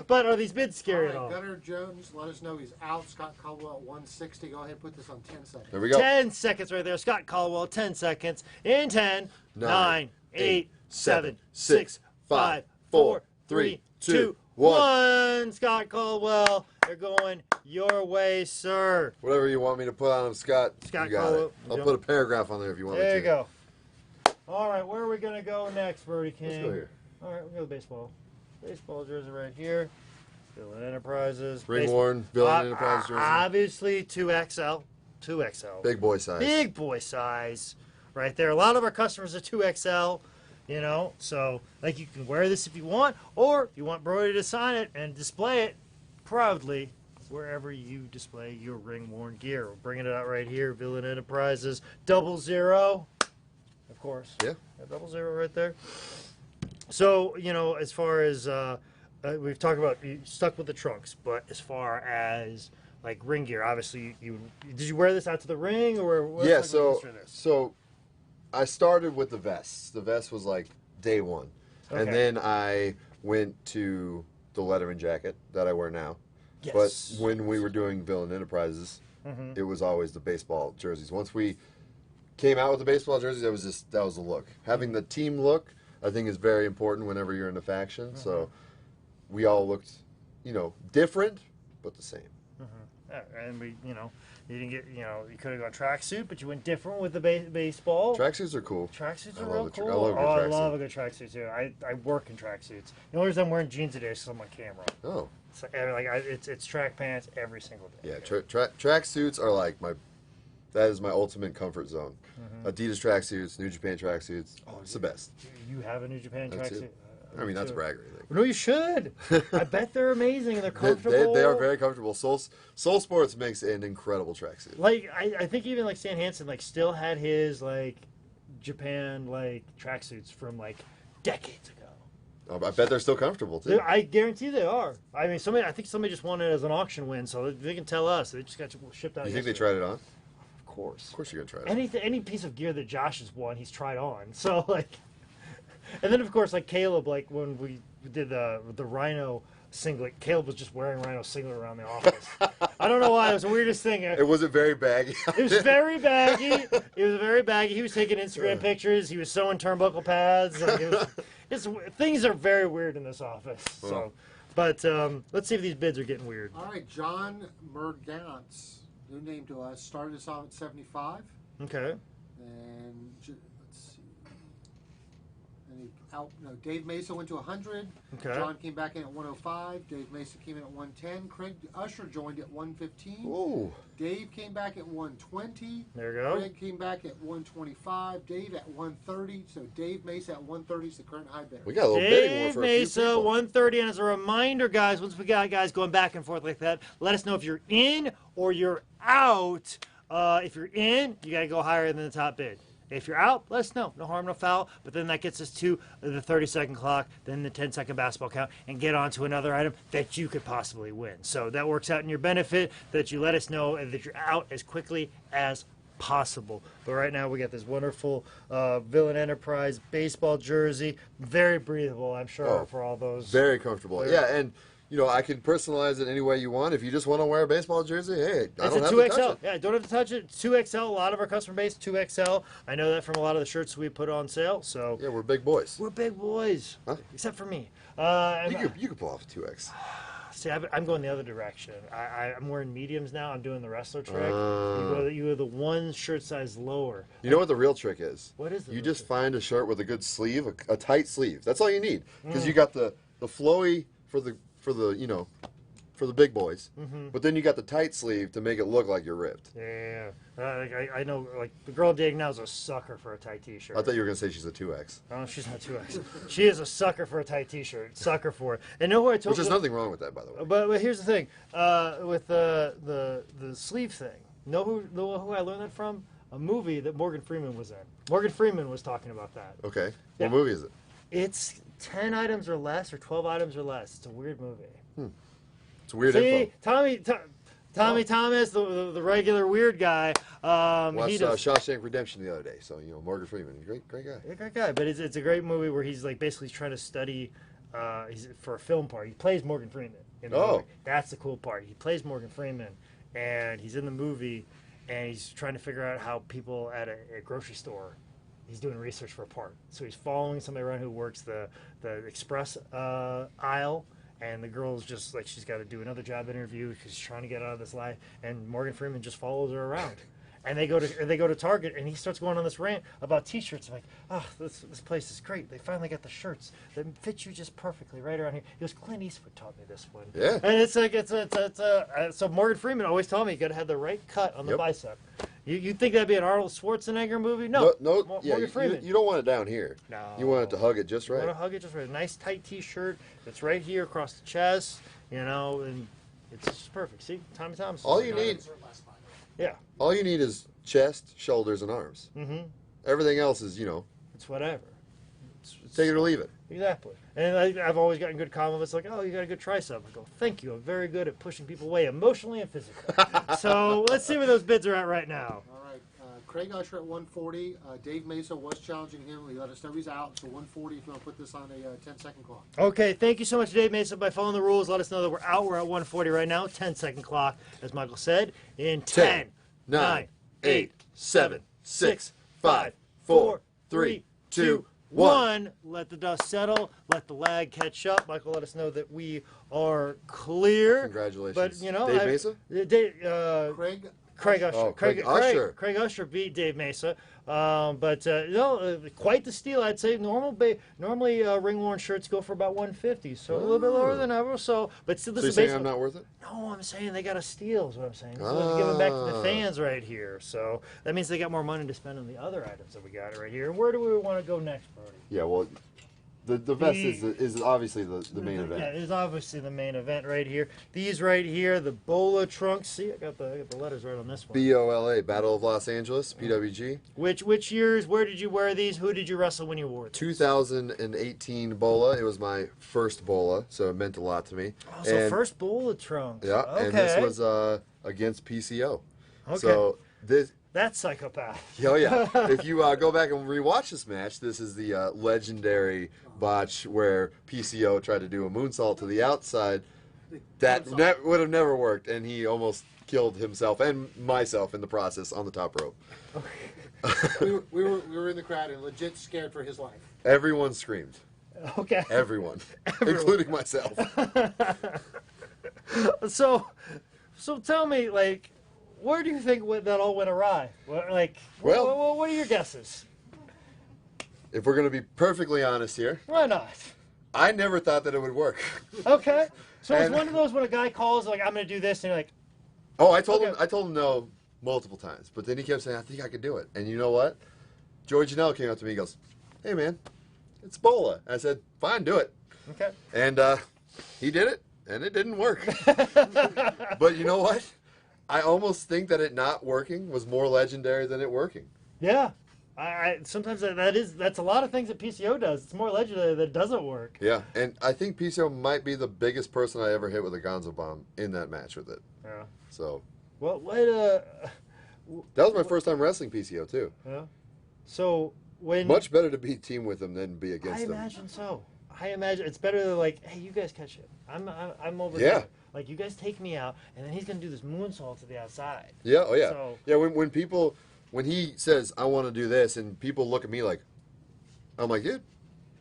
But are these bids scary at all? Gunnar Jones, let us know he's out. Scott Caldwell at 160. Go ahead and put this on 10 seconds. There we go. 10 seconds right there. Scott Caldwell, 10 seconds. In 10, 9, 8, 7, 6, 5, 4, 3, 2, 1. Scott Caldwell, they're going your way, sir. Whatever you want me to put on them, Scott. Scott you got Caldwell. it. I'll put a paragraph on there if you want me to. There you go. All right, where are we going to go next, Brody King? Let's go here. All right, we'll go baseball. Baseball jersey right here. Villain Enterprises. Ring worn, Villain Enterprises jersey. Obviously 2XL. 2XL. Big boy size. Big boy size. Right there. A lot of our customers are 2XL. You know, so like you can wear this if you want, or if you want Brody to sign it and display it proudly wherever you display your ring-worn gear. We're bringing it out right here. Villain Enterprises 00, of course. Yeah. 00 right there. So you know, as far as we've talked about, you stuck with the trunks, but as far as like ring gear, obviously you did you wear this out to the ring or what's Yeah, like the so history of this? so I started with the vests. The vest was like day one. Okay. And then I went to the Letterman jacket that I wear now. Yes. But when we were doing Villain Enterprises, it was always the baseball jerseys. Once we came out with the baseball jerseys, that was the look. Having the team look, I think, is very important whenever you're in a faction. So we all looked, different, but the same. Yeah, and we, you didn't get, you could have gone tracksuit, but you went different with the baseball. Tracksuits are cool. Tracksuits I are love real a cool. tra- I love a good I tracksuit. love a good tracksuit too. I work in tracksuits. The only reason I'm wearing jeans today is because I'm on camera. Oh. So, it's track pants every single day. Yeah, tracksuits are like that is my ultimate comfort zone. Adidas tracksuits, New Japan tracksuits, it's the best. You have a New Japan That's tracksuit? it. I mean, that's braggery. No, you should. I bet they're amazing and they're comfortable. They are very comfortable. Soul Sports makes an incredible tracksuit. Like I think even like Stan Hansen still had his Japan tracksuits from decades ago. Oh, I bet they're still comfortable too. I guarantee they are. I mean, I think somebody just won it as an auction win, so they can tell us. They just got shipped out. You think they yesterday. tried it on? Of course. Of course you're gonna try it. Any piece of gear that Josh has won, he's tried on. So and then of course Caleb, when we did the Rhino singlet, Caleb was just wearing Rhino singlet around the office. I don't know why. It was the weirdest thing. It wasn't very baggy. It was very baggy. It was very baggy. He was taking Instagram pictures. He was sewing turnbuckle pads. Things are very weird in this office. So, but let's see if these bids are getting weird. All right, John Mergantz, new name to us, started us off at 75. Okay. And let's see. Dave Mesa went to 100. Okay. John came back in at 105. Dave Mesa came in at 110. Craig Usher joined at 115. Ooh. Dave came back at 120. There you go. Craig came back at 125. Dave at 130. So Dave Mesa at 130 is the current high bidder. We got a little bidding war Dave for a few Mesa, people. 130. And as a reminder, guys, once we got guys going back and forth like that, let us know if you're in or you're out. If you're in, you got to go higher than the top bid. If you're out, let us know. No harm, no foul. But then that gets us to the 30-second clock, then the 10-second basketball count, and get on to another item that you could possibly win. So that works out in your benefit, that you let us know that you're out as quickly as possible. But right now we got this wonderful Villain Enterprise baseball jersey. Very breathable, I'm sure, for all those. Very comfortable. Yeah, and you know, I can personalize it any way you want. If you just want to wear a baseball jersey, hey, I don't It's a have 2XL. to touch it. Yeah, don't have to touch it. 2XL. A lot of our customer base 2XL. I know that from a lot of the shirts we put on sale. So Yeah, we're big boys. we're big boys, Huh? except for me. You could pull off a 2X. See, I'm going the other direction. I'm wearing mediums now. I'm doing the wrestler trick. Oh. You go the one shirt size lower. You know what the real trick is? What is the You real just trick? find a shirt with a good sleeve, a tight sleeve. That's all you need. Because you got the flowy for the you know, for the big boys. But then you got the tight sleeve to make it look like you're ripped. Yeah. I know, like, the girl dating now is a sucker for a tight t-shirt. I thought you were going to say she's a 2X. Oh, she's not 2X. She is a sucker for a tight t-shirt. Sucker for it. And know where I told Which is nothing wrong with that, by the way. But here's the thing. With the sleeve thing. Know who I learned that from? A movie that Morgan Freeman was in. Morgan Freeman was talking about that. Okay. Yeah. What movie is it? It's 10 items or less or 12 items or less. It's a weird movie. It's weird See, info. Tommy Thomas, the regular weird guy. Watched He does, Shawshank Redemption the other day. So, you know, Morgan Freeman, great guy. a great guy, but it's a great movie where he's like basically trying to study. He's for a film part. He plays Morgan Freeman in the movie. That's the cool part. He plays Morgan Freeman, and he's in the movie, and he's trying to figure out how people at a grocery store. He's doing research for a part, so he's following somebody around who works the express aisle. And the girl's just like, she's got to do another job interview because she's trying to get out of this life. And Morgan Freeman just follows her around. And they go to Target, and he starts going on this rant about T-shirts. I'm like, oh, this place is great. They finally got the shirts that fit you just perfectly right around here. He goes, Clint Eastwood taught me this one. Yeah. And it's like so Morgan Freeman always told me you got to have the right cut on the bicep. You think that'd be an Arnold Schwarzenegger movie? No, Morgan Freeman. You don't want it down here. No. You want it to hug it just You right. want to hug it just right. A nice tight T-shirt that's right here across the chest, you know, and it's just perfect. See, Tommy Thomas. All you need, Yeah. all you need is chest, shoulders, and arms. Mm-hmm. Everything else is, you know, It's whatever. take it or leave it. Exactly. And I've always gotten good compliments like, oh, you got a good tricep. I go, thank you. I'm very good at pushing people away emotionally and physically. So let's see where those bids are at right now. All right, Craig Usher at 140. Dave Mesa was challenging him. He let us know he's out. So 140 if you want to put this on a 10-second clock. Okay, thank you so much, Dave Mason. By following the rules, let us know that we're out. We're at 140 right now. 10-second clock, as Michael said. In 10, 9, 8, 7, 6, 5, 4, 3, 2, 1. Let the dust settle. Let the lag catch up. Michael, let us know that we are clear. Congratulations. But, you know, Dave Mesa? Craig Usher. Oh, Craig Usher. Craig Usher beat Dave Mesa. Quite the steal, I'd say. Normally ring-worn shirts go for about 150, so a little bit lower than ever. But still, this So you're is saying basically. I'm not worth it? No, I'm saying they got a steal, is what I'm saying. So giving back to the fans right here. So that means they got more money to spend on the other items that we got right here. And where do we want to go next, Brody? Yeah, well, the vest is obviously the main event. Yeah, it is obviously the main event right here. These right here, the Bola trunks. See, I got the letters right on this one. BOLA, Battle of Los Angeles, PWG. Which years? Where did you wear these? Who did you wrestle when you wore them? 2018 Bola. It was my first Bola, so it meant a lot to me. Oh, so first Bola trunks. Yeah, Okay. and this was against PCO. Okay. So this. That's psychopath. Oh yeah! If you go back and rewatch this match, this is the legendary botch where PCO tried to do a moonsault to the outside. That would have never worked, and he almost killed himself and myself in the process on the top rope. we were in the crowd and legit scared for his life. Everyone screamed. Okay. Everyone. Including myself. So tell me, like, where do you think that all went awry? What are your guesses? If we're going to be perfectly honest here, Why not? I never thought that it would work. Okay. So it's And- one of those when a guy calls like, I'm going to do this, and you're like, Oh, I told Okay. him. I told him no multiple times, but then he kept saying, "I think I could do it." And you know what? Joey Janelle came up to me and goes, "Hey man, it's Bola." I said, "Fine, do it." okay. And he did it, and it didn't work. But you know what? I almost think that it not working was more legendary than it working. Yeah. I sometimes that's a lot of things that PCO does. It's more legendary that it doesn't work. Yeah, and I think PCO might be the biggest person I ever hit with a Gonzo bomb in that match with it. Yeah. So What that was my first time wrestling PCO too. Yeah. So when Much better to be team with him than be against I him. imagine so. I imagine it's better than like, hey, you guys catch it. I'm over Yeah. here. Like, you guys take me out, and then he's gonna do this moonsault to the outside. Yeah, oh yeah. So- yeah, when he says, I want to do this, and people look at me like, I'm like, dude,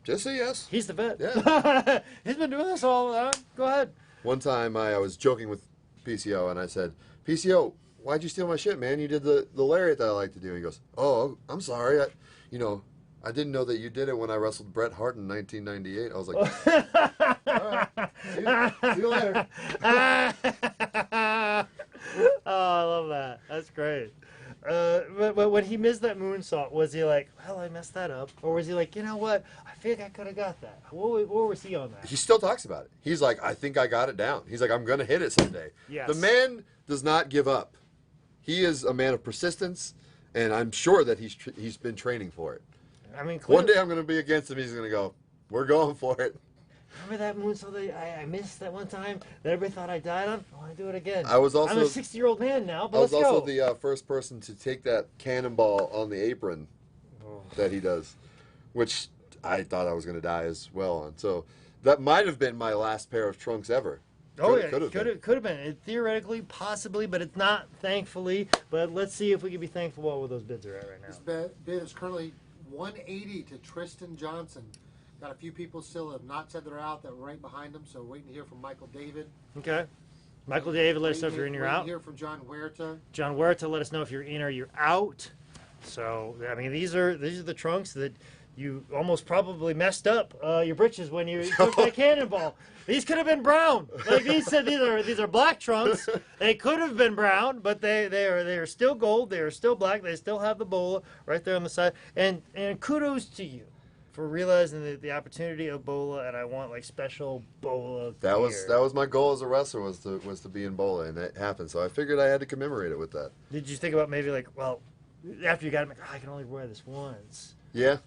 just say yes. He's the vet. Yeah. He's been doing this all. Go ahead. One time I was joking with PCO, and I said, PCO, why'd you steal my shit, man? You did the lariat that I like to do. And he goes, oh, I'm sorry. I didn't know that you did it when I wrestled Bret Hart in 1998. I was like, all right, see you later. Oh, I love that. That's great. But when he missed that moonsault, was he like, well, I messed that up? Or was he like, you know what? I think I could have got that. What was he on that? He still talks about it. He's like, I think I got it down. He's like, I'm going to hit it someday. Yes. The man does not give up. He is a man of persistence, and I'm sure that he's been training for it. I mean, One day I'm going to be against him. He's going to go, we're going for it. Remember that moonsault that I missed that one time that everybody thought I died on? I want to do it again. I was also I'm a 60-year-old man now, but I was let's also go. the first person to take that cannonball on the apron that he does, which I thought I was going to die as well on. So that might have been my last pair of trunks ever. Oh, yeah, could have could have been. It, theoretically, possibly, but it's not, thankfully. But let's see if we can be thankful about where those bids are at right now. This bid is currently $180 to Tristan Johnson. Got a few people still have not said they're out that were right behind them, so waiting to hear from Michael David. Okay. Michael David, let us know if you're in or out. Waiting to hear from John Huerta. John Huerta, let us know if you're in or you're out. So, I mean, these are the trunks that you almost probably messed up your britches when you took that cannonball. These could have been brown. Like these are black trunks. They could have been brown, but they are still gold. They are still black. They still have the Bola right there on the side. And kudos to you for realizing the opportunity of Bola, and I want like special Bola. That gear. was my goal as a wrestler was to be in Bola, and it happened. So I figured I had to commemorate it with that. Did you think about maybe like, well, after you got it, like, I can only wear this once, Yeah.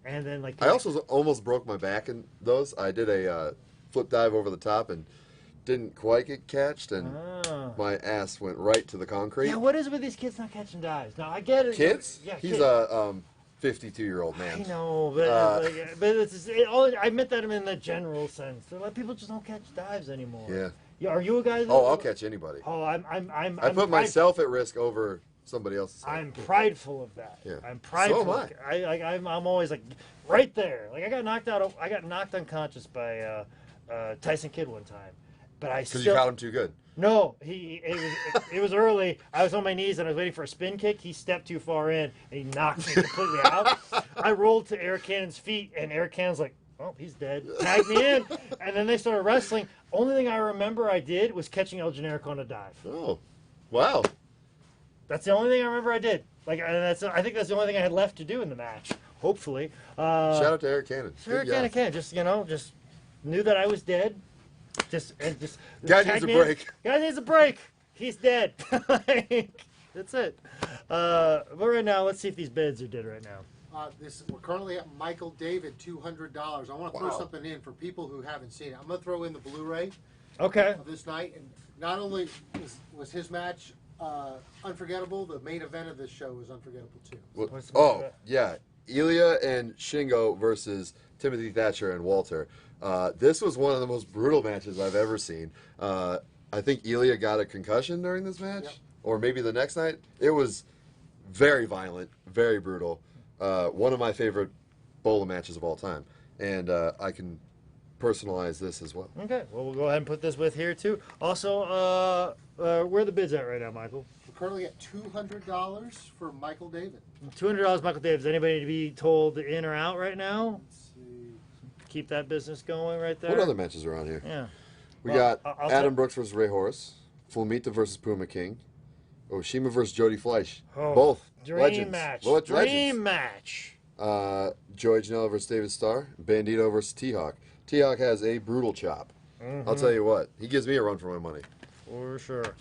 and then like I also almost broke my back in those. I did a flip dive over the top and didn't quite get catched, and my ass went right to the concrete. Yeah, what is it with these kids not catching dives? No, I get it. Kids? Yeah, He's kids. a 52-year-old man. I know, but I meant that in the general sense. They're like, people just don't catch dives anymore. Yeah. Are you a guy? Oh, I'll catch anybody. Oh, I put myself at risk over somebody else's. I'm prideful of that. Yeah. I'm prideful. So am I'm always like right there. Like I got knocked unconscious by Tyson Kidd one time, but I still. Because you caught him too good. No, it was early. I was on my knees and I was waiting for a spin kick. He stepped too far in and he knocked me completely out. I rolled to Eric Cannon's feet and Eric Cannon's like, oh, he's dead. Tagged me in. And then they started wrestling. Only thing I remember I did was catching El Generico on a dive. Oh, wow. That's the only thing I remember I did. Like, and I think that's the only thing I had left to do in the match. Hopefully. Shout out to Eric Cannon. Eric Cannon, just knew that I was dead. Guy needs a break. Guy needs a break. He's dead. That's it. But right now, let's see if these bids are dead right now. We're currently at Michael David, $200. I want to throw something in for people who haven't seen it. I'm going to throw in the Blu-ray of this night. And not only was his match unforgettable, the main event of this show was unforgettable too. Yeah. Ilya and Shingo versus Timothy Thatcher and Walter. This was one of the most brutal matches I've ever seen. I think Ilya got a concussion during this match, or maybe the next night. It was very violent, very brutal. One of my favorite Bola matches of all time, and I can personalize this as well. Okay, well, we'll go ahead and put this with here too. Also, where are the bids at right now, Michael? We're currently at $200 for Michael David. $200, Michael Davis. Anybody to be told in or out right now? Let's see. Keep that business going right there. What other matches are on here? Yeah. We got Adam Brooks versus Ray Horace, Flamita versus Puma King, Oshima versus Jody Fleisch. Oh, Both dream legends. match. Both Dream legends. match. Joey Janela versus David Starr, Bandito versus T-Hawk. T-Hawk has a brutal chop. I'll tell you what, he gives me a run for my money. For sure.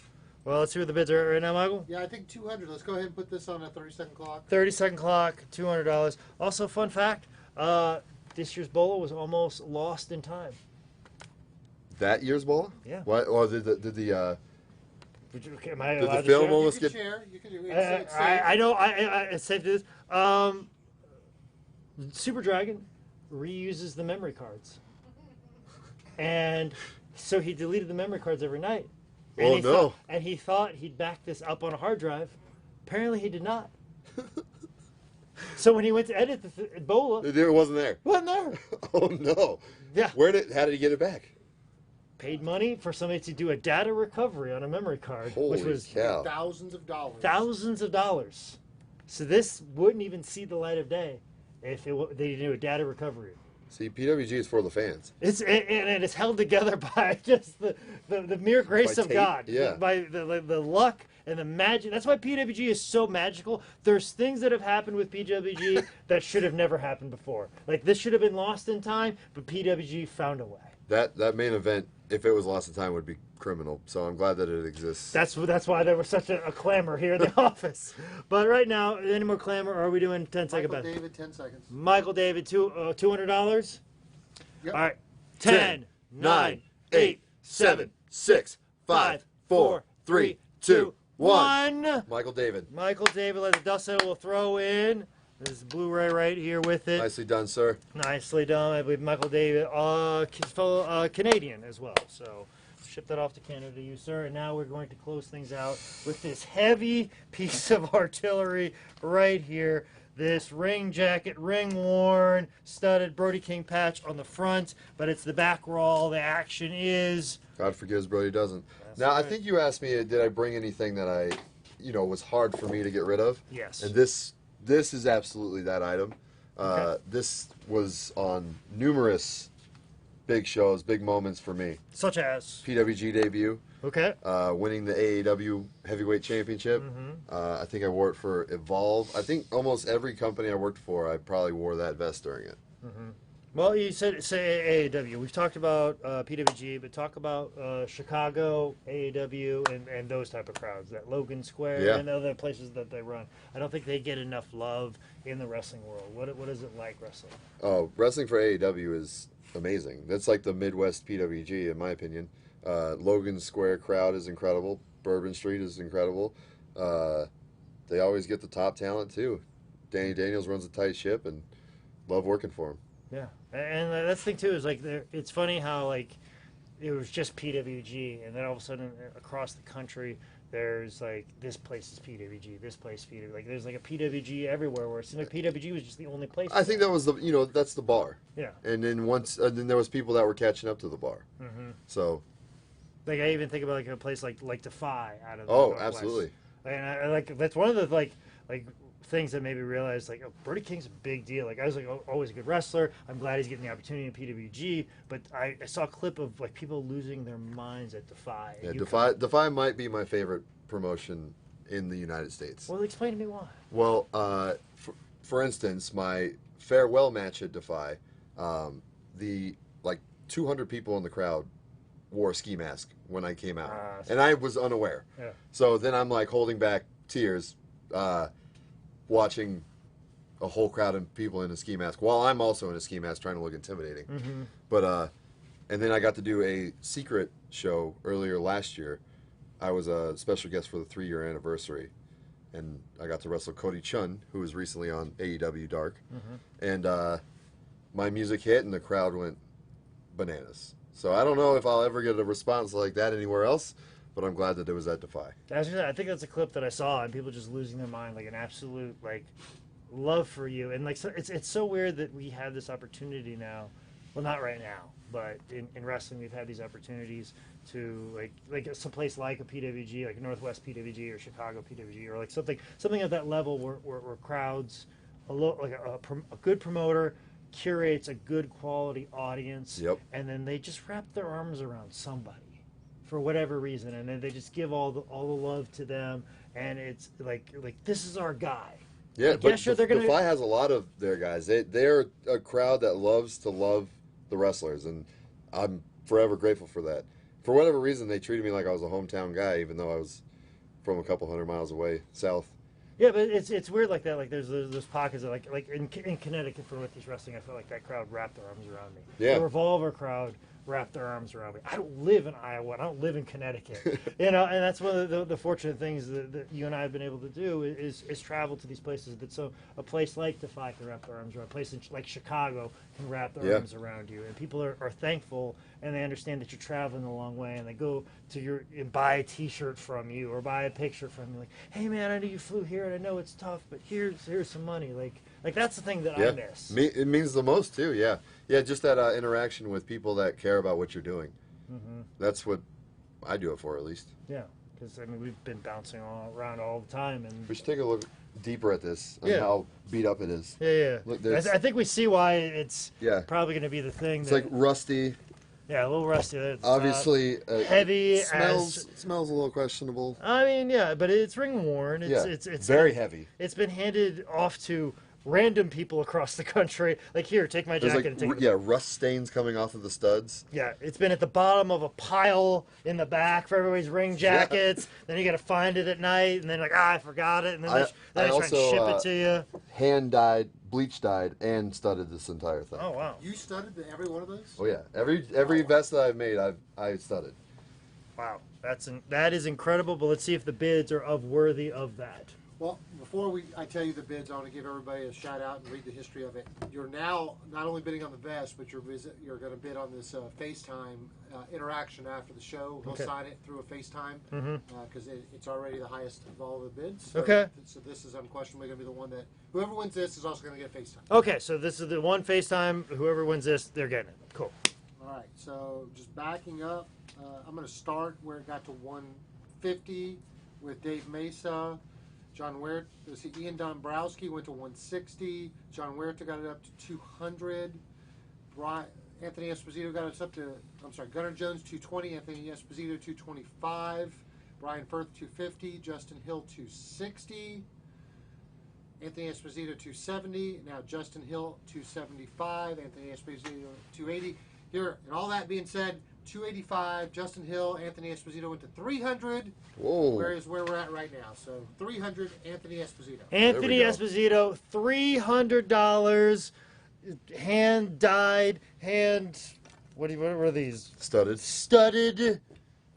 Well, let's see what the bids are at right now, Michael. Yeah, I think 200. Let's go ahead and put this on a 30-second clock. 30-second clock, $200. Also, fun fact, this year's Bola was almost lost in time. That year's Bola? Yeah. What? Or did the Am I Did allowed the to film share? almost You get? can share. You can do I know. It's safe to do this. Super Dragon reuses the memory cards. And so he deleted the memory cards every night. And he thought he'd back this up on a hard drive. Apparently he did not. So when he went to edit the Bola, it wasn't there. Wasn't there? Oh no. Yeah. How did he get it back? Paid money for somebody to do a data recovery on a memory card, which was thousands of dollars. Thousands of dollars. So this wouldn't even see the light of day if they do a data recovery. See, PWG is for the fans. And it's held together by just the mere grace of God. Yeah. By the luck and the magic. That's why PWG is so magical. There's things that have happened with PWG that should have never happened before. Like this should have been lost in time, but PWG found a way. That main event, if it was lost in time, would be criminal. So I'm glad that it exists. That's why there was such a clamor here in the office. But right now, any more clamor, or are we doing 10-second bet? Michael David, 10 seconds. Michael David, $200? Yep. All right. 10, 9, 8, 7, 6, 5, 4, 3, 2, 1. Michael David. Michael David, let the Dustin will throw in. This is Blu-ray right here with it. Nicely done, sir. Nicely done. I believe Michael David, fellow Canadian as well. So ship that off to Canada to you, sir. And now we're going to close things out with this heavy piece of artillery right here. This ring jacket, ring worn, studded Brody King patch on the front, but it's the back where all the action is. God forgives, Brody doesn't. That's now, right. I think you asked me, did I bring anything that was hard for me to get rid of? Yes. And this is absolutely that item. Okay. This was on numerous big shows, big moments for me. Such as? PWG debut. Okay. Winning the AEW Heavyweight Championship. I think I wore it for Evolve. I think almost every company I worked for, I probably wore that vest during it. Well, you said say AEW. We've talked about PWG, but talk about Chicago, AEW, and those type of crowds. That Logan Square and other places that they run. I don't think they get enough love in the wrestling world. What is it like wrestling? Oh, wrestling for AEW is amazing. That's like the Midwest PWG, in my opinion. Logan Square crowd is incredible. Bourbon Street is incredible. They always get the top talent, too. Danny Daniels runs a tight ship, and love working for him. Yeah, and that's the thing, too, is like it's funny how like it was just PWG, and then all of a sudden across the country, there's like this place is PWG, this place PWG. Like there's like a PWG everywhere, where it seemed like PWG was just the only place. I think that was that's the bar. Yeah. And then then there was people that were catching up to the bar. So. Like I even think about like a place like Defy out of the Northwest. Absolutely. And I like that's one of the like things that made me realize like Brody King's a big deal. Like I was like always a good wrestler. I'm glad he's getting the opportunity in PWG, but I saw a clip of like people losing their minds at Defy. Yeah, Defy might be my favorite promotion in the United States. Well, explain to me why. Well, for instance, my farewell match at Defy, the 200 people in the crowd wore a ski mask when I came out, and I was unaware. Yeah. So then I'm like holding back tears, watching a whole crowd of people in a ski mask while I'm also in a ski mask trying to look intimidating. But and then I got to do a secret show earlier last year. I was a special guest for the 3-year anniversary, and I got to wrestle Cody Chun, who was recently on AEW Dark, and my music hit and the crowd went bananas. So I don't know if I'll ever get a response like that anywhere else, but I'm glad that it was at Defy. I think that's a clip that I saw, and people just losing their mind, like an absolute like love for you, and like so, it's so weird that we have this opportunity now. Well, not right now, but in wrestling, we've had these opportunities to like some place like a PWG, like Northwest PWG or Chicago PWG, or like something at that level where crowds, a good promoter curates a good quality audience, and then they just wrap their arms around somebody for whatever reason, and then they just give all the love to them, and it's like this is our guy. Yeah, like, but yeah, sure, Defy has a lot of their guys. They're a crowd that loves to love the wrestlers, and I'm forever grateful for that. For whatever reason, they treated me like I was a hometown guy, even though I was from a couple hundred miles away south. Yeah, but it's weird like that. Like there's pockets of like in Connecticut for Northeast Wrestling, I felt like that crowd wrapped their arms around me. Yeah. The Revolver crowd wrap their arms around me. I don't live in Iowa. I don't live in Connecticut. You know, and that's one of the fortunate things that you and I have been able to do is travel to these places. That so a place like Defy can wrap their arms around. A place like Chicago can wrap their arms around you. And people are thankful, and they understand that you're traveling a long way, and they go to and buy a T-shirt from you or buy a picture from you. Like, hey man, I know you flew here, and I know it's tough, but here's some money. Like that's the thing that I miss. It means the most too. Yeah, just that interaction with people that care about what you're doing. Mm-hmm. That's what I do it for, at least. Yeah, because I mean we've been bouncing around all the time, and we should take a look deeper at this and how beat up it is. Yeah. Look, I think we see why it's probably going to be the thing. It's like rusty. Yeah, a little rusty. It's obviously heavy. Smells a little questionable. I mean, yeah, but it's ring worn. It's very heavy. It's been handed off to random people across the country. Like, here, take my jacket and take it. Rust stains coming off of the studs. Yeah, it's been at the bottom of a pile in the back for everybody's ring jackets. Then you got to find it at night, and then like, I forgot it, and then they try and ship it to you. Hand dyed, bleach dyed, and studded this entire thing. Oh wow! You studded every one of those? Oh yeah, every vest that I've made, I studded. Wow, that is incredible. But let's see if the bids are worthy of that. Well, before I tell you the bids, I want to give everybody a shout out and read the history of it. You're now not only bidding on the vest, but you're going to bid on this FaceTime interaction after the show. We'll sign it through a FaceTime because it's already the highest of all the bids. So, so this is unquestionably going to be the one that whoever wins this is also going to get FaceTime. Okay, so this is the one FaceTime. Whoever wins this, they're getting it. Cool. All right, so just backing up, I'm going to start where it got to 150 with Dave Mesa. John Huerta, Ian Dombrowski went to 160. John Huerta got it up to 200. Anthony Esposito got us up to, Gunnar Jones 220. Anthony Esposito 225. Brian Firth 250. Justin Hill 260. Anthony Esposito 270. Now Justin Hill 275. Anthony Esposito 280. Here, and all that being said, 285, Justin Hill, Anthony Esposito went to 300. Whoa. Whereas where we're at right now. So 300, Anthony Esposito. Anthony Esposito, $300, hand dyed, what were these? Studded. It'd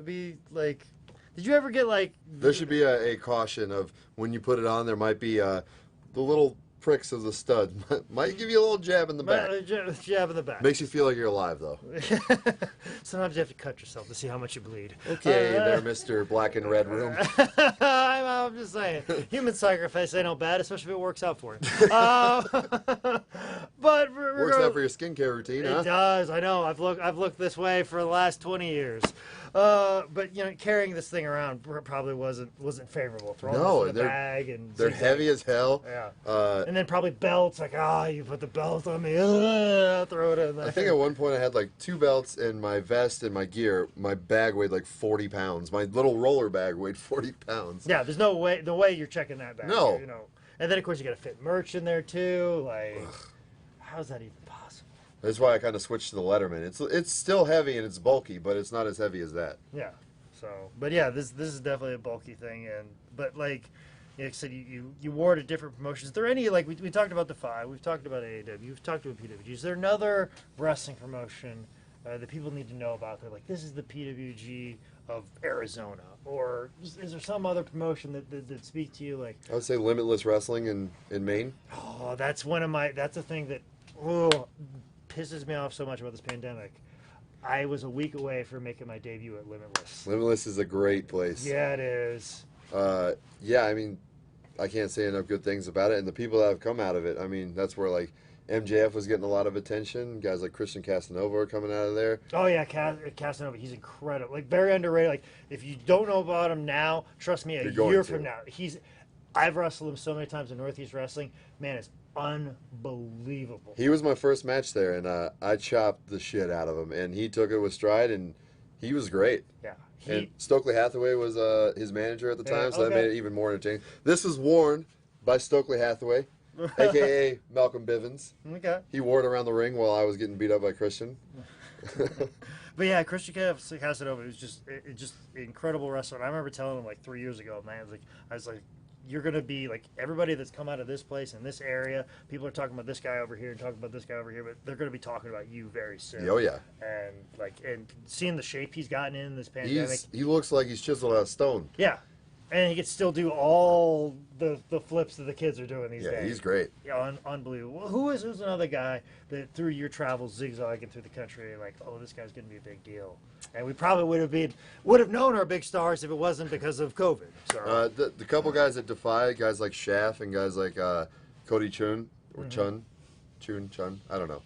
be like, did you ever get like? There should be a caution of when you put it on, there might be the little pricks of the stud might give you a little jab in the back. Jab in the back. Makes you feel like you're alive, though. Sometimes you have to cut yourself to see how much you bleed. Okay, there, Mr. Black and Red Room. I'm just saying, human sacrifice ain't no bad, especially if it works out for you. But works out for your skincare routine, huh? It does. I know. I've looked this way for the last 20 years. But carrying this thing around probably wasn't favorable. Throwing it in the bag and they're heavy as hell. Yeah. And then probably belts. Like, you put the belt on me. Throw it in there. I think at one point I had like 2 belts and my vest and my gear. My bag weighed like 40 pounds. My little roller bag weighed 40 pounds. Yeah, there's no way you're checking that bag. No. And then of course you got to fit merch in there too. Like, how's that even possible? That's why I kind of switched to the Letterman. It's still heavy and it's bulky, but it's not as heavy as that. Yeah. So, but yeah, this is definitely a bulky thing, but like I said, you wore it at different promotions. Is there any, like we talked about Defy, we've talked about AAW, we've talked about PWG. Is there another wrestling promotion that people need to know about? They're like, this is the PWG of Arizona, or is there some other promotion that speak to you? Like, I would say Limitless Wrestling in Maine. Oh, that's a thing that pisses me off so much about this pandemic. I was a week away from making my debut at Limitless. Limitless is a great place. Yeah, it is. Yeah, I mean, I can't say enough good things about it, and the people that have come out of it. I mean, that's where like MJF was getting a lot of attention. Guys like Christian Casanova are coming out of there. Oh yeah, Casanova, he's incredible. Like, very underrated. Like, if you don't know about him now, trust me, a year from now, I've wrestled him so many times in Northeast Wrestling. Man, it's unbelievable. He was my first match there, and I chopped the shit out of him, and he took it with stride, and he was great. Yeah. And Stokely Hathaway was his manager at the time, so that made it even more entertaining. This was worn by Stokely Hathaway, a.k.a. Malcolm Bivens. Okay. He wore it around the ring while I was getting beat up by Christian. But yeah, Christian Casanova was just incredible wrestler. And I remember telling him like 3 years ago, man, I was like, you're going to be like everybody that's come out of this place in this area. People are talking about this guy over here and talking about this guy over here, but they're going to be talking about you very soon. Oh yeah. And seeing the shape he's gotten in this pandemic, He looks like he's chiseled out of stone. yeah, and he can still do all the flips that the kids are doing these days. Yeah, he's great. Yeah, unbelievable. Who's another guy that through your travels zigzagging through the country, like, oh, this guy's going to be a big deal, and we probably would have known our big stars if it wasn't because of COVID. So the couple guys that defy, guys like Shaft and guys like Cody Chun or Chun, I don't know.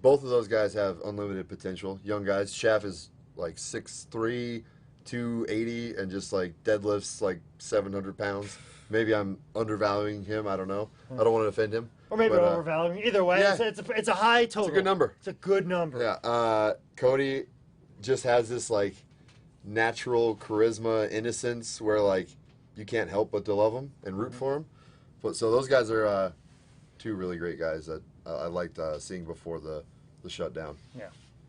Both of those guys have unlimited potential. Young guys. Shaft is like 6'3", 280, and just like deadlifts like 700 pounds. Maybe I'm undervaluing him. I don't know. I don't want to offend him. Or maybe overvaluing. Either way, yeah, it's a high total. It's a good number. It's a good number. Yeah. Cody just has this like natural charisma, innocence, where like you can't help but to love him and root for him. But so those guys are two really great guys that I liked seeing before the shutdown. Yeah.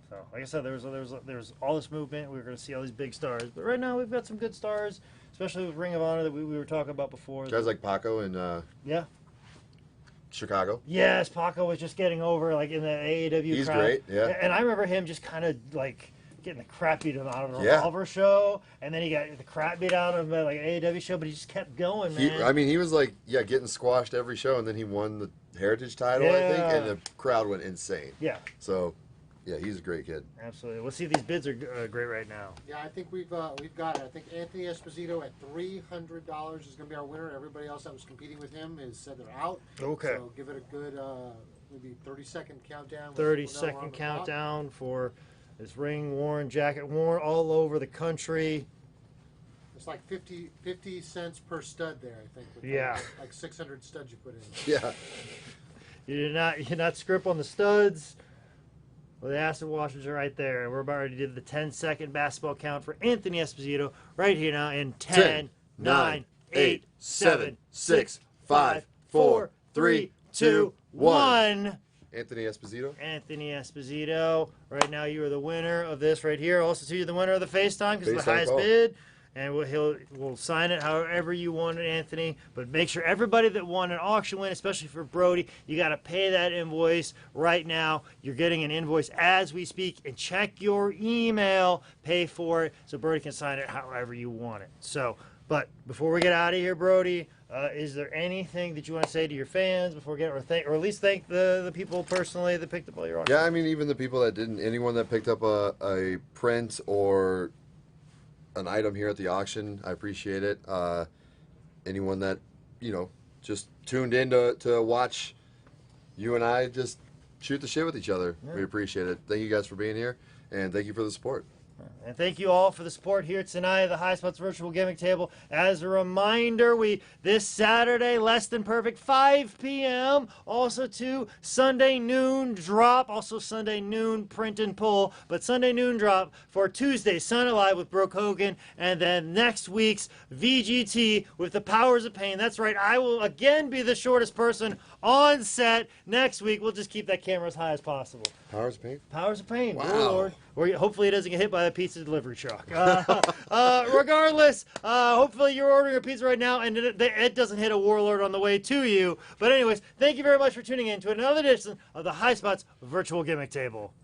So like I said, there was all this movement. We were going to see all these big stars, but right now we've got some good stars, especially with Ring of Honor that we were talking about before. Guys like Paco and yeah. Chicago. Yes, Paco was just getting over like in the AEW He's crowd. great, yeah. And I remember him just kind of like getting the crap beat out of a Revolver show, and then he got the crap beat out of like an AEW show, but he just kept going, man. He was like, getting squashed every show, and then he won the Heritage title, I think, and the crowd went insane. Yeah. So, yeah, he's a great kid. Absolutely. We'll see. These bids are great right now. Yeah, I think we've got it. I think Anthony Esposito at $300 is going to be our winner. Everybody else that was competing with him has said they're out. Okay. So give it a good maybe 30-second countdown. 30-second countdown for this ring worn, jacket worn all over the country. It's like 50 cents per stud there, I think. With like 600 studs you put in. Yeah. You did not script on the studs. Well, the acid washers are right there. And we're about ready to do the 10-second basketball count for Anthony Esposito right here now in 10, 9, 8, 7, 6, 5, 4, 3, 2, 1. Anthony Esposito. Anthony Esposito. Right now you are the winner of this right here. Also, too, you're the winner of the FaceTime because of the highest bid. And we'll sign it however you want it, Anthony. But make sure everybody that won an auction win, especially for Brody, you got to pay that invoice right now. You're getting an invoice as we speak. And check your email. Pay for it so Brody can sign it however you want it. So, but before we get out of here, Brody, is there anything that you want to say to your fans before we get, or at least thank the people personally that picked up all your auctions? Yeah, I mean, even the people that didn't. Anyone that picked up a print or an item here at the auction, I appreciate it. Anyone that, just tuned in to watch you and I just shoot the shit with each other, we appreciate it. Thank you guys for being here, and thank you for the support. And thank you all for the support here tonight at the Highspots Virtual Gimmick Table. As a reminder, this Saturday, Less Than Perfect, 5 p.m. Also, to Sunday noon drop. Also, Sunday noon print and pull. But Sunday noon drop for Tuesday, Sun Alive with Brooke Hogan. And then next week's VGT with the Powers of Pain. That's right. I will again be the shortest person on set next week. We'll just keep that camera as high as possible. Powers of Pain? Powers of Pain. Wow. Lord. Or hopefully it doesn't get hit by the pizza delivery truck. Regardless, hopefully you're ordering a pizza right now and it doesn't hit a warlord on the way to you. But anyways, thank you very much for tuning in to another edition of the Highspots Virtual Gimmick Table.